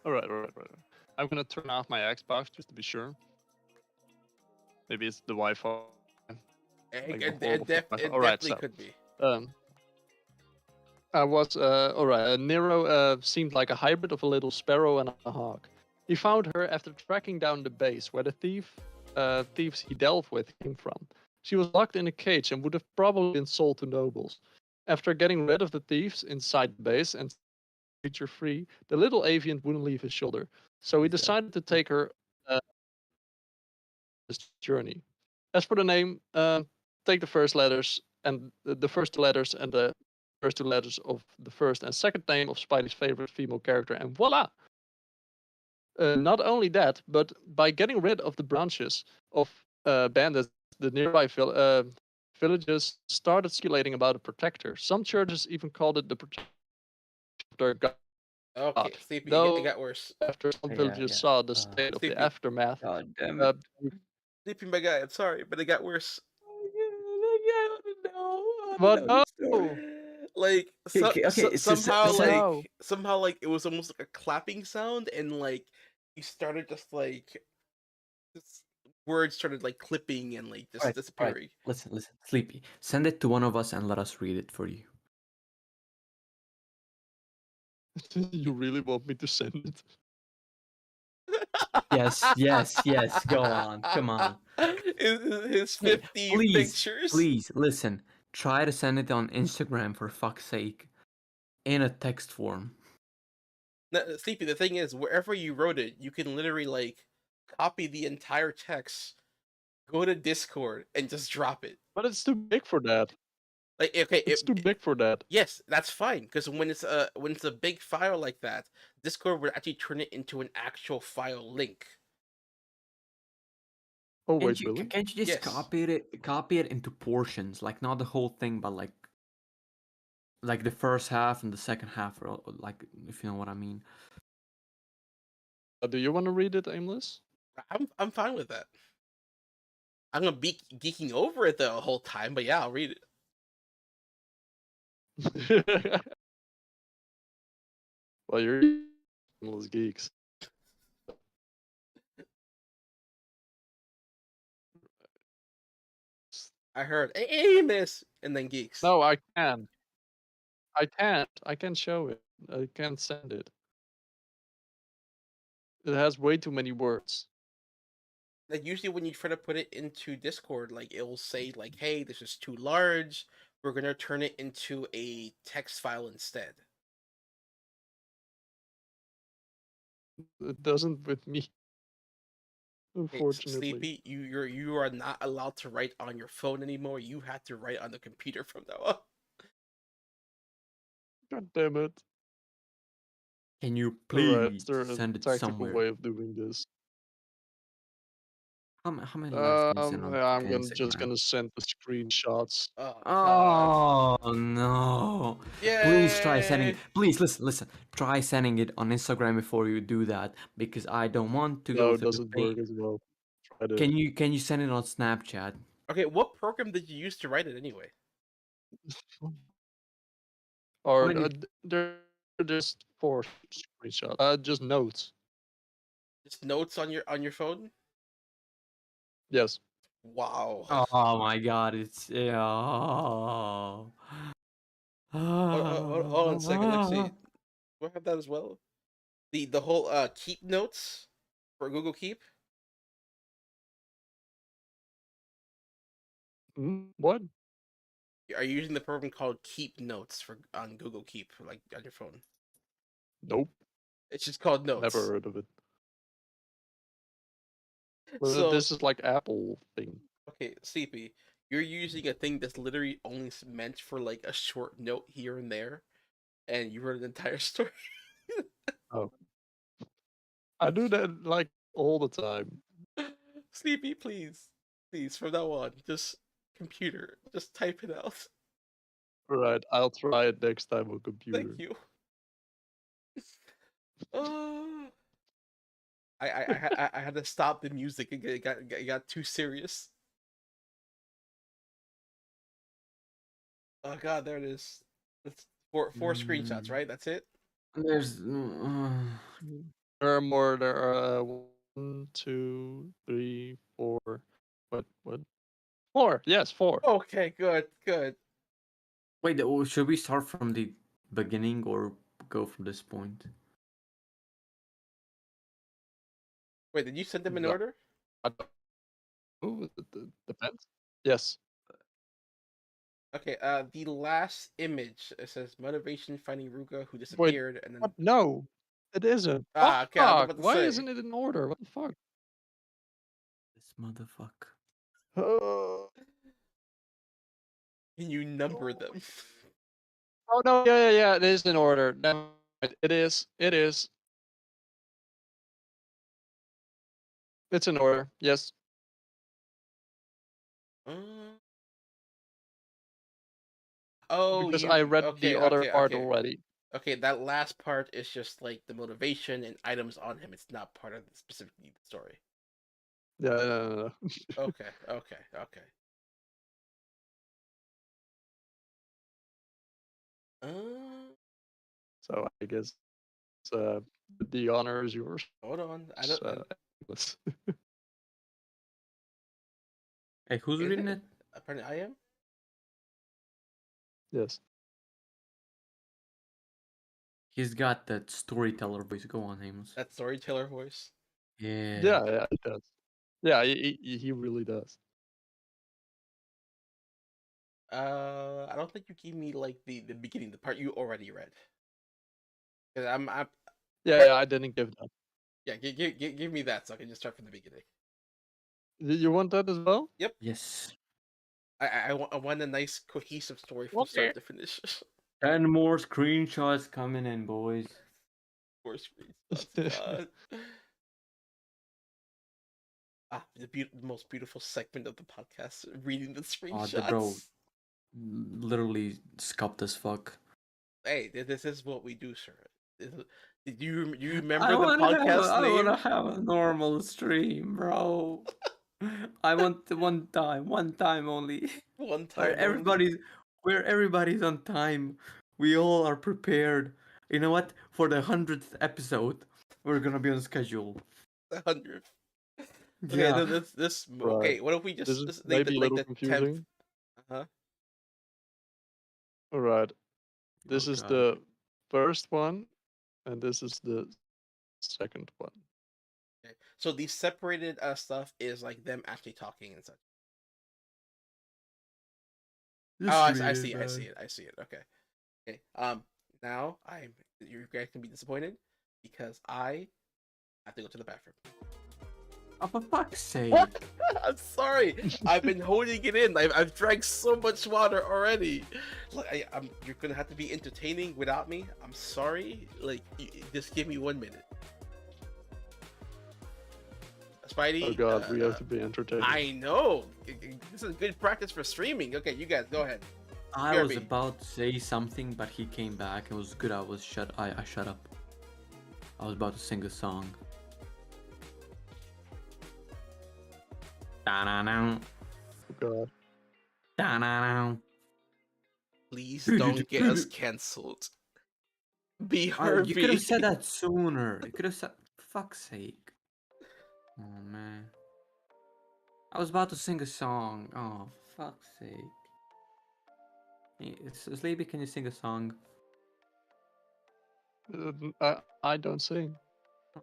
Alright. I'm gonna turn off my Xbox just to be sure. Maybe it's the Wi-Fi. Like a horrible Wi-Fi. Alright, Definitely so could be. I was alright. Nero seemed like a hybrid of a little sparrow and a hawk. He found her after tracking down the base where the thieves he dealt with came from. She was locked in a cage and would have probably been sold to nobles. After getting rid of the thieves inside the base and creature free, the little avian wouldn't leave his shoulder. So he decided to take her this journey. As for the name, take the first letters and the first two letters and the first two letters of the first and second name of Spidey's favorite female character, and voila! Not only that, but by getting rid of the branches of bandits, the nearby villages started speculating about a protector. Some churches even called it the protector of God. Okay, Sleepy, it got worse. After some Yeah, villages saw the state of the Sleepy. aftermath, God damn it. Sleepy, my guy, I'm sorry, but it got worse. What? No! Like Okay, somehow like it was almost like a clapping sound, and like you started just like this words started like clipping and like just disappearing. Listen, Sleepy. Send it to one of us and let us read it for you. You really want me to send it? Yes. Go on. Come on. His 50 pictures. Please, listen. Try to send it on Instagram for fuck's sake. In a text form. No, Sleepy, the thing is, wherever you wrote it, you can literally like copy the entire text, go to Discord, and just drop it. But it's too big for that. Like, okay, It's too big for that. yes, that's fine, because when it's a big file like that, Discord would actually turn it into an actual file link. Oh wait, really? Can't you just Yes. copy it into portions, like not the whole thing, but like the first half and the second half, or like, if you know what I mean. Do you want to read it, Aimless? I'm fine with that. I'm gonna be geeking over it the whole time, but yeah, I'll read it. Well, you're AimlessGeeks. I heard Amos and then geeks. No, I can't. I can't. I can't show it. I can't send it. It has way too many words. Like usually when you try to put it into Discord, like it will say like, "Hey, this is too large. We're gonna turn it into a text file instead." It doesn't with me. Hey, Unfortunately. Sleepy, you are not allowed to write on your phone anymore. You have to write on the computer from now on. God damn it. Can you Alright, please is there a send it tactical somewhere? way of doing this? How many lives can you send on I'm just Instagram? gonna send the screenshots. Oh God! Oh no! Yay! Please try sending it. Please listen. Try sending it on Instagram before you do that, because I don't want to No, go it through the doesn't pain. work as well. Tried it. Can you send it on Snapchat? Okay, what program did you use to write it anyway? Or many- there are just 4 screenshots. Just notes. Just notes on your phone. Yes. Wow. Oh my god, it's yeah. Hold on a second. Let's see. Do I have that as well? The whole keep notes for Google Keep. What? Are you using the program called Keep Notes for on Google Keep, like on your phone? Nope. It's just called Notes. Never heard of it. Well, So this is like Apple thing. okay, CP, you're using a thing that's literally only meant for like a short note here and there, and you wrote an entire story. Oh. I do that like all the time. Sleepy, please, from now on, just computer, just type it out. Right, I'll try it next time on computer. Thank you. Oh, I had to stop the music. It got too serious. Oh god, there it is. That's four screenshots, right? That's it. There's There are more. There are 1, 2, 3, 4. What? 4. Yes, 4. Okay, good. wait. Should we start from the beginning or go from this point? Wait, did you send them in No. order? Ooh, depends. Yes. Okay, the last image, it says motivation finding Ruka who Wait. disappeared, and then What? No, it isn't. okay, I was Fuck! about to Why say. isn't it in order? What the fuck? This motherfucker. Can you number them? Oh no! Yeah. It is in order. No, it is. It is. It's in order. Yes. Uh, oh, Because you I read okay, the other okay, part okay. already. Okay, that last part is just like the motivation and items on him. It's not part of the specifically the story. Yeah. No. Okay. So I guess uh, the honor is yours. Hold on. I don't. Aimless. Hey, who's Is reading it? it? Apparently, I am. Yes. He's got that storyteller voice. Go on, Aimless. That storyteller voice. Yeah. Yeah, it does. Yeah, he really does. I don't think you gave me like the beginning, the part you already read. Cause I'm Yeah, I didn't give that. yeah. Give me that so I can just start from the beginning. You want that as well? Yep. Yes. I want a nice cohesive story from Okay. start to finish. 10 more screenshots coming in, boys. 4 screenshots. God. The most beautiful segment of the podcast, reading the Oh, screenshots. the bro. Literally scuffed as fuck. Hey, this is what we do, sir. Do you remember I the wanna podcast I name? wanna have a normal stream, bro. I want the one time only. One Where time only. everybody's on time. We all are prepared. You know what? For the 100th episode, we're gonna be on schedule. 100th. Okay, Yeah. this Right. okay. What if we This just is this, maybe a like little the 10th? confusing. Uh-huh. All right. This Oh, is God. the first one, and this is the second one. Okay. So the separated stuff is like them actually talking and such. Just Oh, read I it, see man. it. Okay. Now you guys can be disappointed because I have to go to the bathroom. Oh, for fuck's sake. I'm sorry. I've been holding it in. I've drank so much water already. Like, you're gonna have to be entertaining without me. I'm sorry. Like, just give me 1 minute. Spidey. Oh god, we have to be entertained. I know. This is good practice for streaming. Okay, you guys go ahead. I was BRB. about to say something, but he came back. It was good. I shut up. I was about to sing a song. Da-na-na. Oh god. Da-na-na. Please don't get us cancelled. Be You could Herbie. have said that sooner. You could have said, for fuck's sake. Oh man. I was about to sing a song. Oh, fuck's sake. Sleepy, can you sing a song? I don't sing.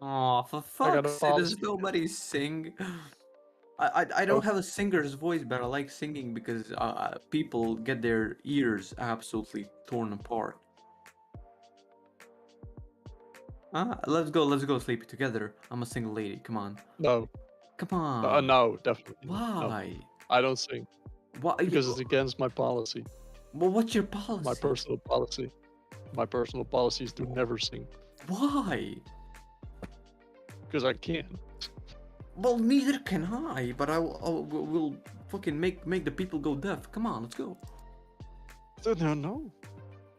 Oh, for I got a fuck's sake, policy. does nobody sing? I Oh, don't have a singer's voice, but I like singing because people get their ears absolutely torn apart. Let's go, Sleepy, together. I'm a single lady. Come on, no. come on. No, definitely not. No, Why? I don't sing Why? because it's against my policy. Well, what's your My policy? personal policy. My personal policy is to never sing Why? because I can. Well, neither can I. But will fucking make the people go deaf. Come on, let's go. No.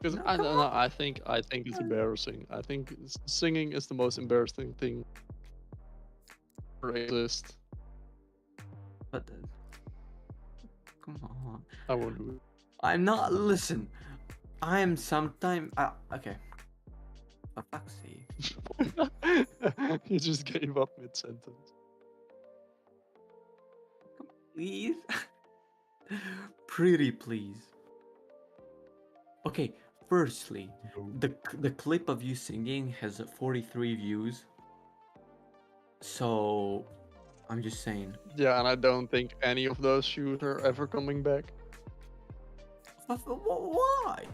Because No, I come don't know. I think it's embarrassing. I think singing is the most embarrassing thing ever exist. But come on. I won't do I'm not. Listen. I am sometime. Okay. For fuck's sake. it. You just gave up mid sentence. Please. Pretty please. Okay. Firstly, the clip of you singing has 43 views. So, I'm just saying. Yeah, and I don't think any of those shoes are ever coming back. Why?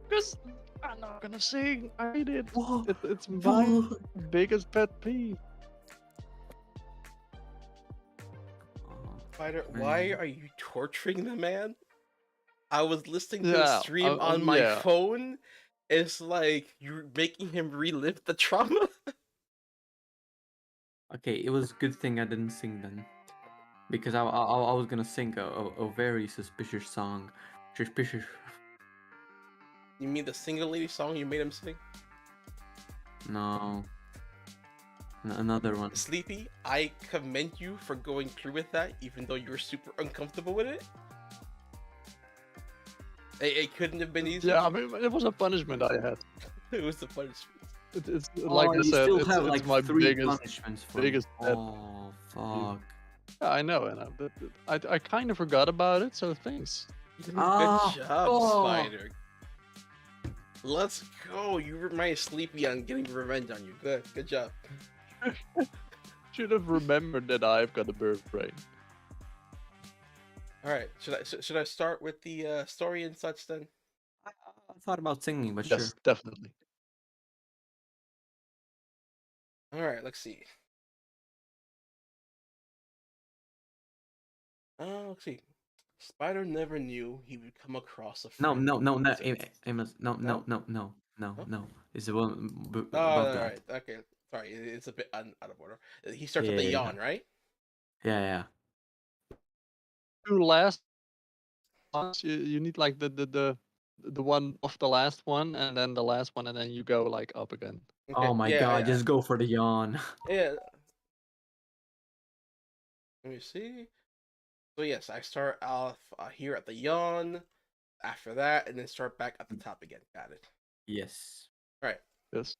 Because I'm not gonna sing. I hate it. Wha- It's my wha- biggest pet peeve. Spider, Man. why are you torturing the man? I was listening to Yeah, a stream on my yeah. phone. It's like you're making him relive the trauma. Okay, it was a good thing I didn't sing then. Because I was gonna sing a very suspicious song. Suspicious. You mean the single lady song you made him sing? No. Another one. Sleepy, I commend you for going through with that, even though you were super uncomfortable with it. It couldn't have been easier. Yeah, I mean, it was a punishment I had. It was the punishment. It's like I you said, still it's, have it's like my 3 biggest. punishments for biggest me. pet Oh fuck. Yeah, I know, and I kind of forgot about it. So thanks. Good Ah, job, oh. Spider. Let's go. You remind Sleepy on getting revenge on you. Good job. Should have remembered that I've got a bird brain. All right. Should I start with the story and such then? I thought about singing, but Yes, sure. definitely. All right. Let's see. Let's see. Spider never knew he would come across a No, friend. no, who was a- Amos, no. Huh? It's the one Oh, above all that. right. Okay. Sorry, it's a bit out of order. He starts with a Yeah. yawn, right? Yeah. Two last ones, you need like the one of the last one, and then the last one, and then you go like up again. Okay. Oh my yeah, god, yeah, just go for the yawn. yeah. Let me see. So yes, I start off here at the yawn. After that, and then start back at the top again. Got it. Yes. All right. Yes.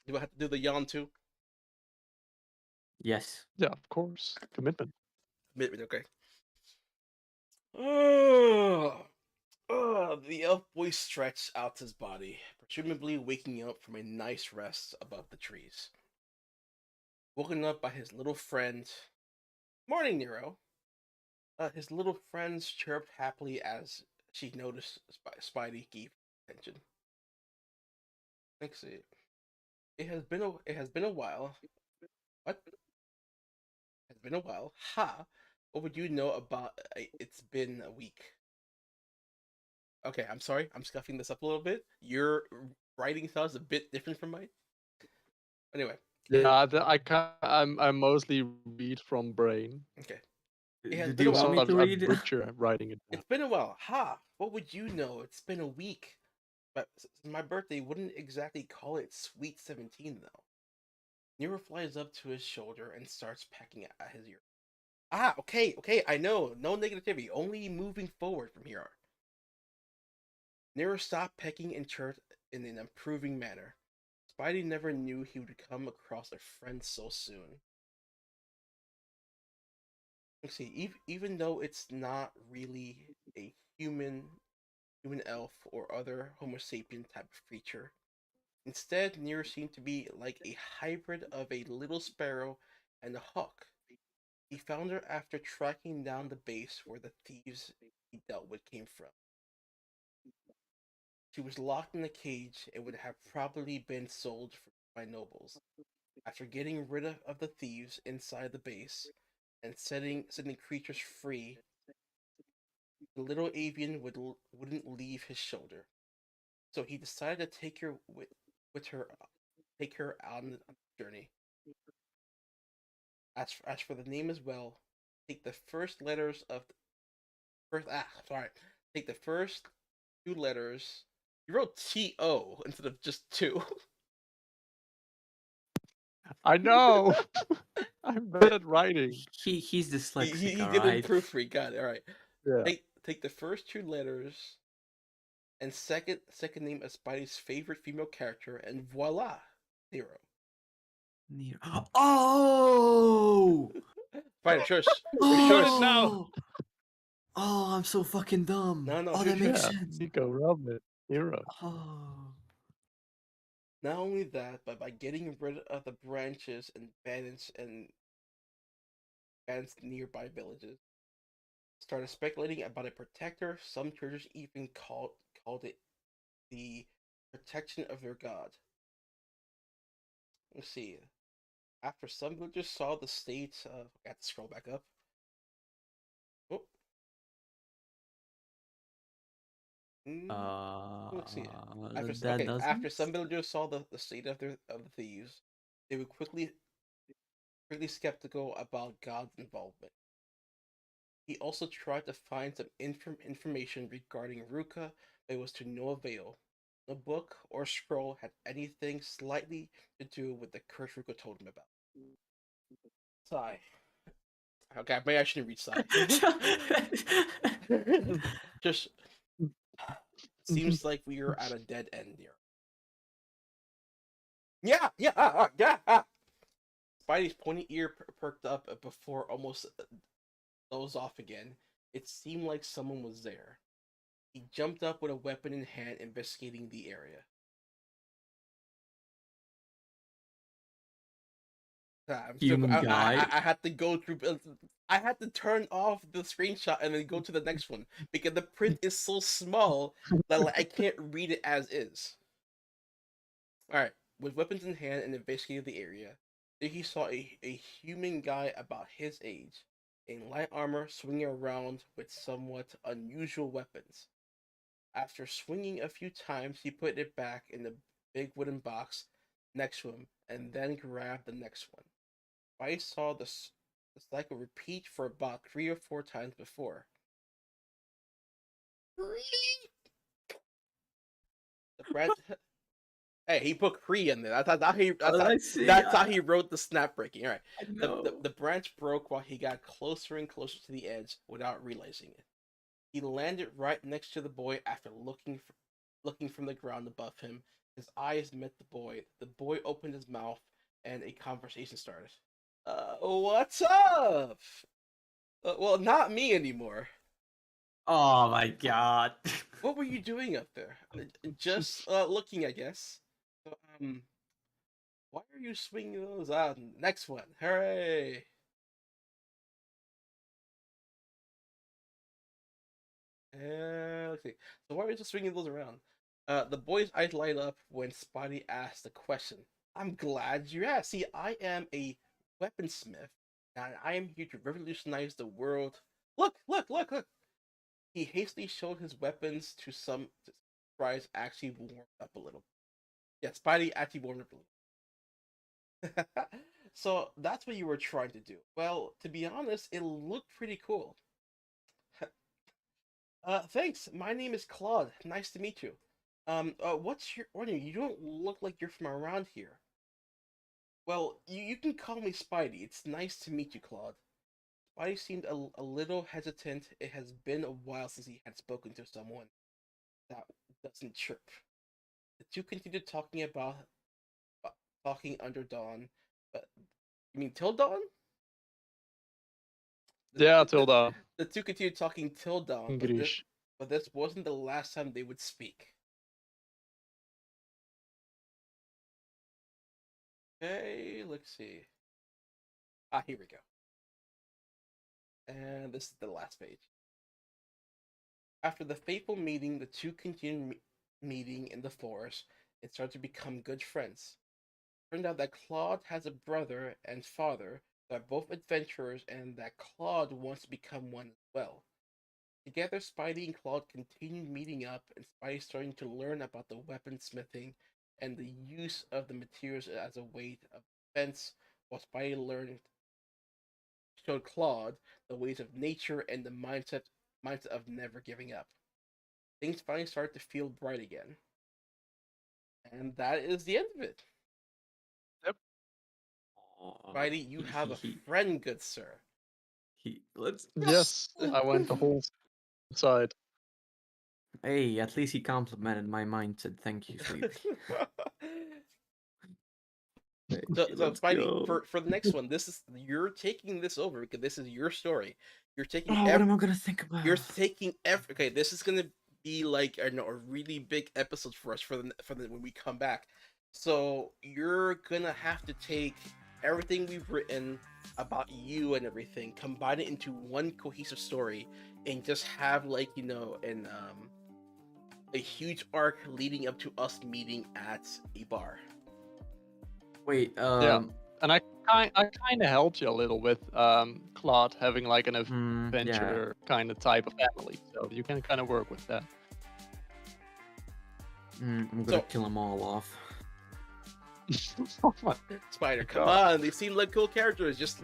Do I have to do the yawn too? Yes. Yeah, of course. Commitment. Commitment. Okay. Oh, the elf boy stretched out his body, presumably waking up from a nice rest above the trees. Woken up by his little friend. Morning, Nero. His little friends chirped happily as she noticed Spidey gave attention. Let's see. It has been a while. What? It's been a while. Ha! What would you know about it's been a week? Okay, I'm sorry. I'm scuffing this up a little bit. Your writing style is a bit different from mine. Anyway. Yeah, I mostly read from brain. Okay. It has Do been you a while. want me to Sometimes I read? butcher writing it down. It's been a while. Ha! What would you know? It's been a week. But my birthday wouldn't exactly call it Sweet 17 though. Nero flies up to his shoulder and starts pecking at his ear. Ah, okay, I know. No negativity. Only moving forward from here. Nero stopped pecking and chirped in an approving manner. Spidey never knew he would come across a friend so soon. Let's see, even though it's not really a human elf, or other Homo sapien type of creature, instead, Nero seemed to be like a hybrid of a little sparrow and a hawk. He found her after tracking down the base where the thieves he dealt with came from. She was locked in a cage and would have probably been sold by nobles. After getting rid of the thieves inside the base and setting creatures free, the little avian wouldn't leave his shoulder. So he decided to take her with her, take her on the journey. As for the name as well, take the first letters of first sorry, take the first two letters. You wrote T-O instead of just two. I know. I'm bad at writing. He's he dyslexic, he all didn't right. proofread. Got it. All right. Yeah. Take the first two letters and second name as Spidey's favorite female character, and voila, Nero. Near. Oh! Fine, shush. Got it Shush. now. Oh! Oh, I'm so fucking dumb. No, Oh, that shush. makes Yeah. sense. Nico Robin. Hero. Oh. Not only that, but by getting rid of the branches and bans nearby villages, started speculating about a protector. Some churches even called it the protection of their god. Let's see. After some villagers saw the state of, I have to scroll back up. Oh. Let's see. That After doesn't. some villagers saw the state of the thieves, they were quickly skeptical about God's involvement. He also tried to find some information regarding Ruka, but it was to no avail. No book or scroll had anything slightly to do with the curse Ruka told him about. Sigh. Okay, maybe I shouldn't read Sigh. Just seems like we are at a dead end here. Yeah. Spidey's pointy ear perked up before almost dozed off again. It seemed like someone was there. He jumped up with a weapon in hand, investigating the area. Human guy. I had to go through. I had to turn off the screenshot and then go to the next one because the print is so small that like, I can't read it as is. All right, with weapons in hand and investigating the area, there he saw a human guy about his age, in light armor, swinging around with somewhat unusual weapons. After swinging a few times, he put it back in the big wooden box next to him and then grabbed the next one. I saw the cycle repeat for about 3 or 4 times before. The brand. Hey, he put Cree in there. That's how he wrote the snap breaking. All right. The branch broke while he got closer and closer to the edge without realizing it. He landed right next to the boy after looking from the ground above him. His eyes met the boy. The boy opened his mouth, and a conversation started. What's up? Well, not me anymore. Oh my god. What were you doing up there? Just looking, I guess. So, why are you swinging those out? Next one, hooray! Let's see. So why are you just swinging those around? The boy's eyes light up when Spotty asked the question. I'm glad you asked. See, I am a weaponsmith, and I am here to revolutionize the world. Look! He hastily showed his weapons to some surprise, actually warmed up a little. Yeah, Spidey actually warmed up a little. So that's what you were trying to do. Well, to be honest, it looked pretty cool. Thanks. My name is Claude. Nice to meet you. What's your name? You don't look like you're from around here. Well, you can call me Spidey. It's nice to meet you, Claude. Spidey seemed a little hesitant. It has been a while since he had spoken to someone that doesn't chirp. The two continued talking about talking under dawn. But you mean till dawn? Yeah, till dawn. The two continued talking till dawn, English. but this wasn't the last time they would speak. Okay, let's see. Here we go. And this is the last page. After the fateful meeting, the two continued meeting in the forest and started to become good friends. Turned out that Claude has a brother and father that are both adventurers, and that Claude wants to become one as well. Together, Spidey and Claude continued meeting up, and Spidey starting to learn about the weaponsmithing and the use of the materials as a way of defense, while Spidey showed Claude the ways of nature and the mindset of never giving up. Things finally started to feel bright again. And that is the end of it. Spidey, you have a friend, good sir. Let's. Yes, I went the whole side. Hey, at least he complimented my mindset. Thank you, Sleepy. So Let's Spidey, go. for the next one, you're taking this over because this is your story. You're taking Oh, what am I gonna think about? You're taking okay. This is gonna be like a really big episode for us for the when we come back. So you're gonna have to take everything we've written about you and everything, combine it into one cohesive story, and just have like a huge arc leading up to us meeting at a bar. Wait, Yeah. And I kind of helped you a little with Claude having like an adventure kind of type of family, so you can kind of work with that. I'm gonna kill them all off. Spider, come on! They seem like cool characters. Just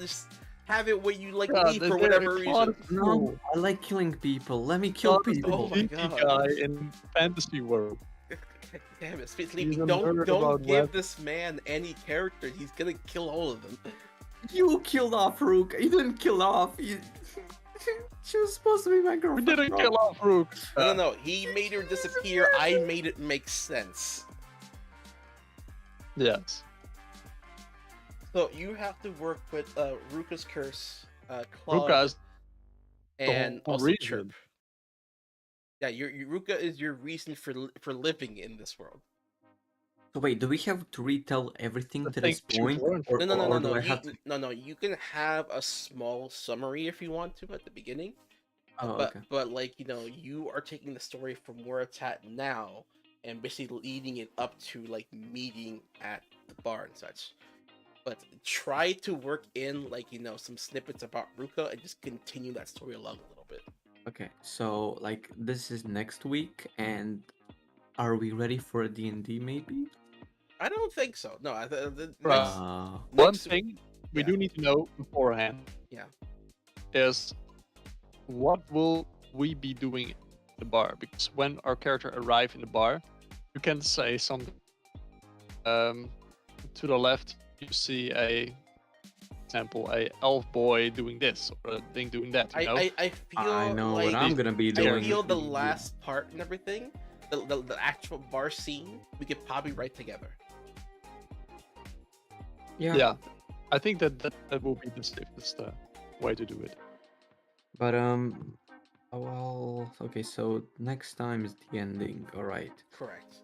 have it where you like leave for whatever reason. No, I like killing people. Let me kill people. Oh my god! Guy in fantasy world. Damn it, Sleepy! Don't give this man any character. He's gonna kill all of them. You killed off Rook. You didn't kill off. She was supposed to be my girlfriend. We didn't kill off Rook. No. He made her disappear. I made it make sense. Yes. So you have to work with Ruka's curse, Claude, Ruka's and also reason. Chirp. Yeah, Ruka is your reason for living in this world. So wait, do we have to retell everything to this point? No. You can have a small summary if you want to at the beginning. But like you are taking the story from where it's at now and basically leading it up to like meeting at the bar and such. But try to work in like some snippets about Ruka and just continue that story along a little bit. Okay, so like this is next week, and are we ready for a D&D maybe? I don't think so. No, one thing we do need to know beforehand. Yeah. Is what will we be doing at the bar? Because when our character arrive in the bar, you can say something. To the left, you see a elf boy doing this or a thing doing that. You know? I feel I know like what I'm gonna be doing. I feel the last part and everything, the actual bar scene, we could probably write together. Yeah. I think that will be the safest way to do it. But well, okay. So next time is the ending. All right. Correct.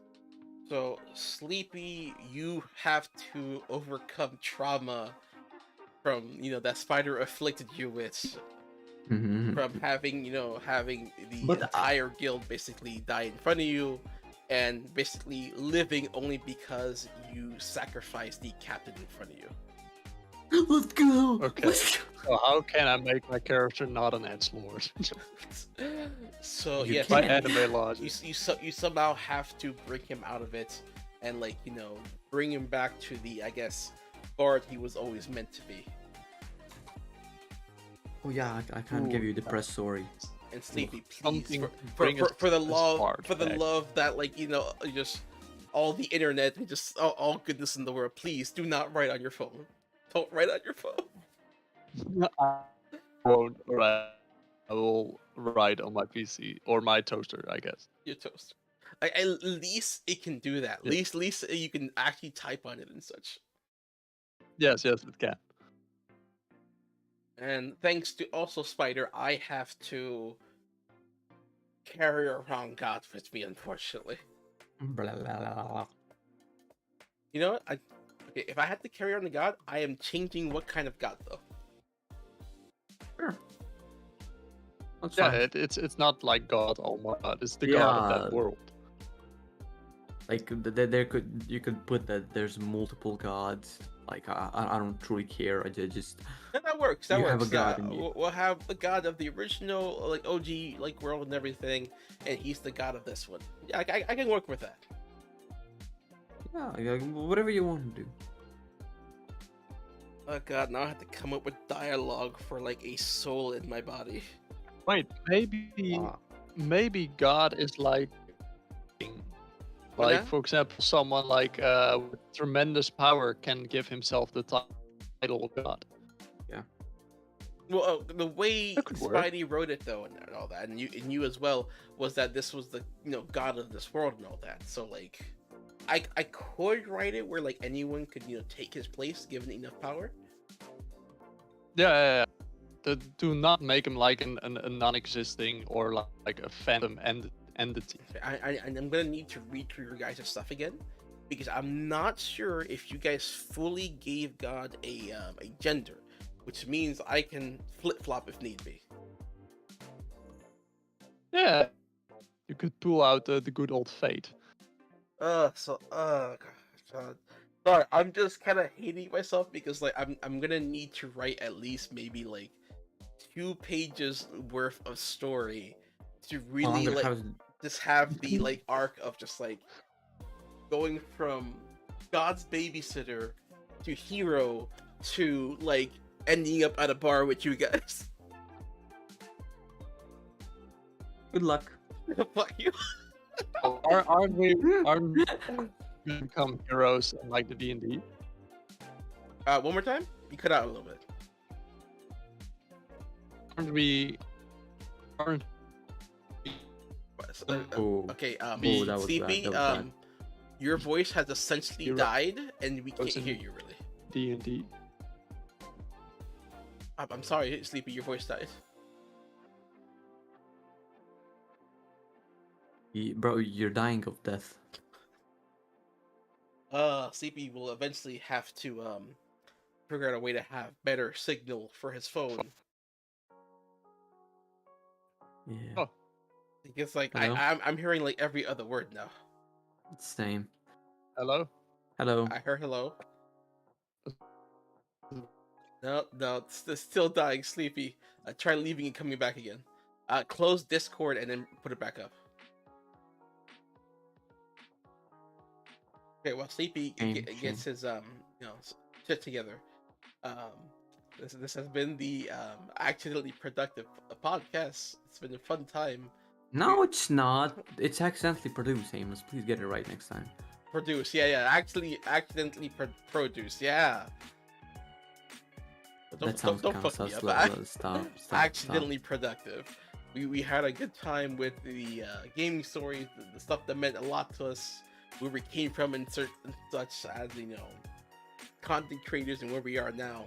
So Sleepy, you have to overcome trauma from that spider afflicted you with, from having the entire guild basically die in front of you, and basically living only because you sacrificed the captain in front of you. Let's go. Okay. So how can I make my character not an edgelord? So yes, by anime logic. You somehow have to bring him out of it, and bring him back to the bard he was always meant to be. Oh yeah, I can't give you the press story. And Sleepy, please, for the love that just all the internet and just all goodness in the world, please do not write on your phone. Don't write on your phone. I won't write. I will write on my PC or my toaster, I guess. Your toaster. At least it can do that. At least you can actually type on it and such. Yes, it can. And thanks to also Spider, I have to carry around God with me, unfortunately. Blah, blah, blah, blah. You know what? Okay, if I had to carry on the God, I am changing what kind of God though. Sure. That's Yeah, fine. it's not like God, oh my god, it's the god of that Yeah. world. Like you could put that there's multiple gods. Like I don't truly care. I just And that works. That You have works. a god in you. We'll have the God of the original, like OG, like world and everything, and he's the God of this one. Yeah, I can work with that. yeah, whatever you want to do. Oh god, now I have to come up with dialogue for like a soul in my body. Wait, maybe God is like What like now? for example, someone like with tremendous power can give himself the title of God. Well, the way That could work. Spidey wrote it though, and all that, and you as well, was that this was the God of this world and all that. So like, I could write it where like anyone could take his place given enough power. Yeah. Do not make him like a non-existing or like a phantom entity. I'm gonna need to read through your guys' stuff again, because I'm not sure if you guys fully gave God a gender, which means I can flip flop if need be. Yeah, you could pull out the good old fate. God. Sorry, I'm just kind of hating myself because like I'm gonna need to write at least maybe like 2 pages worth of story to really like just have the like arc of just like going from God's babysitter to hero to like ending up at a bar with you guys. Good luck. Fuck you. Aren't we become heroes in like the D&D? One more time. You cut out a little bit. Aren't we? Oh. Okay. Oh, that was bad, CP. that was bad. Your voice has essentially You're died, and we can't Listen. hear you really. D&D. I'm sorry, Sleepy. Your voice died. Bro, you're dying of death. Sleepy will eventually have to figure out a way to have better signal for his phone. Yeah. Oh. It's like Hello? I'm hearing like every other word now. Same. Hello. Hello. I heard hello. No, it's still dying. Sleepy. Try leaving and coming back again. Close Discord and then put it back up. Okay, well, Sleepy gets his shit together. This has been the accidentally productive podcast. It's been a fun time. No, it's not. It's accidentally produced, Aimless. Please get it right next time. Produce, yeah, actually accidentally produce, yeah. But That sounds don't kind of fuck me sus. up. Stop. Accidentally productive. We had a good time with the gaming stories, the stuff that meant a lot to us, where we came from, and such as content creators and where we are now.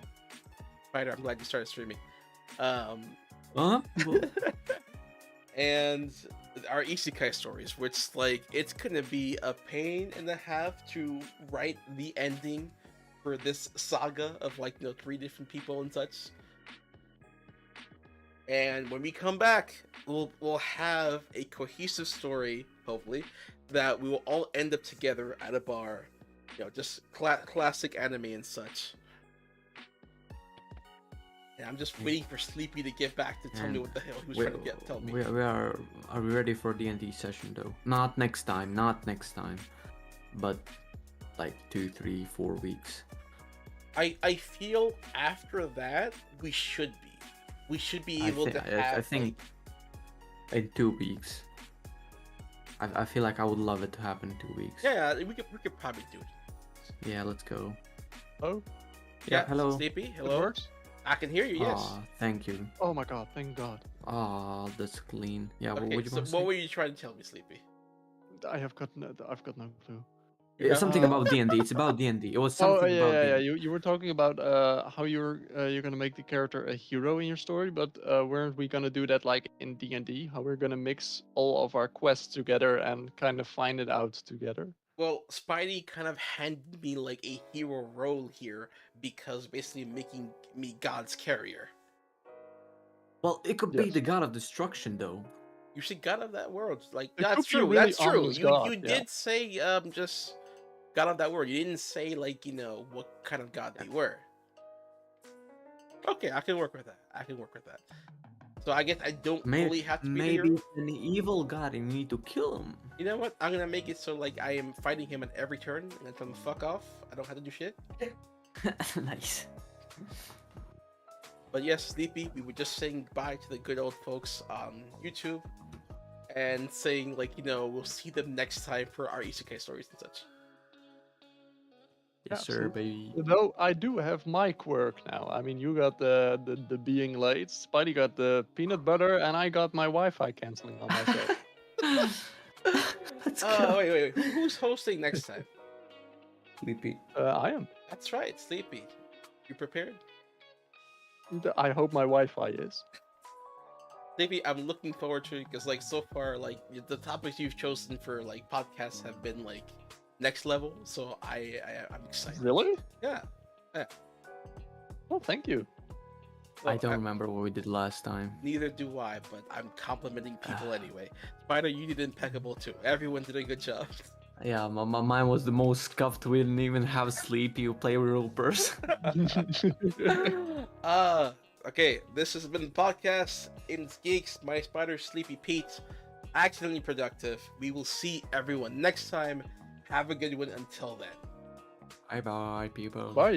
Spider, I'm glad you started streaming. Huh? And our Isekai stories, which like it's gonna be a pain and a half to write the ending for this saga of 3 different people and such. And when we come back, we'll have a cohesive story, hopefully, that we will all end up together at a bar, just classic anime and such. And I'm just waiting for Sleepy to get back to tell me what the hell he was trying to tell me. Are we ready for D&D session though? Not next time, but like 2, 3, 4 weeks. I feel after that we should be able to have. I think in 2 weeks. I feel like I would love it to happen in 2 weeks. Yeah, we could probably do it. Yeah, let's go. Oh, Yeah, hello. Sleepy, it hello. works. I can hear you. Yes. Aw, thank you. Oh my god, thank God. Ah, that's clean. Yeah, Okay, what you so want to what say? were you trying to tell me, Sleepy? I've got no clue. It's something Uh, about D&D. It's about D&D. It was Oh something yeah, about yeah, yeah. D&D. You were talking about how you're gonna make the character a hero in your story, but weren't we gonna do that like in D&D? How we're gonna mix all of our quests together and kind of find it out together? Well, Spidey kind of handed me like a hero role here because basically making me God's carrier. Well, it could be Yes. the god of destruction, though. You should God of that world. Like It that's could be a true. really That's true. ominous You god. you Yeah. did say just God of that world. You didn't say like what kind of god they were. Okay, I can work with that. I can work with that. So I guess I don't fully have to be the Maybe hero. it's an evil god and you need to kill him. You know what? I'm gonna make it so like I am fighting him at every turn and tell him to fuck off. I don't have to do shit. Nice. But yes, Sleepy, we were just saying goodbye to the good old folks on YouTube and saying like, we'll see them next time for our Isekai stories and such. Yes, Yeah, sir, so- baby. Though I do have my quirk now. I mean, you got the being late, Spidey got the peanut butter, and I got my Wi-Fi canceling on myself. Let's Oh, go. wait. Who's hosting next time? Sleepy. I am. That's right, Sleepy. You prepared? I hope my Wi-Fi is. Sleepy, I'm looking forward to it because like so far, like the topics you've chosen for like podcasts have been like next level. So I'm excited. Really? Yeah. Well, thank you. I Well, don't remember what we did last time. Neither do I, but I'm complimenting people anyway. Spider, you did impeccable too. Everyone did a good job. Yeah, mine was the most scuffed. We didn't even have Sleepy who play a real person. Okay, this has been the podcast. It's Geeks, my Spider, zZSleepyPeet. Accidentally productive. We will see everyone next time. Have a good one until then. Bye bye, people. Bye.